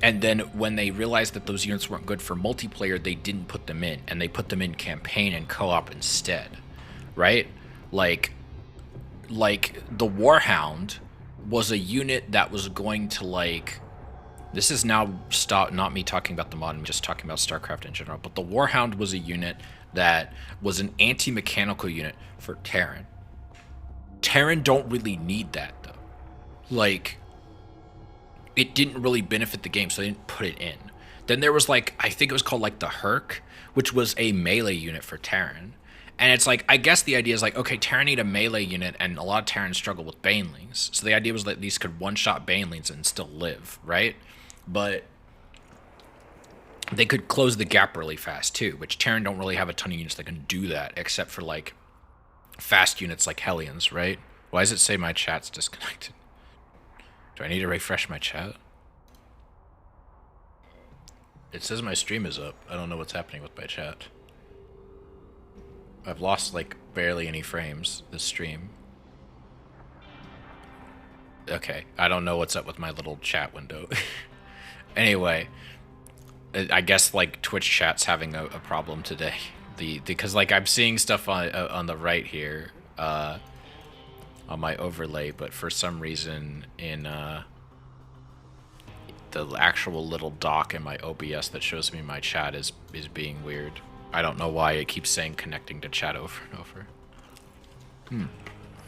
and then when they realized that those units weren't good for multiplayer, they didn't put them in, and they put them in campaign and co-op instead, right? Like the Warhound was a unit that was going to like... This is now not me talking about the mod, I'm just talking about StarCraft in general, but the Warhound was a unit that was an anti-mechanical unit for Terran. Terran don't really need that, though. Like, it didn't really benefit the game, so they didn't put it in. Then there was, like, I think it was called, like, the Herc, which was a melee unit for Terran. And it's like, I guess the idea is, like, okay, Terran need a melee unit, and a lot of Terrans struggle with Banelings. So the idea was that these could one-shot Banelings and still live, right? But they could close the gap really fast, too, which Terran don't really have a ton of units that can do that, except for, like, fast units like Hellions, right? Why does it say my chat's disconnected? Do I need to refresh my chat? It says my stream is up. I don't know what's happening with my chat. I've lost like barely any frames this stream. Okay, I don't know what's up with my little chat window. Anyway, I guess like Twitch chat's having a problem today. Because like I'm seeing stuff on the right here. on my overlay, but for some reason in the actual little dock in my OBS that shows me my chat is being weird. I don't know why it keeps saying connecting to chat over and over.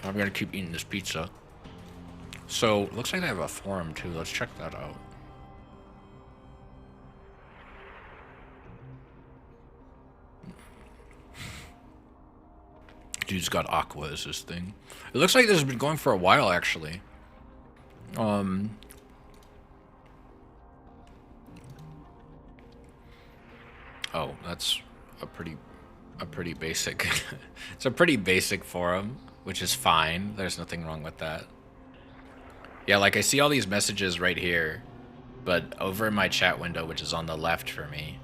I'm gonna keep eating this pizza. So, looks like they have a forum too. Let's check that out. Dude's got Aqua as his thing. It looks like this has been going for a while, actually. Oh, that's a pretty basic. It's a pretty basic forum, which is fine. There's nothing wrong with that. Yeah, like I see all these messages right here, but over in my chat window, which is on the left for me,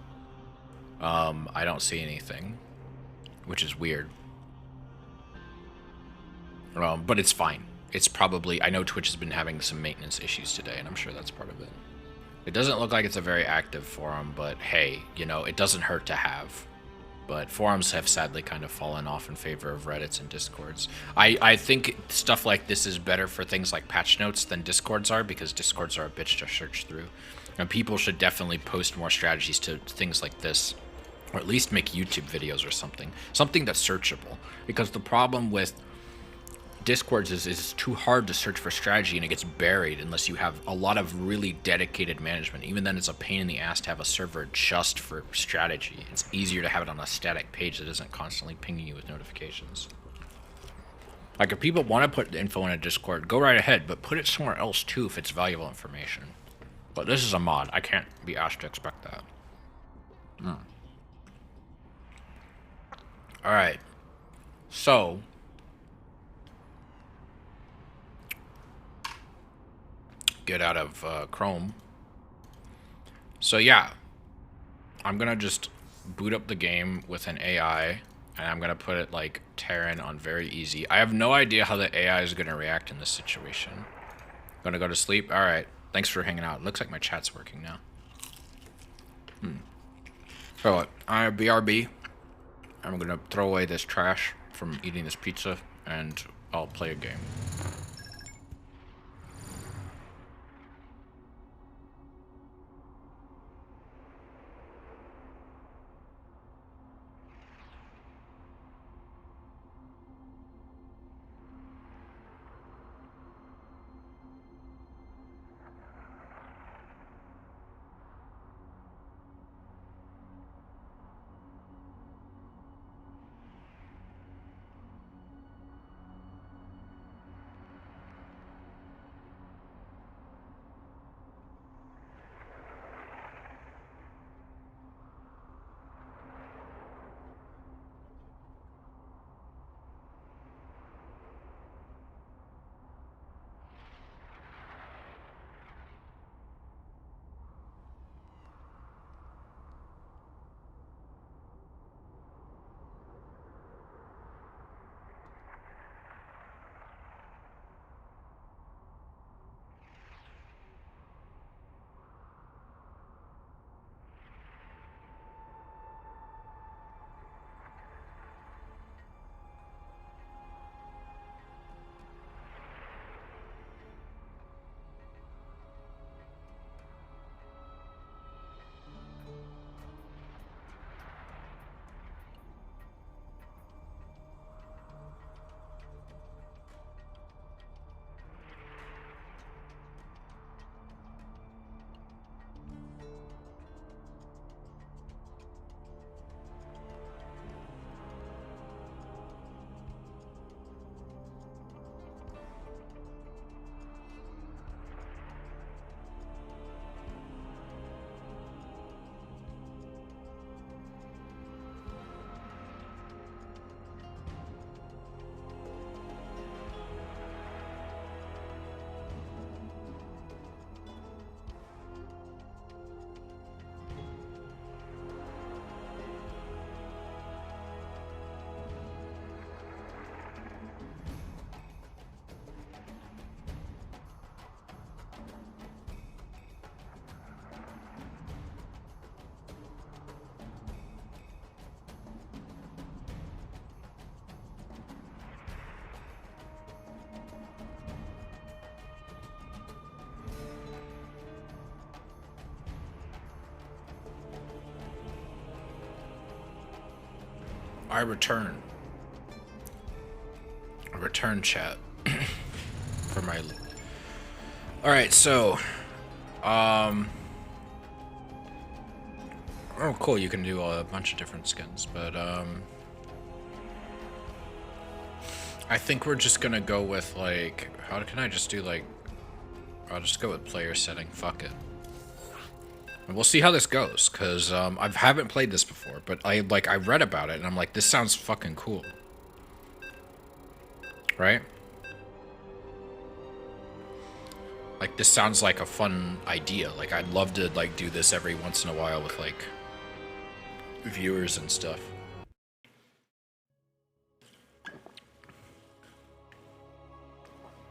I don't see anything, which is weird. But it's fine. It's probably, I know Twitch has been having some maintenance issues today, and I'm sure that's part of it. It doesn't look like it's a very active forum, but hey, you know, it doesn't hurt to have. But forums have sadly kind of fallen off in favor of Reddits and Discords. I think stuff like this is better for things like patch notes than Discords are, because Discords are a bitch to search through. And people should definitely post more strategies to things like this, or at least make YouTube videos or something. Something that's searchable. Because the problem with Discords is it's too hard to search for strategy, and it gets buried unless you have a lot of really dedicated management. Even then, it's a pain in the ass to have a server just for strategy. It's easier to have it on a static page that isn't constantly pinging you with notifications. Like, if people want to put info in a Discord, go right ahead, but put it somewhere else too if it's valuable information. But this is a mod. I can't be asked to expect that. Alright. So get out of Chrome. So yeah, I'm gonna just boot up the game with an AI, and I'm gonna put it like Terran on very easy. I have no idea how the AI is gonna react in this situation. Gonna go to sleep? Alright, thanks for hanging out. Looks like my chat's working now. So, BRB. I'm gonna throw away this trash from eating this pizza, and I'll play a game. I return. A return chat. For my... Alright, so... Oh, cool, you can do a bunch of different skins, but, I think we're just gonna go with, like... How can I just do, like... I'll just go with player setting, fuck it. And we'll see how this goes, because, I haven't played this before, but I read about it, and I'm like, this sounds fucking cool. Right? Like, this sounds like a fun idea. Like, I'd love to, like, do this every once in a while with, like, viewers and stuff.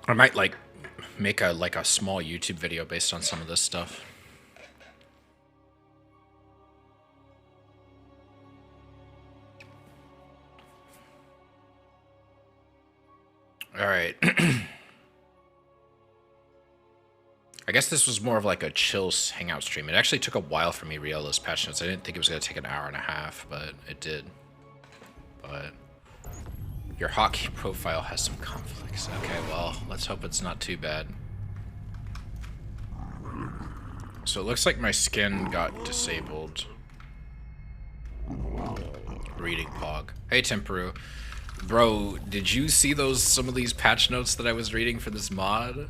I might, like, make a small YouTube video based on some of this stuff. All right. I guess this was more of like a chill hangout stream. It actually took a while for me to read all those patch notes. I didn't think it was going to take an hour and a half, but it did. But your hotkey profile has some conflicts. Okay, well, let's hope it's not too bad. So it looks like my skin got disabled. Reading Pog. Hey, Temperu. Bro, did you see some of these patch notes that I was reading for this mod?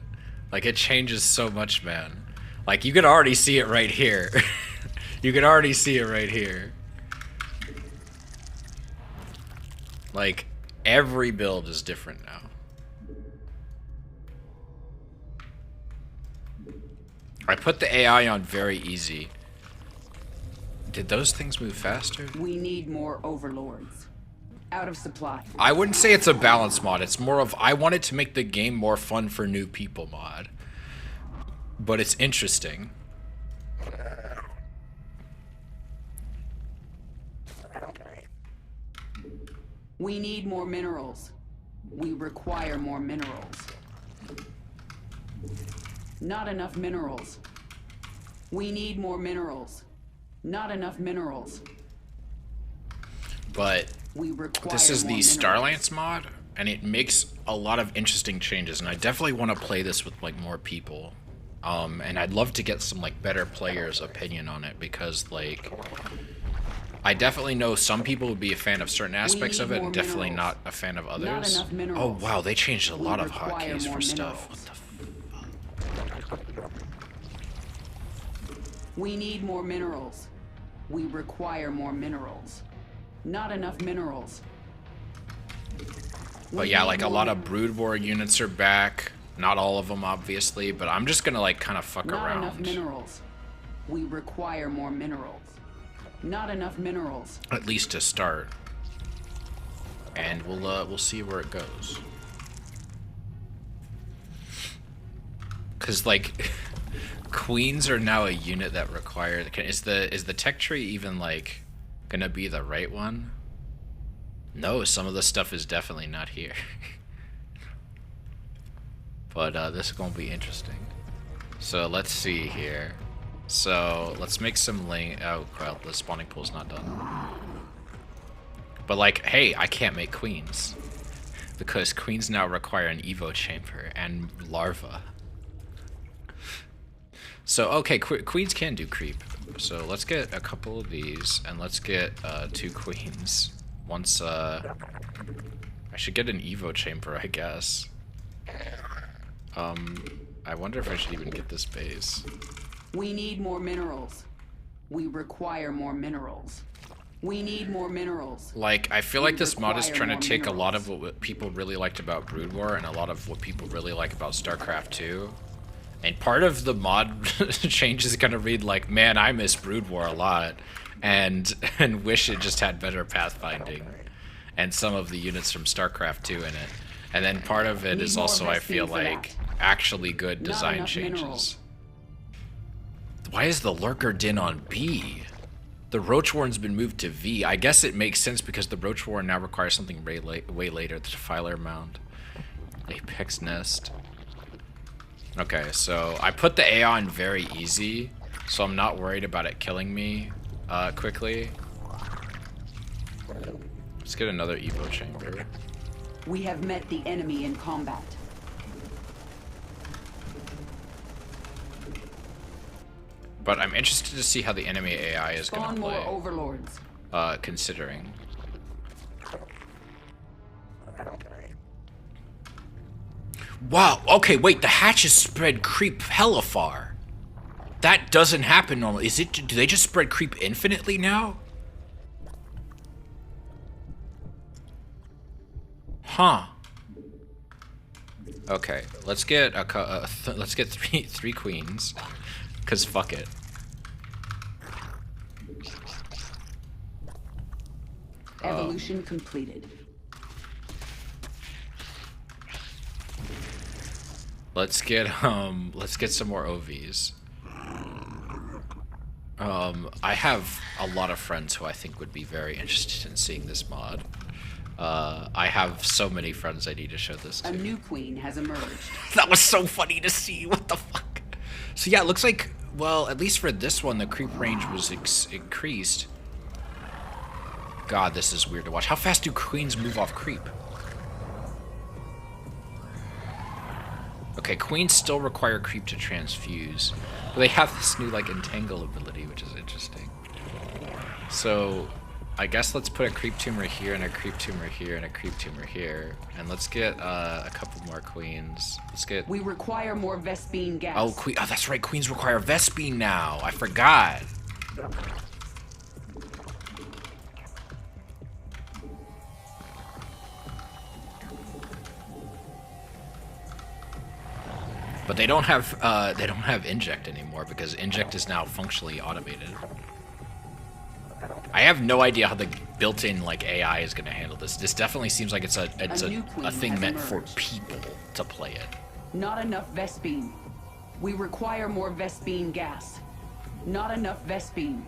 Like, it changes so much, man. Like, you can already see it right here. You can already see it right here. Like, every build is different now. I put the AI on very easy. Did those things move faster?
We need more overlords. Out of supply.
I wouldn't say it's a balance mod. It's more of, I wanted to make the game more fun for new people mod. But it's interesting.
We need more minerals. We require more minerals. Not enough minerals. We need more minerals. Not enough minerals.
But this is the StarLance
minerals.
mod, and it makes a lot of interesting changes, and I definitely want to play this with like more people. And I'd love to get some like better players' opinion on it, because like I definitely know some people would be a fan of certain aspects of it and definitely not a fan of others. Oh wow, they changed a lot of hotkeys for stuff. What the fuck?
We need more minerals. We require more minerals. Not enough minerals.
But yeah, like a lot of Brood War units are back. Not all of them, obviously, but I'm just gonna like kind of fuck around.
Not enough minerals. We require more minerals. Not enough minerals.
At least to start. And we'll see where it goes. Cause like queens are now a unit that require. Is the tech tree even like gonna be the right one? No, some of the stuff is definitely not here. But this is gonna be interesting. So let's see here. So let's make some oh crap, the spawning pool's not done. But like, hey, I can't make queens. Because queens now require an Evo chamber and larva. So okay, queens can do creep. So let's get a couple of these, and let's get 2 queens. Once I should get an Evo chamber, I guess. I wonder if I should even get this base.
We need more minerals. We require more minerals. We need more minerals.
Like, I feel like this mod is trying to take a lot of what people really liked about Brood War and a lot of what people really like about StarCraft 2. And part of the mod change is gonna read like, man, I miss Brood War a lot, and wish it just had better pathfinding, and some of the units from StarCraft 2 in it. And then part of it is also, I feel like, actually good design changes. Why is the Lurker Din on B? The Roach Warren's been moved to V. I guess it makes sense because the Roach Warren now requires something way later, the Defiler Mound. Apex Nest. Okay, so I put the AI on very easy, so I'm not worried about it killing me quickly. Let's get another Evo chamber.
We have met the enemy in combat.
But I'm interested to see how the enemy AI is going to play.
Spawn more overlords.
Considering. Wow, okay, wait, the hatches spread creep hella far. That doesn't happen normally. Do they just spread creep infinitely now? Huh. Okay, let's get let's get three queens, cause fuck it.
Evolution completed.
Let's get some more OVs. I have a lot of friends who I think would be very interested in seeing this mod. I have so many friends I need to show this to.
A new queen has emerged.
That was so funny to see. What the fuck? So yeah, it looks like, well, at least for this one, the creep range was increased. God, this is weird to watch. How fast do queens move off creep? Okay, queens still require creep to transfuse. But they have this new, like, entangle ability, which is interesting. So, I guess let's put a creep tumor here, and a creep tumor here, and a creep tumor here. And let's get a couple more queens. Let's get...
We require more Vespine gas.
Oh, oh, that's right, queens require Vespine now. I forgot. But they don't have inject anymore because inject is now functionally automated. I have no idea how the built-in like AI is going to handle this. This definitely seems like it's a thing meant for people to play it.
Not enough Vespine. We require more Vespine gas. Not enough Vespine.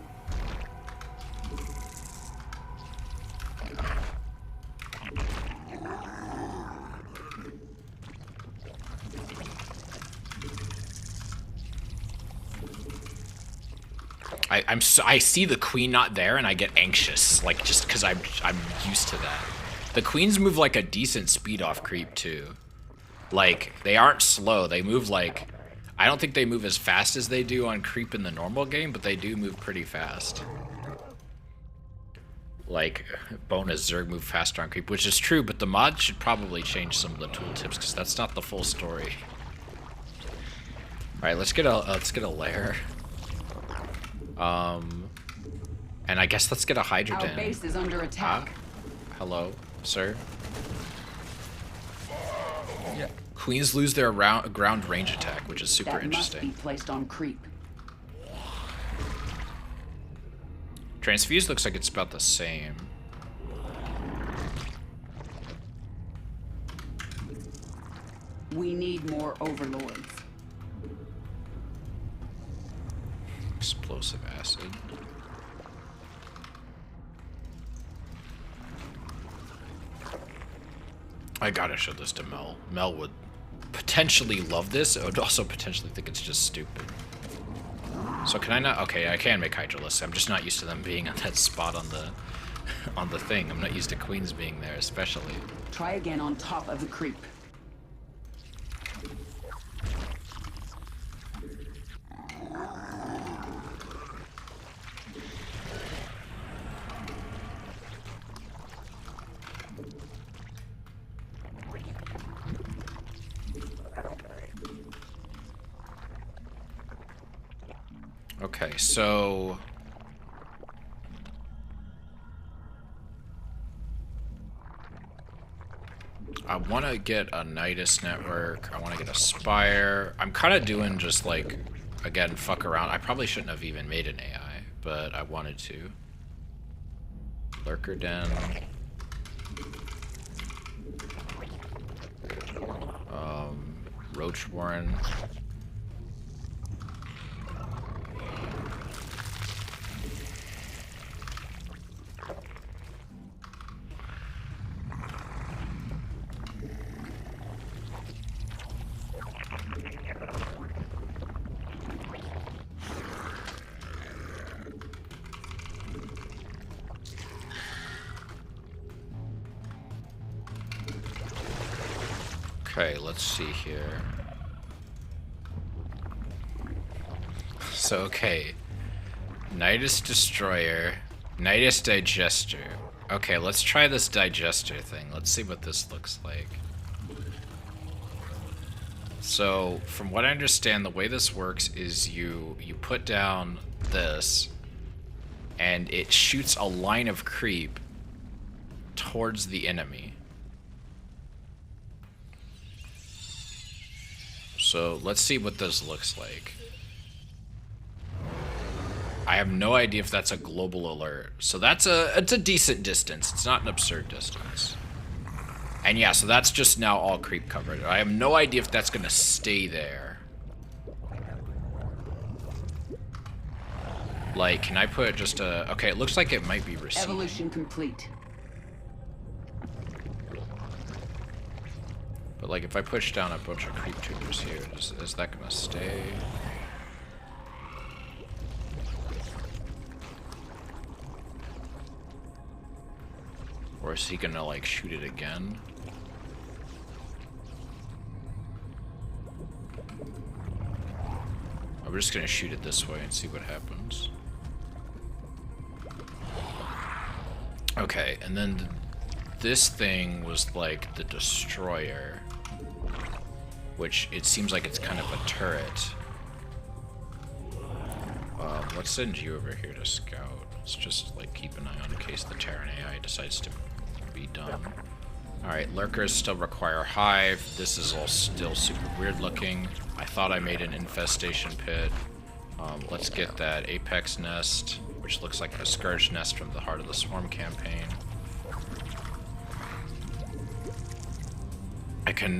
I see the queen not there and I get anxious, like just because I'm used to that. The queens move like a decent speed off creep too. Like they aren't slow. They move like, I don't think they move as fast as they do on creep in the normal game, but they do move pretty fast. Like bonus Zerg move faster on creep, which is true, but the mod should probably change some of the tooltips because that's not the full story. All right, let's get a lair. And I guess let's get a hydrogen.
Our base is under attack.
Hello, sir. Yeah. Queens lose their ground range attack, which is super interesting.
That must be placed on creep.
Transfuse looks like it's about the same.
We need more overlords.
Explosive acid. I gotta show this to Mel. Mel would potentially love this. I would also potentially think it's just stupid. So can I not? Okay, I can make Hydralisks. I'm just not used to them being on that spot on the thing. I'm not used to queens being there, especially.
Try again on top of the creep.
Okay, so I want to get a Nidus network. I want to get a Spire. I'm kind of doing just like, again, fuck around. I probably shouldn't have even made an AI, but I wanted to. Lurker Den. Roach Warren. Okay, let's see here. So, okay. Nidus Destroyer, Nidus Digester. Okay, let's try this Digester thing. Let's see what this looks like. So, from what I understand, the way this works is you put down this, and it shoots a line of creep towards the enemy. So, let's see what this looks like. I have no idea if that's a global alert. So it's a decent distance. It's not an absurd distance. And yeah, so that's just now all creep covered. I have no idea if that's gonna stay there. Like, can I put just a... Okay, it looks like it might be receiving.
Evolution complete.
But like, if I push down a bunch of creep tubers here, is that gonna stay? Or is he gonna, like, shoot it again? We're just gonna shoot it this way and see what happens. Okay, and then this thing was, like, the destroyer. Which, it seems like it's kind of a turret. Let's send you over here to scout. Let's just, like, keep an eye on in case the Terran AI decides to be done. Alright, lurkers still require hive. This is all still super weird looking. I thought I made an infestation pit. Let's get that apex nest, which looks like a scourge nest from the Heart of the Swarm campaign.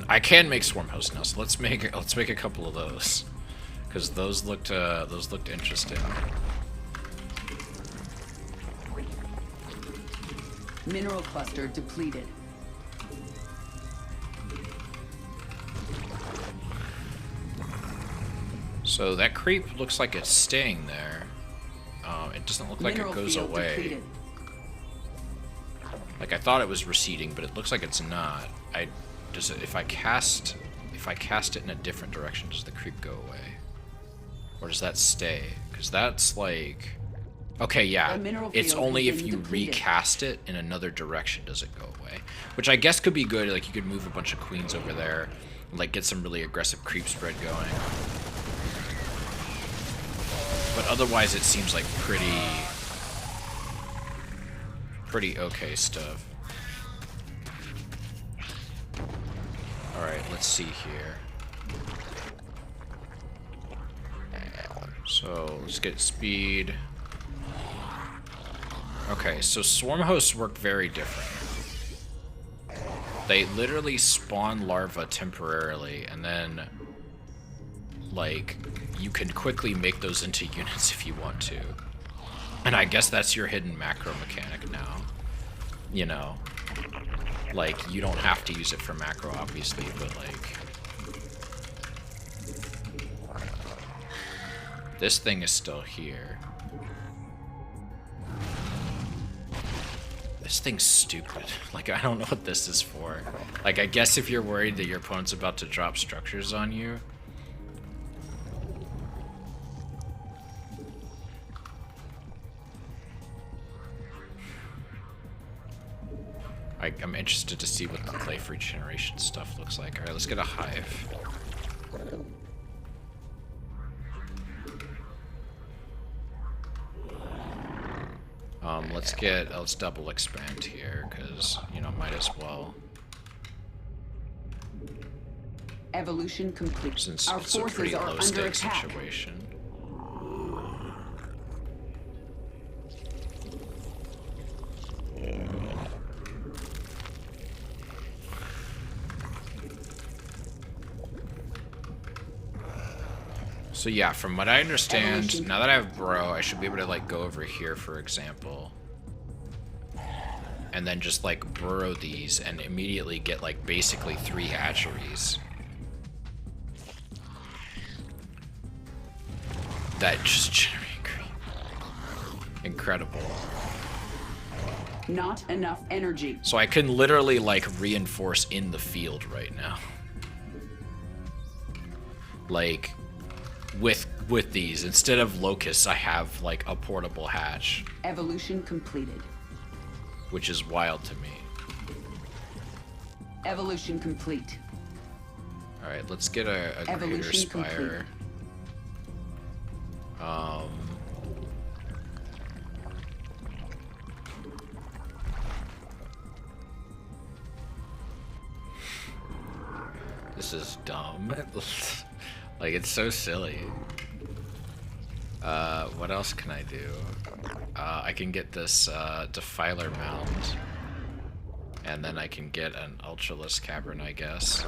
I can make swarm host nests. Let's make a couple of those, because those looked interesting.
Mineral cluster depleted.
So that creep looks like it's staying there. It doesn't look like it goes away. Depleted. Like, I thought it was receding, but it looks like it's not. If I cast it in a different direction, does the creep go away? Or does that stay? Because that's like... Okay, yeah. It's only if you recast it in another direction does it go away. Which I guess could be good. Like, you could move a bunch of queens over there and, like, get some really aggressive creep spread going. But otherwise, it seems like pretty okay stuff. Alright, let's see here. So, let's get speed. Okay, so swarm hosts work very different. They literally spawn larvae temporarily, and then, like, you can quickly make those into units if you want to. And I guess that's your hidden macro mechanic now. You know, like, you don't have to use it for macro, obviously, but, like... This thing is still here. This thing's stupid. Like, I don't know what this is for. Like, I guess if you're worried that your opponent's about to drop structures on you... I'm interested to see what the life regeneration stuff looks like. Alright, let's get a hive. Let's double expand here, because, you know, might as well.
Evolution complete.
Since
our
it's a
forces
pretty
are
low
under
stake
attack.
situation. So yeah, from what I understand, now that I have Burrow, I should be able to, like, go over here, for example. And then just, like, burrow these and immediately get, like, basically 3 hatcheries. That just generate creep. Incredible.
Not enough energy.
So I can literally, like, reinforce in the field right now. like with these. Instead of locusts, I have like a portable hatch,
Evolution completed.
which is wild to me.
Evolution complete.
All right, let's get a greater
Evolution
spire. This is dumb. Like, it's so silly. What else can I do? I can get this Defiler Mound. And then I can get an Ultralisk Cavern, I guess.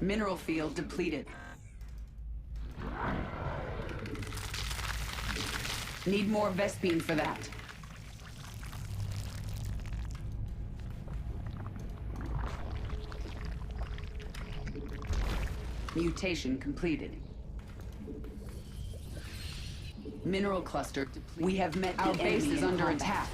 Mineral field depleted. Need more Vespine for that. Mutation completed. Mineral cluster depleted. We have met our base is under attack.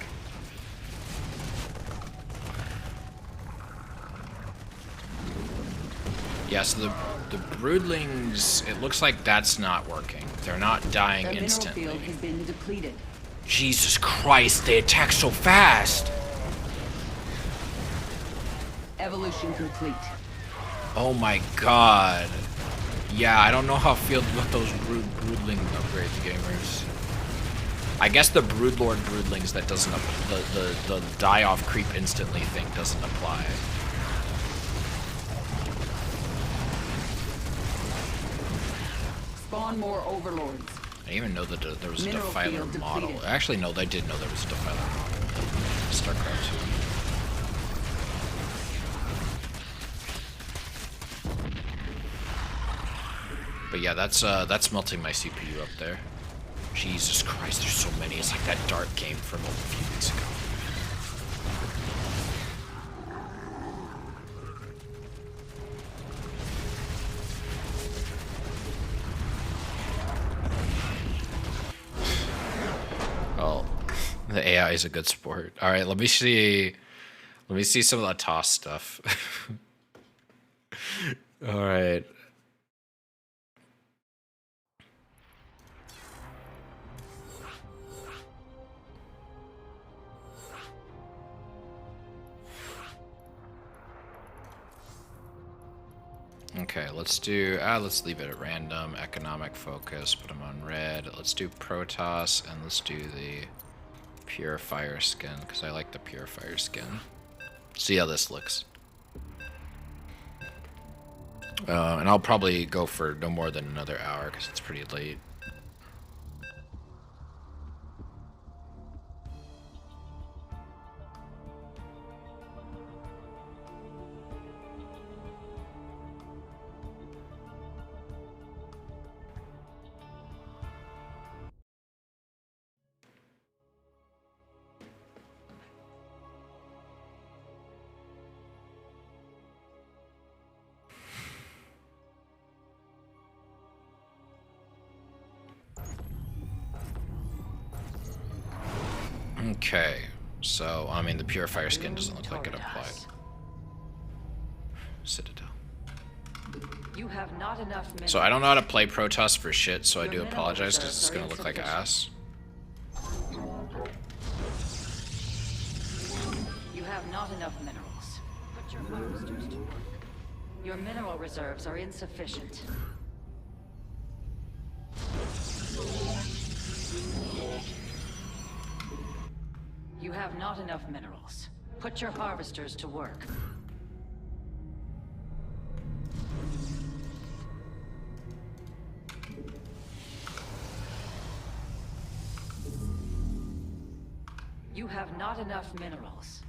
Yeah, so the broodlings, it looks like that's not working. They're not dying instantly.
The mineral field has been depleted.
Jesus Christ, they attack so fast!
Evolution complete.
Oh my god. Yeah, I don't know how I feel about those broodling upgrades, gamers. I guess the Broodlord broodlings that doesn't the die off creep instantly thing doesn't apply.
Spawn more overlords.
I didn't even know that there was a
Mineral
Defiler
field
model.
depleted.
Actually, no, they did know there was a Defiler model in StarCraft 2. But yeah, that's melting my CPU up there. Jesus Christ, there's so many. It's like that Dart game from a few weeks ago. Well, the AI is a good sport. All right, let me see some of the toss stuff. All right. Okay, let's leave it at random. Economic focus, put them on red. Let's do Protoss, and let's do the Purifier skin, because I like the Purifier skin. See how this looks. And I'll probably go for no more than another hour, because it's pretty late. Okay, so, I mean, the Purifier skin doesn't look like it applied. Citadel.
You have not enough minerals.
So I don't know how to play Protoss for shit, so I do apologize, because it's gonna look like ass.
You have not enough minerals. Put your harvesters to work. Your mineral reserves are insufficient. You have not enough minerals. Put your harvesters to work. You have not enough minerals.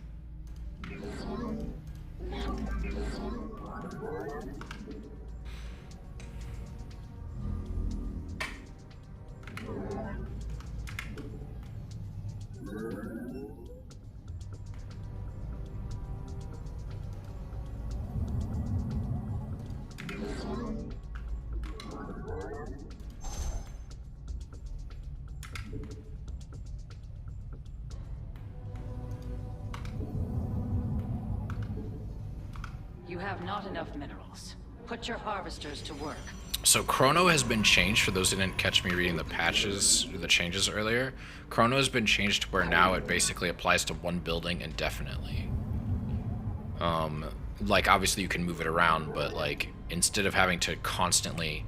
You have not enough minerals. Put your harvesters to work.
So chrono has been changed, for those who didn't catch me reading the patches, the changes earlier. Chrono has been changed to where now it basically applies to one building indefinitely. Like, obviously you can move it around, but like, instead of having to constantly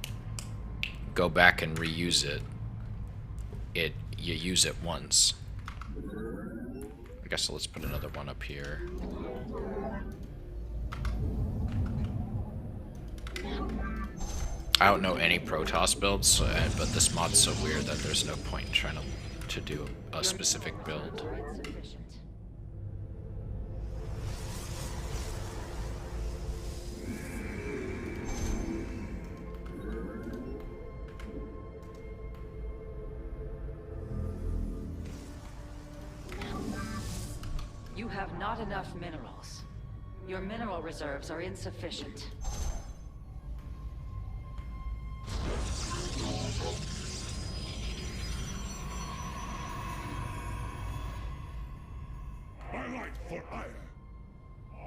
go back and reuse it, you use it once. I guess let's put another one up here. I don't know any Protoss builds, but this mod's so weird that there's no point in trying to do a specific build.
You have not enough minerals. Your mineral reserves are insufficient.
My light for Aya.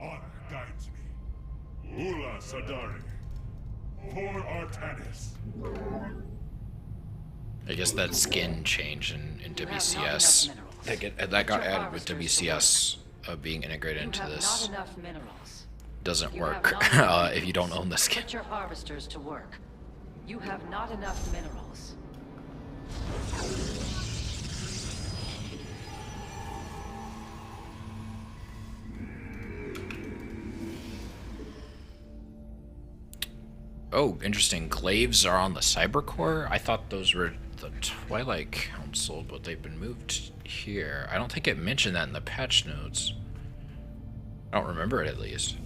Honor guides me. Ula Sadari. For Artanis.
I guess that skin change in WCS that got added with WCS being integrated into this
not enough minerals.
doesn't
You
work
have not
if you don't own the skin.
Put your harvesters to work. You have not enough minerals.
Oh, interesting. Glaives are on the Cyber Core? I thought those were the Twilight Council, but they've been moved here. I don't think it mentioned that in the patch notes. I don't remember it, at least.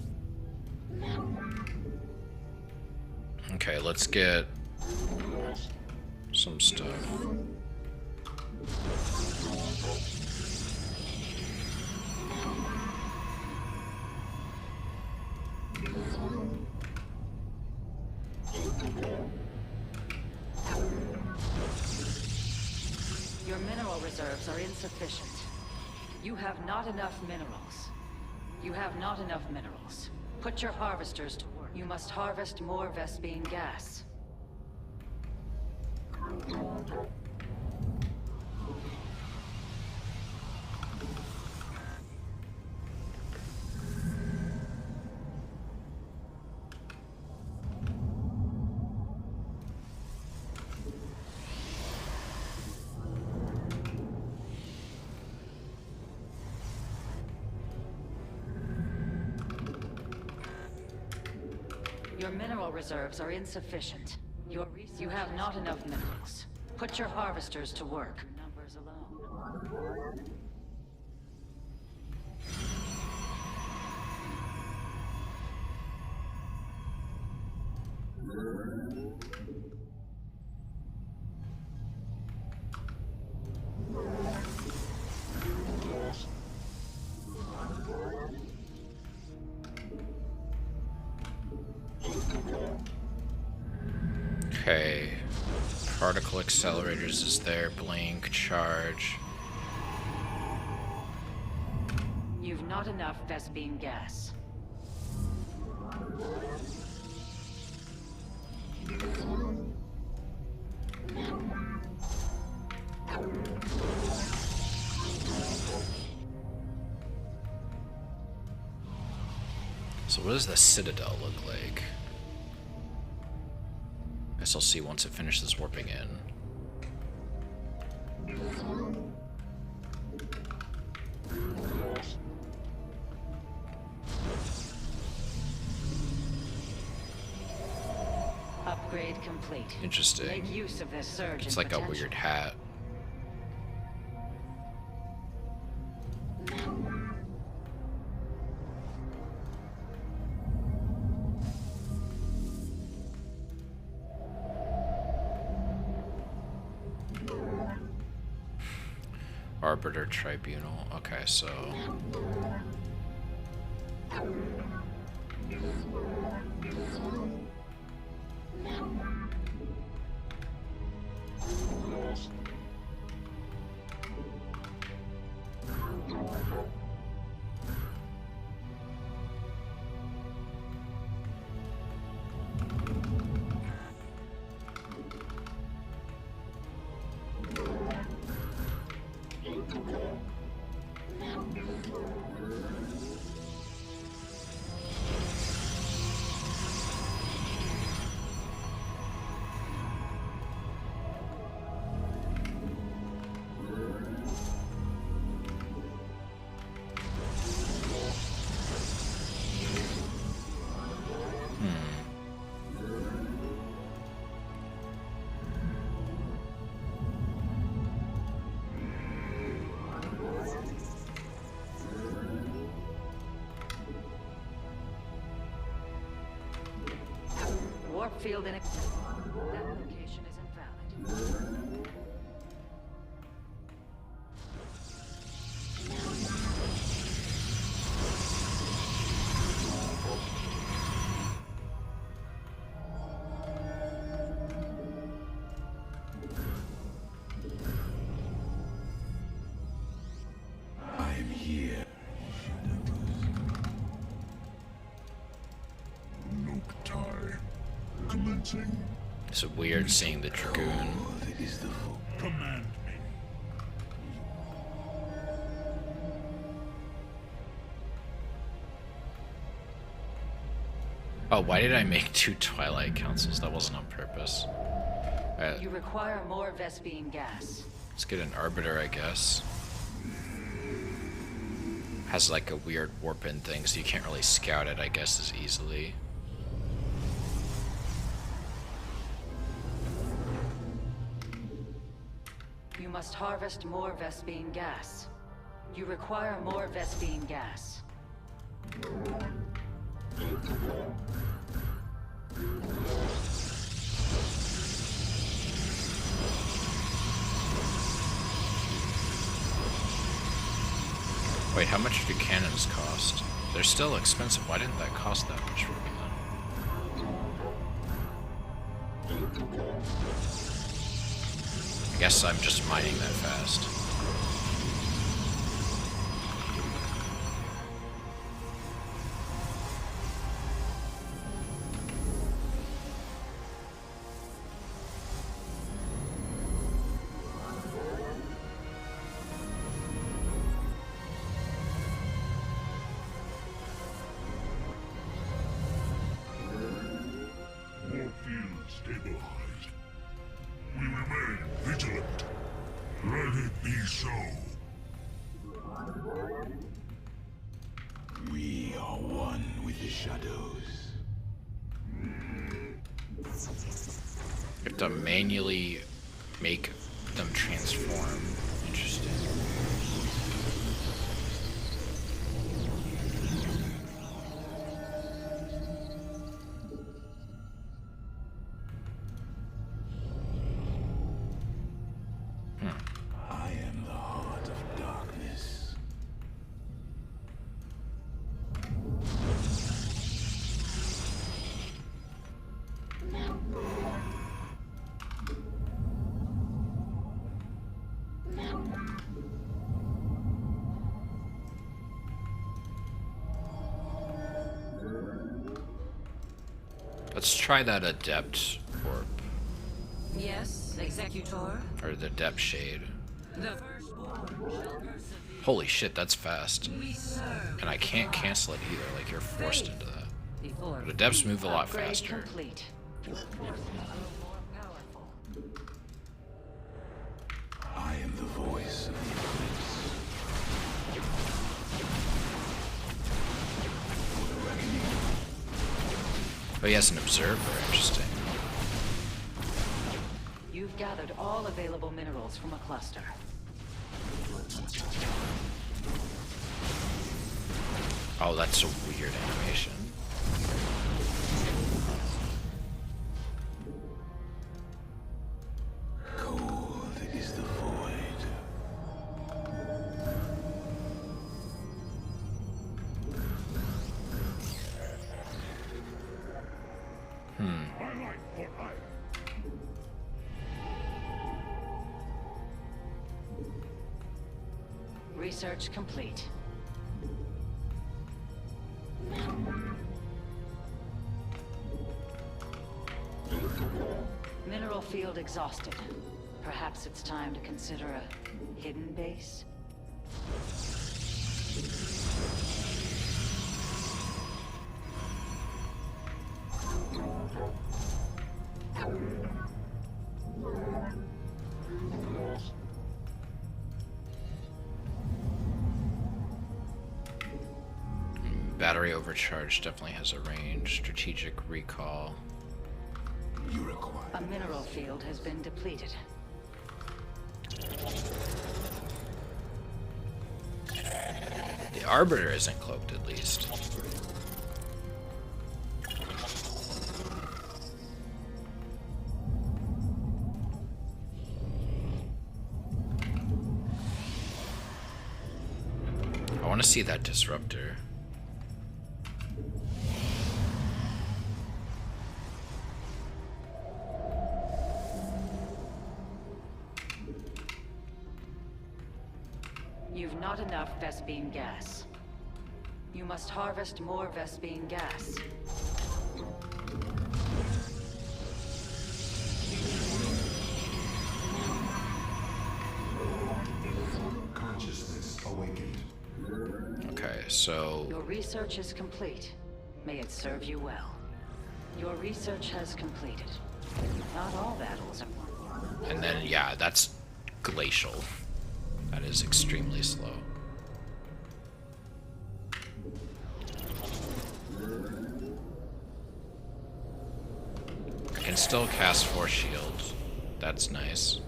Okay, let's get some stuff.
Your mineral reserves are insufficient. You have not enough minerals. You have not enough minerals. Put your harvesters to work. You must harvest more Vespene gas. Your mineral reserves are insufficient. You have not enough minerals. Put your harvesters to work. Numbers alone.
Okay. Particle accelerators is there. Blink, charge.
You've not enough Vespene gas.
So what does the Citadel look like? Guess I'll see once it finishes warping in.
Upgrade complete.
Interesting.
Make use of this surge.
It's
in
like a
potential.
weird hat. Arbiter Tribunal. Okay, so
field inaccessible. That location is invalid.
I am here. Noctai. Commencing.
It's weird seeing the Dragoon.
Command me.
Oh, why did I make 2 Twilight Councils? That wasn't on purpose. Alright,
You require more Vespene gas.
let's get an Arbiter, I guess. Has like a weird warp in thing, so you can't really scout it, I guess, as easily.
You must harvest more Vespene gas. You require more Vespene gas.
Wait, how much do cannons cost? They're still expensive. Why didn't that cost that much for me then? I guess I'm just mining that fast.
War field stabilized. We remain vigilant. Let it be so. We are one with the shadows.
You have to manually make them transform. Interesting.
I am the heart of darkness.
Let's try that Adept Warp,
Yes, Executor.
or the Adept Shade.
The firstborn shall persevere.
Holy shit, that's fast.
We serve
And I can't cancel it either, like you're forced into that.
before
But Adepts move a lot
Upgrade
faster.
complete. Your forces grow more powerful.
I am the voice of the eclipse. For the reckoning.
Oh, he has an Observer, interesting.
You've gathered all available minerals from a cluster.
Oh, that's a weird animation.
Cold is the void. My life for hire.
Research complete. Mineral field exhausted. Perhaps it's time to consider a hidden base?
Battery overcharge definitely has a range. Strategic recall.
You require.
A mineral field has been depleted.
The Arbiter isn't cloaked, at least. want to see that disruptor.
You've not enough Vespene gas. You must harvest more Vespene gas.
Consciousness awakened.
Okay, so
Your research is complete. May it serve you well. Your research has completed. Not all battles are...
and then yeah, that's glacial. That is extremely slow. I can still cast Force Shield. That's nice.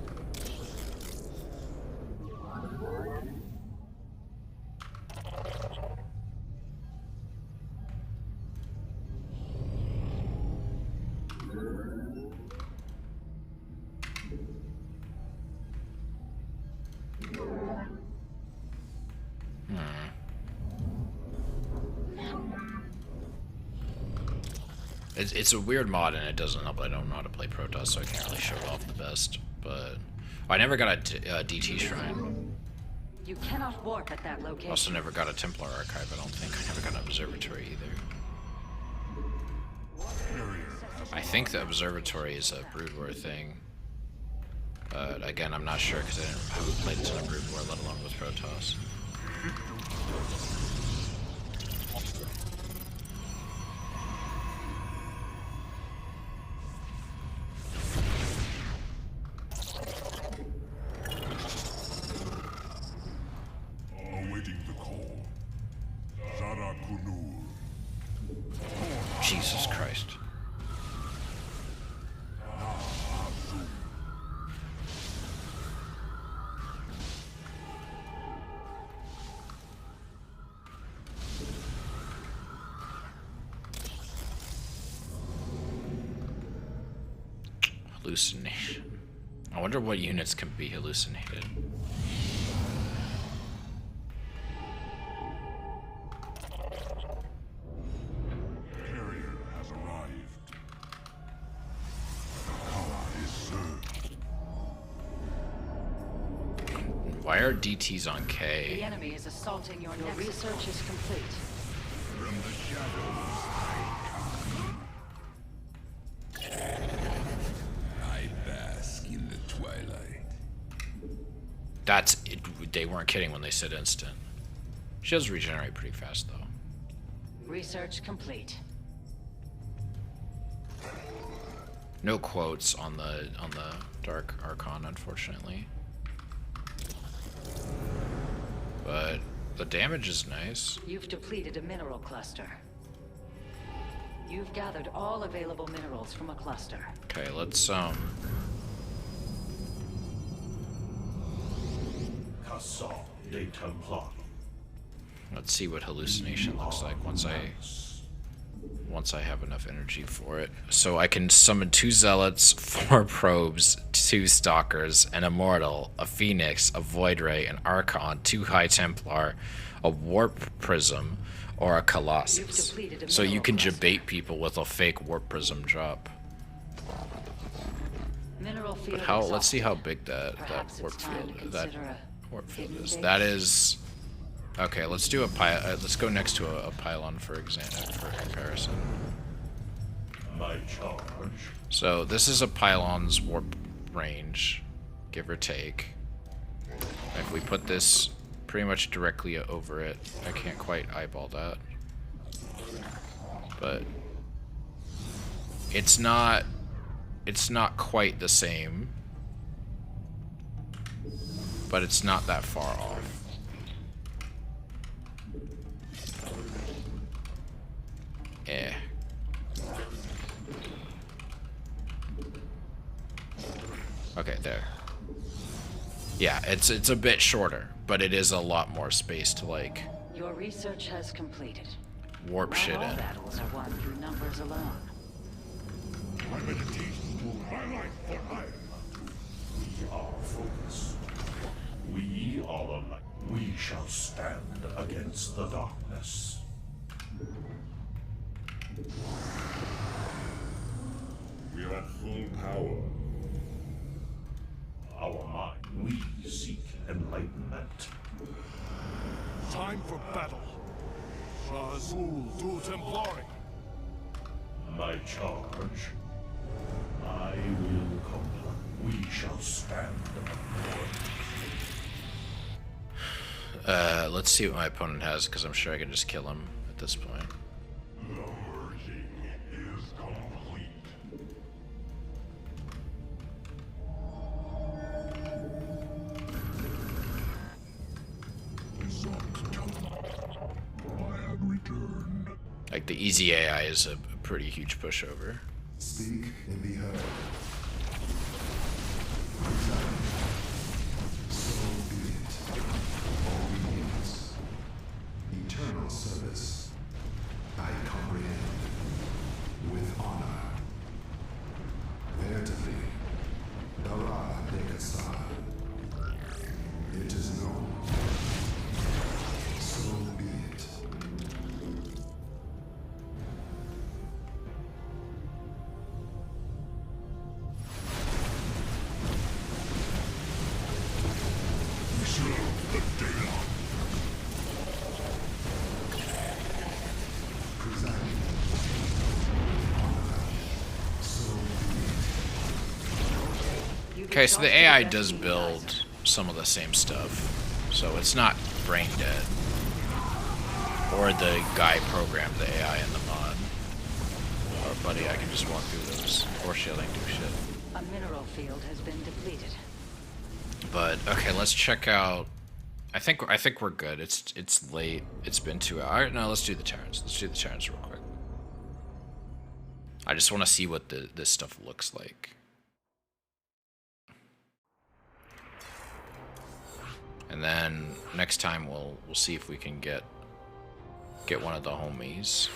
It's a weird mod and it doesn't help. I don't know how to play Protoss, so I can't really show it off the best. But I never got a DT Shrine.
You cannot warp at that location.
Also never got a Templar Archive, I don't think. I never got an Observatory either. I think the Observatory is a Brood War thing. But again, I'm not sure because I haven't played a ton of Brood War, let alone with Protoss.
Awaiting the call. Zara Kunur.
Jesus Christ. Hallucination. I wonder what units can be hallucinated.
Carrier has arrived. Kala is served.
Why are DTs on
The
K?
enemy is assaulting your research is complete.
From the shadows I bask in the twilight.
That's it. They weren't kidding when they said instant. She does regenerate pretty fast though.
Research complete.
No quotes on the Dark Archon, unfortunately. But the damage is nice.
You've depleted a mineral cluster. You've gathered all available minerals from a cluster.
Okay, let's let's see what hallucination looks like once I have enough energy for it. So I can summon 2 zealots, 4 probes, 2 stalkers, an immortal, a phoenix, a void ray, an archon, 2 high templar, a warp prism, or a colossus. So you can debate people with a fake warp prism drop.
Mineral field.
But how? Let's see how big that
Perhaps
warp
it's time to
field that
consider a
warp field
hidden
is.
base.
That is okay. Let's do a let's go next to a pylon for comparison.
My charge.
So this is a pylon's warp range, give or take. If we put this pretty much directly over it, I can't quite eyeball that, but it's not quite the same, but it's not that far off. Eh. Okay, there. Yeah, it's a bit shorter, but it is a lot more space to like
Your research has completed.
warp
Not
shit
all
in.
battles are won through numbers alone.
My meditation, my life for hire. We are focused. We are alike. We shall stand against the darkness. We are at full power. Our mind, we seek enlightenment.
Time for battle. Shazul du Templari.
My charge. I will comply. We shall stand
Let's see what my opponent has, because I'm sure I can just kill him at this point.
The merging is complete. I have returned.
Like, the easy AI is a pretty huge pushover.
Speak and be heard. So be it. Obedience. Eternal service. I comprehend. With honor. Veritably. Dara Dekasar. It is known. So be it.
Okay, so the AI does build some of the same stuff, so it's not brain dead. Or the guy programmed the AI in the mod. Or buddy, I can just walk through those. Or shielding do shit.
A mineral field has been depleted.
But okay, let's check out. I think we're good. It's late. It's been 2 hours. Alright, no, let's do the Terrans. Let's do the Terrans real quick. I just want to see what this stuff looks like. And then next time we'll see if we can get one of the homies.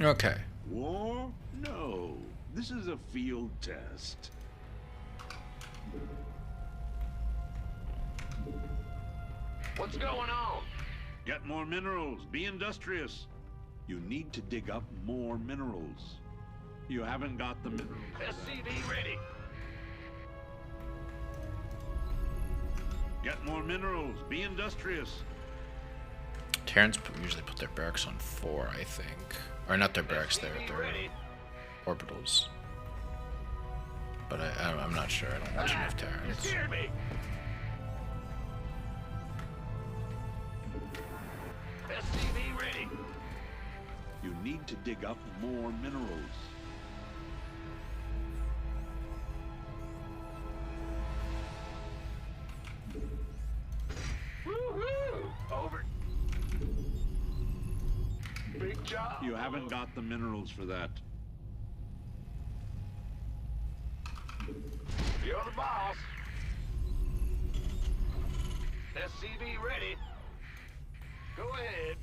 Okay.
War? No. This is a field test.
What's going on?
Get more minerals. Be industrious. You need to dig up more minerals. You haven't got the minerals.
SCV ready.
Get more minerals. Be industrious.
Terrans usually put their barracks on 4, I think. Or not their barracks, their orbitals. But I'm not sure. I don't watch enough
You
Terrans.
scared me. SCV ready.
You need to dig up more minerals.
Woohoo! Over. Big job.
You haven't got the minerals for that.
You're the boss. SCV ready. Go ahead.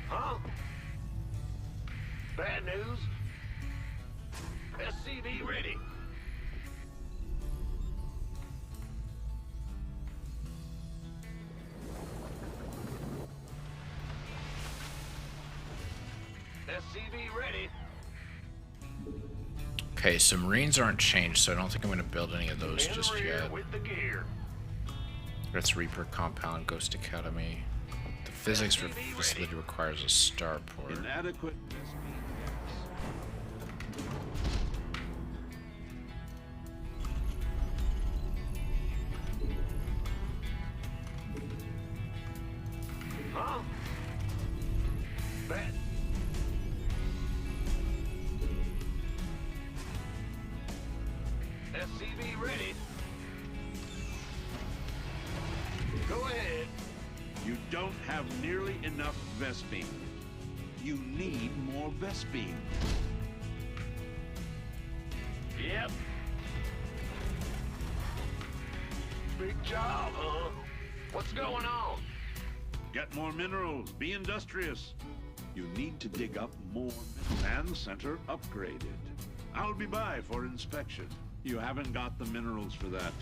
Huh? Bad news? SCV ready. SCV ready.
Okay, so Marines aren't changed, so I don't think I'm going to build any of those
In
just
the rear
yet.
with the gear.
That's Reaper Compound, Ghost Academy. The physics facility requires a starport.
Inadequate.
Huh? Bet. SCV ready. Go ahead.
You don't have nearly enough Vespene. You need more Vespene.
Yep. Big job, huh? What's going on?
Get more minerals. Be industrious. You need to dig up more. Command center upgraded. I'll be by for inspection. You haven't got the minerals for that.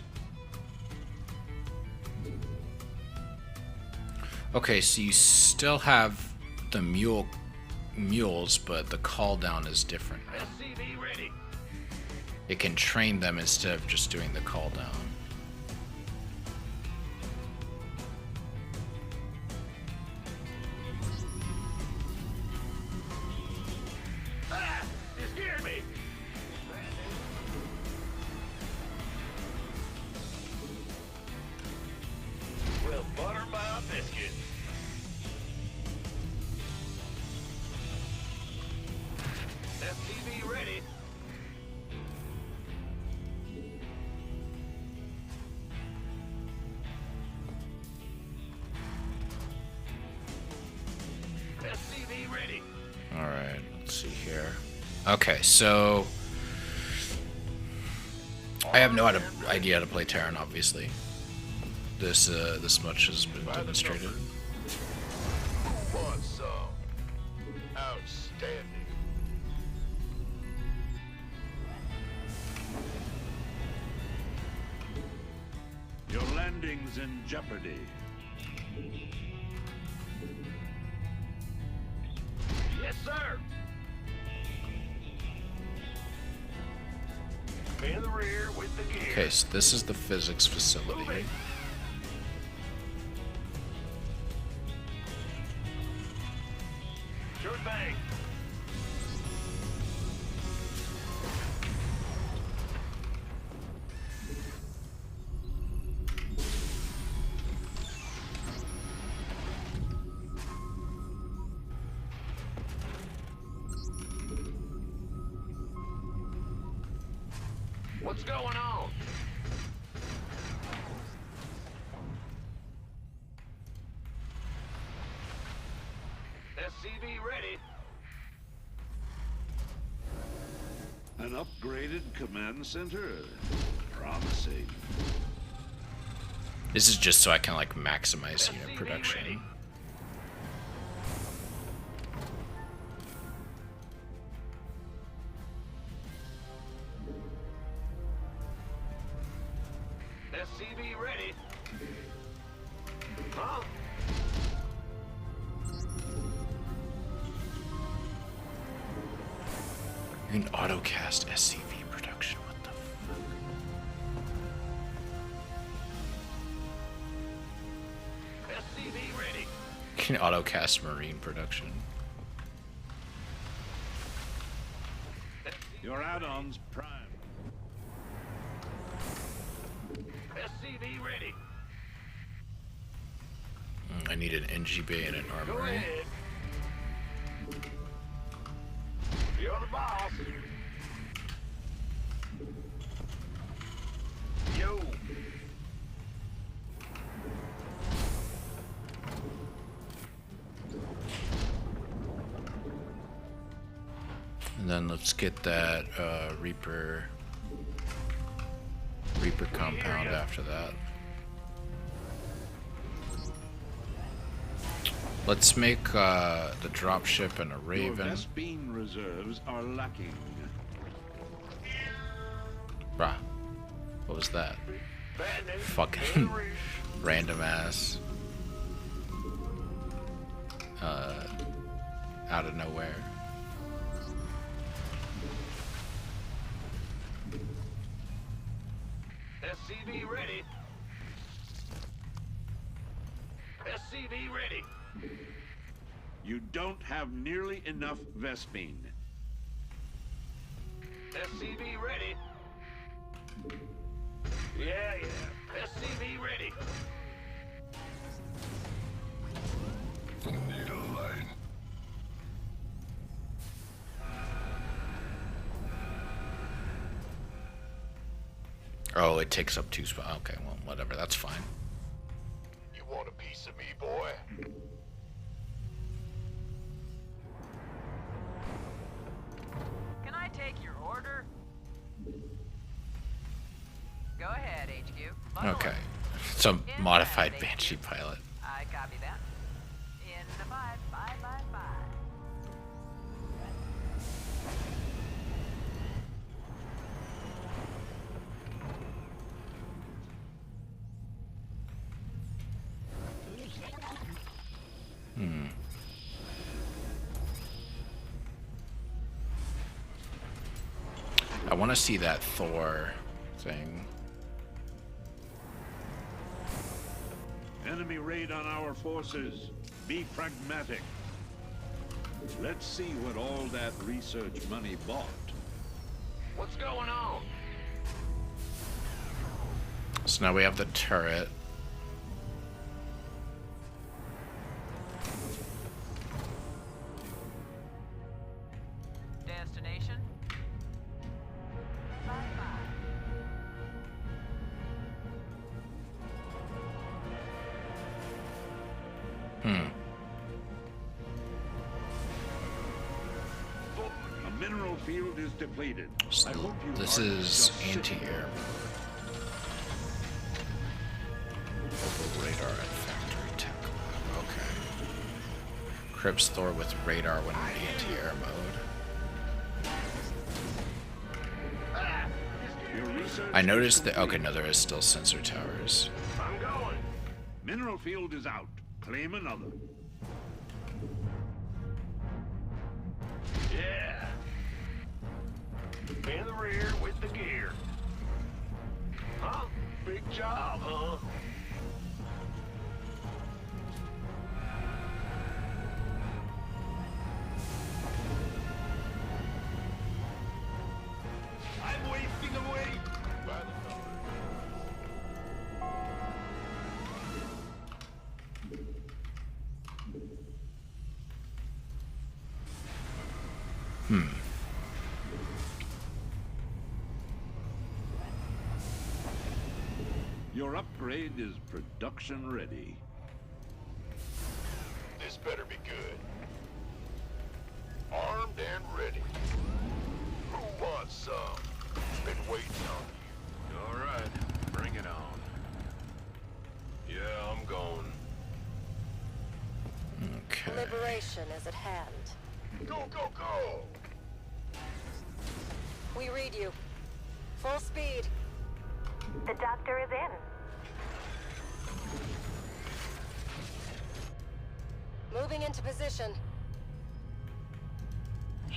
Okay, so you still have the mules, but the call down is different.
SCV ready.
It can train them instead of just doing the call down.
Ah! You scared me. Well, butter my biscuit. SCV ready. SCV ready.
Alright, let's see here. Okay, so I have no idea how to play Terran, obviously. This much has been demonstrated.
Who wants some? Outstanding.
Your landing's in jeopardy.
Yes, sir. In the rear with the gear.
Okay, so this is the physics facility.
Moving. Sure thing. What's going on? SCV ready.
An upgraded command center. Promising.
This is just so I can like maximize unit
SCV
production.
ready. SCV ready. Huh?
You can autocast SCV production. What the
SCV ready.
You can autocast Marine production.
Your add-ons prime.
SCV ready.
I need an NG bay and an
Go
armory.
ahead. You're the boss. Yo.
And then let's get that Reaper compound after that. Let's make the dropship and a
Your
Raven.
Vespene reserves are lacking.
Bruh. What was that?
Bad news.
Fucking random ass. Out of nowhere.
SCV ready. SCV ready.
You don't have nearly enough Vespine.
SCV ready. Yeah. SCV ready.
Need a light.
Oh, it takes up 2 spots. Okay, well, whatever. That's fine.
You want a piece of me, boy?
Can I take your order? Go ahead, HQ. Bundle
Okay.
up.
It's a
In
modified
fast,
Banshee
HQ.
pilot.
I copy that. In the 5, 5, 5, 5.
I want to see that Thor thing.
Enemy raid on our forces. Be pragmatic. Let's see what all that research money bought.
What's going on?
So now we have the turret.
Destination? 5, 5.
A mineral field is depleted.
So
I hope you
this
aren't
is
just sitting
anti-air. Mobile radar at factory tech lab. Okay. Crips Thor with radar when in anti-air mode.
Your research
I
is
noticed that.
complete.
Okay, no, there is still sensor towers.
I'm going.
Mineral field is out. Claim another.
Yeah. In the rear with the gear. Huh? Big job, huh? I'm wasting away. By the numbers.
Your upgrade is production ready.
This better be good. Armed and ready. Who wants some? Been waiting on you. All right, bring it on. Yeah, I'm going.
Okay.
Liberation is at hand.
Go, go, go!
We read you. Full speed.
The doctor is in.
Moving into position.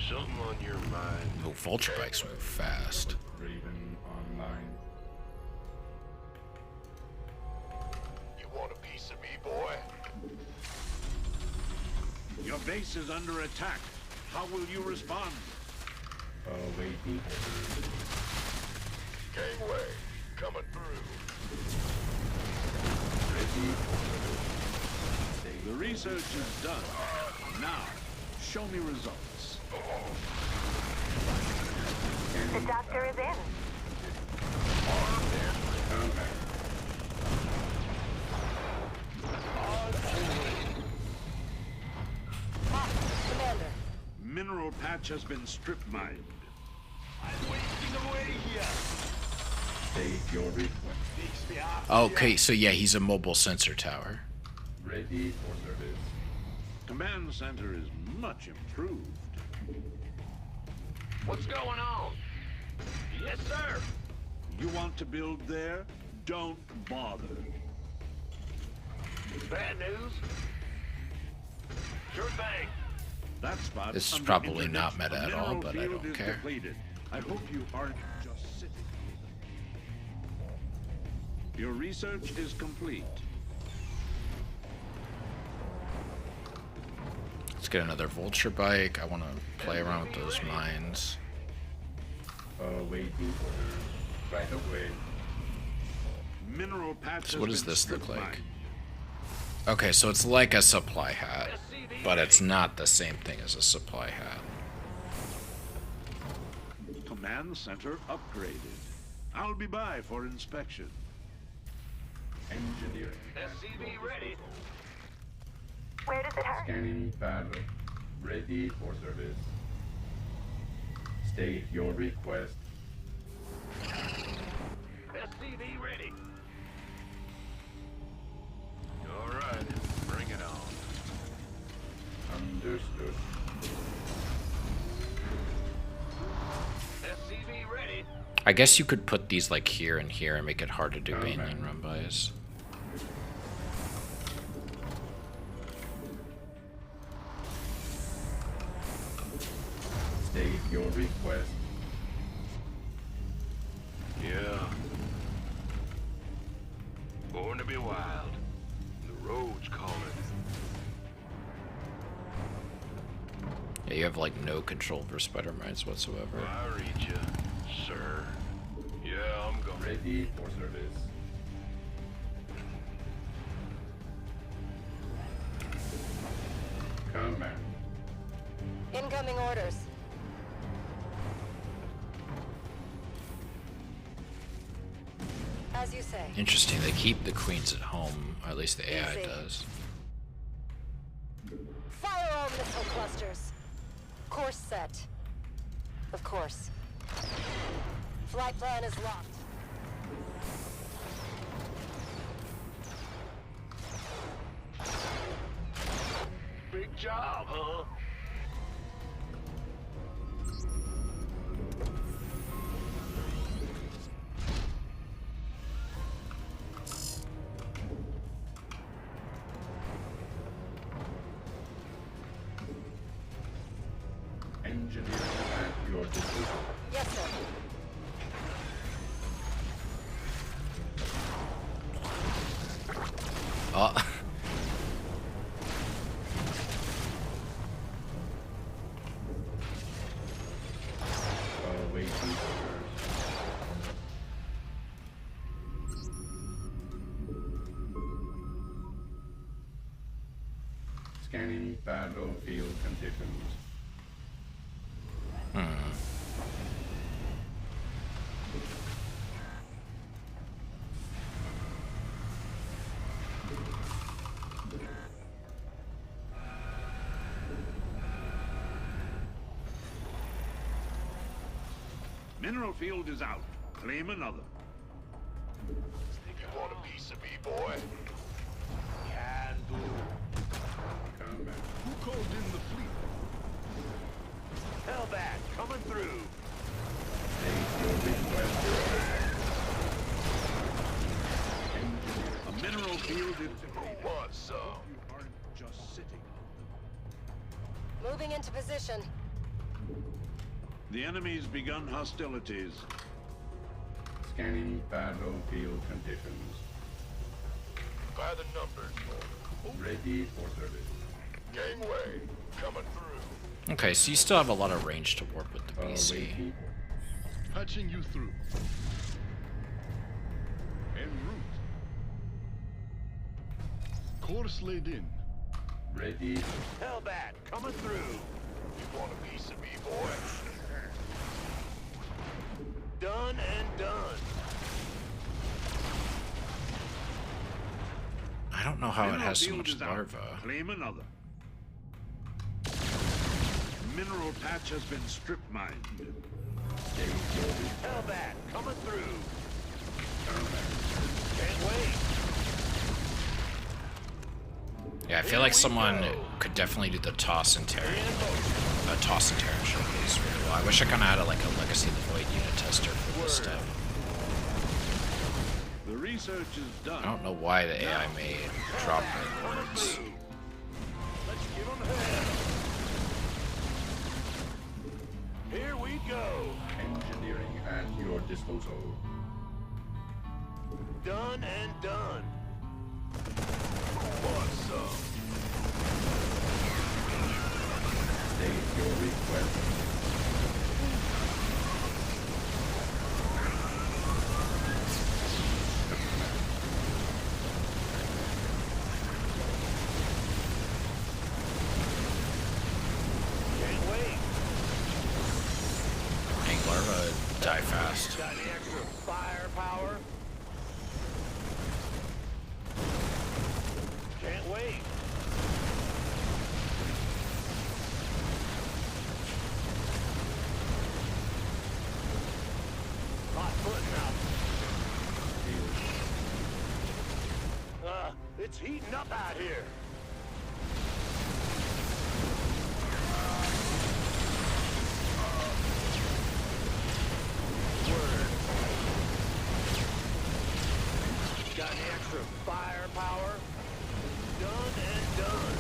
Something on your mind.
Oh, vulture bikes move fast.
Raven online.
You want a piece of me, boy?
Your base is under attack. How will you respond?
Awaiting orders.
Gangway, coming through.
Ready.
The research is done. Now, show me results.
The doctor is in.
Commander.
Mineral patch has been strip mined.
I'm wasting away here.
Take your request.
Takes me off.
Okay, so yeah, he's a mobile sensor tower.
Ready for service.
Command center is much improved.
What's going on? Yes, sir.
You want to build there? Don't bother.
Bad news? Sure thing.
That spot.
This is
under
probably
interdict.
not meta
The
at all,
mineral
but I
field
don't
is
care.
Depleted. I hope you aren't just sitting. Your research is complete.
Let's get another vulture bike. I want to play around with those mines.
Waiting orders. Right away.
Mineral patch.
So what does this look like? Okay, so it's like a supply hat, but it's not the same thing as a supply hat.
Command center upgraded. I'll be by for inspection.
Engineering.
SCV ready.
Where does it hurt?
Scanning battle. Ready for service. State your request.
SCV ready. All right, bring it on.
Understood.
SCV ready.
I guess you could put these like here and here and make it hard to do banelane run bys.
State your request.
Yeah. Born to be wild. The road's calling.
Yeah, you have like no control for spider mines whatsoever.
I read you, sir. Yeah, I'm going.
Ready for service. Command.
Incoming orders. As you say.
Interesting, they keep the queens at home, or at least the AI
Easy.
does.
Fire all missile clusters. Course set. Of course. Flight plan is locked.
Big job, huh?
Engineering at your disposal.
Yes, sir.
Oh.
Waiting orders. Scanning battlefield conditions.
Mineral field is out. Claim another.
Think you want a piece of me, boy?
Can do.
Command.
Who called in the fleet?
Hellbat, coming through.
State your request.
A mineral field is
Who wants some?
You aren't just sitting.
Moving into position.
The enemy's begun hostilities.
Scanning battlefield conditions.
By the numbers.
Ready for service.
Gangway, coming through.
Okay, so you still have a lot of range to warp with the BC.
Waiting.
Patching you through. En route. Course laid in.
Ready.
Hellbat, coming through. You want a piece of me, boy? Done and done.
I don't know how it
Mineral
has so
field
much
is out.
larva.
Claim another. Mineral patch has been strip mined.
Hellbat, coming through. Can't wait.
Yeah, I feel like someone could definitely do the toss and Terran. Toss and Terran showcase really well. I wish I kind of had a Legacy of the Void unit tester for this stuff.
The research is done.
I don't know why the AI made drop red words.
Let's give 'em hell. Here we go.
Engineering at your disposal.
done and done. Who wants some?
State your request.
Can't wait.
Dang, larva die fast.
Got any extra firepower? Can't wait. Hot footing out. It's heating up out here. Word. Got any extra firepower? Done and done.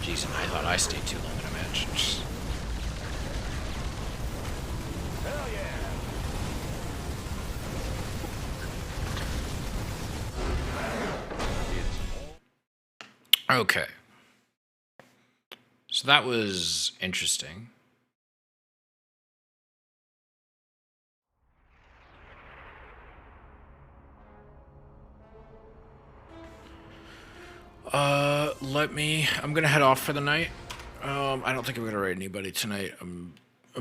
Jeez, and I thought I stayed too long in a match.
Hell yeah.
Okay. So that was interesting. I'm gonna head off for the night. I don't think I'm gonna raid anybody tonight. I'm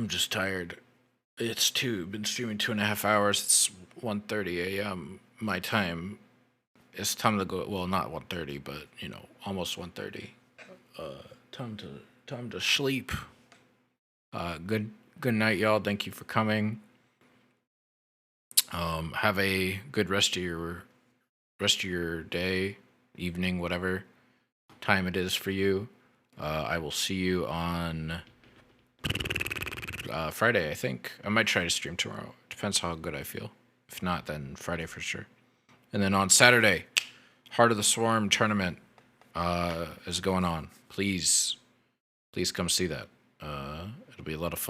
just tired. Been streaming 2.5 hours. It's 1:30 a.m. my time. It's time to go. Well, not 1:30, but you know, almost 1:30. Time to sleep. Good night, y'all. Thank you for coming. Have a good rest of your day, evening, whatever time it is for you. I will see you on Friday, I think. I might try to stream tomorrow. Depends how good I feel. If not, then Friday for sure. And then on Saturday, Heart of the Swarm tournament is going on. Please come see that. It'll be a lot of fun.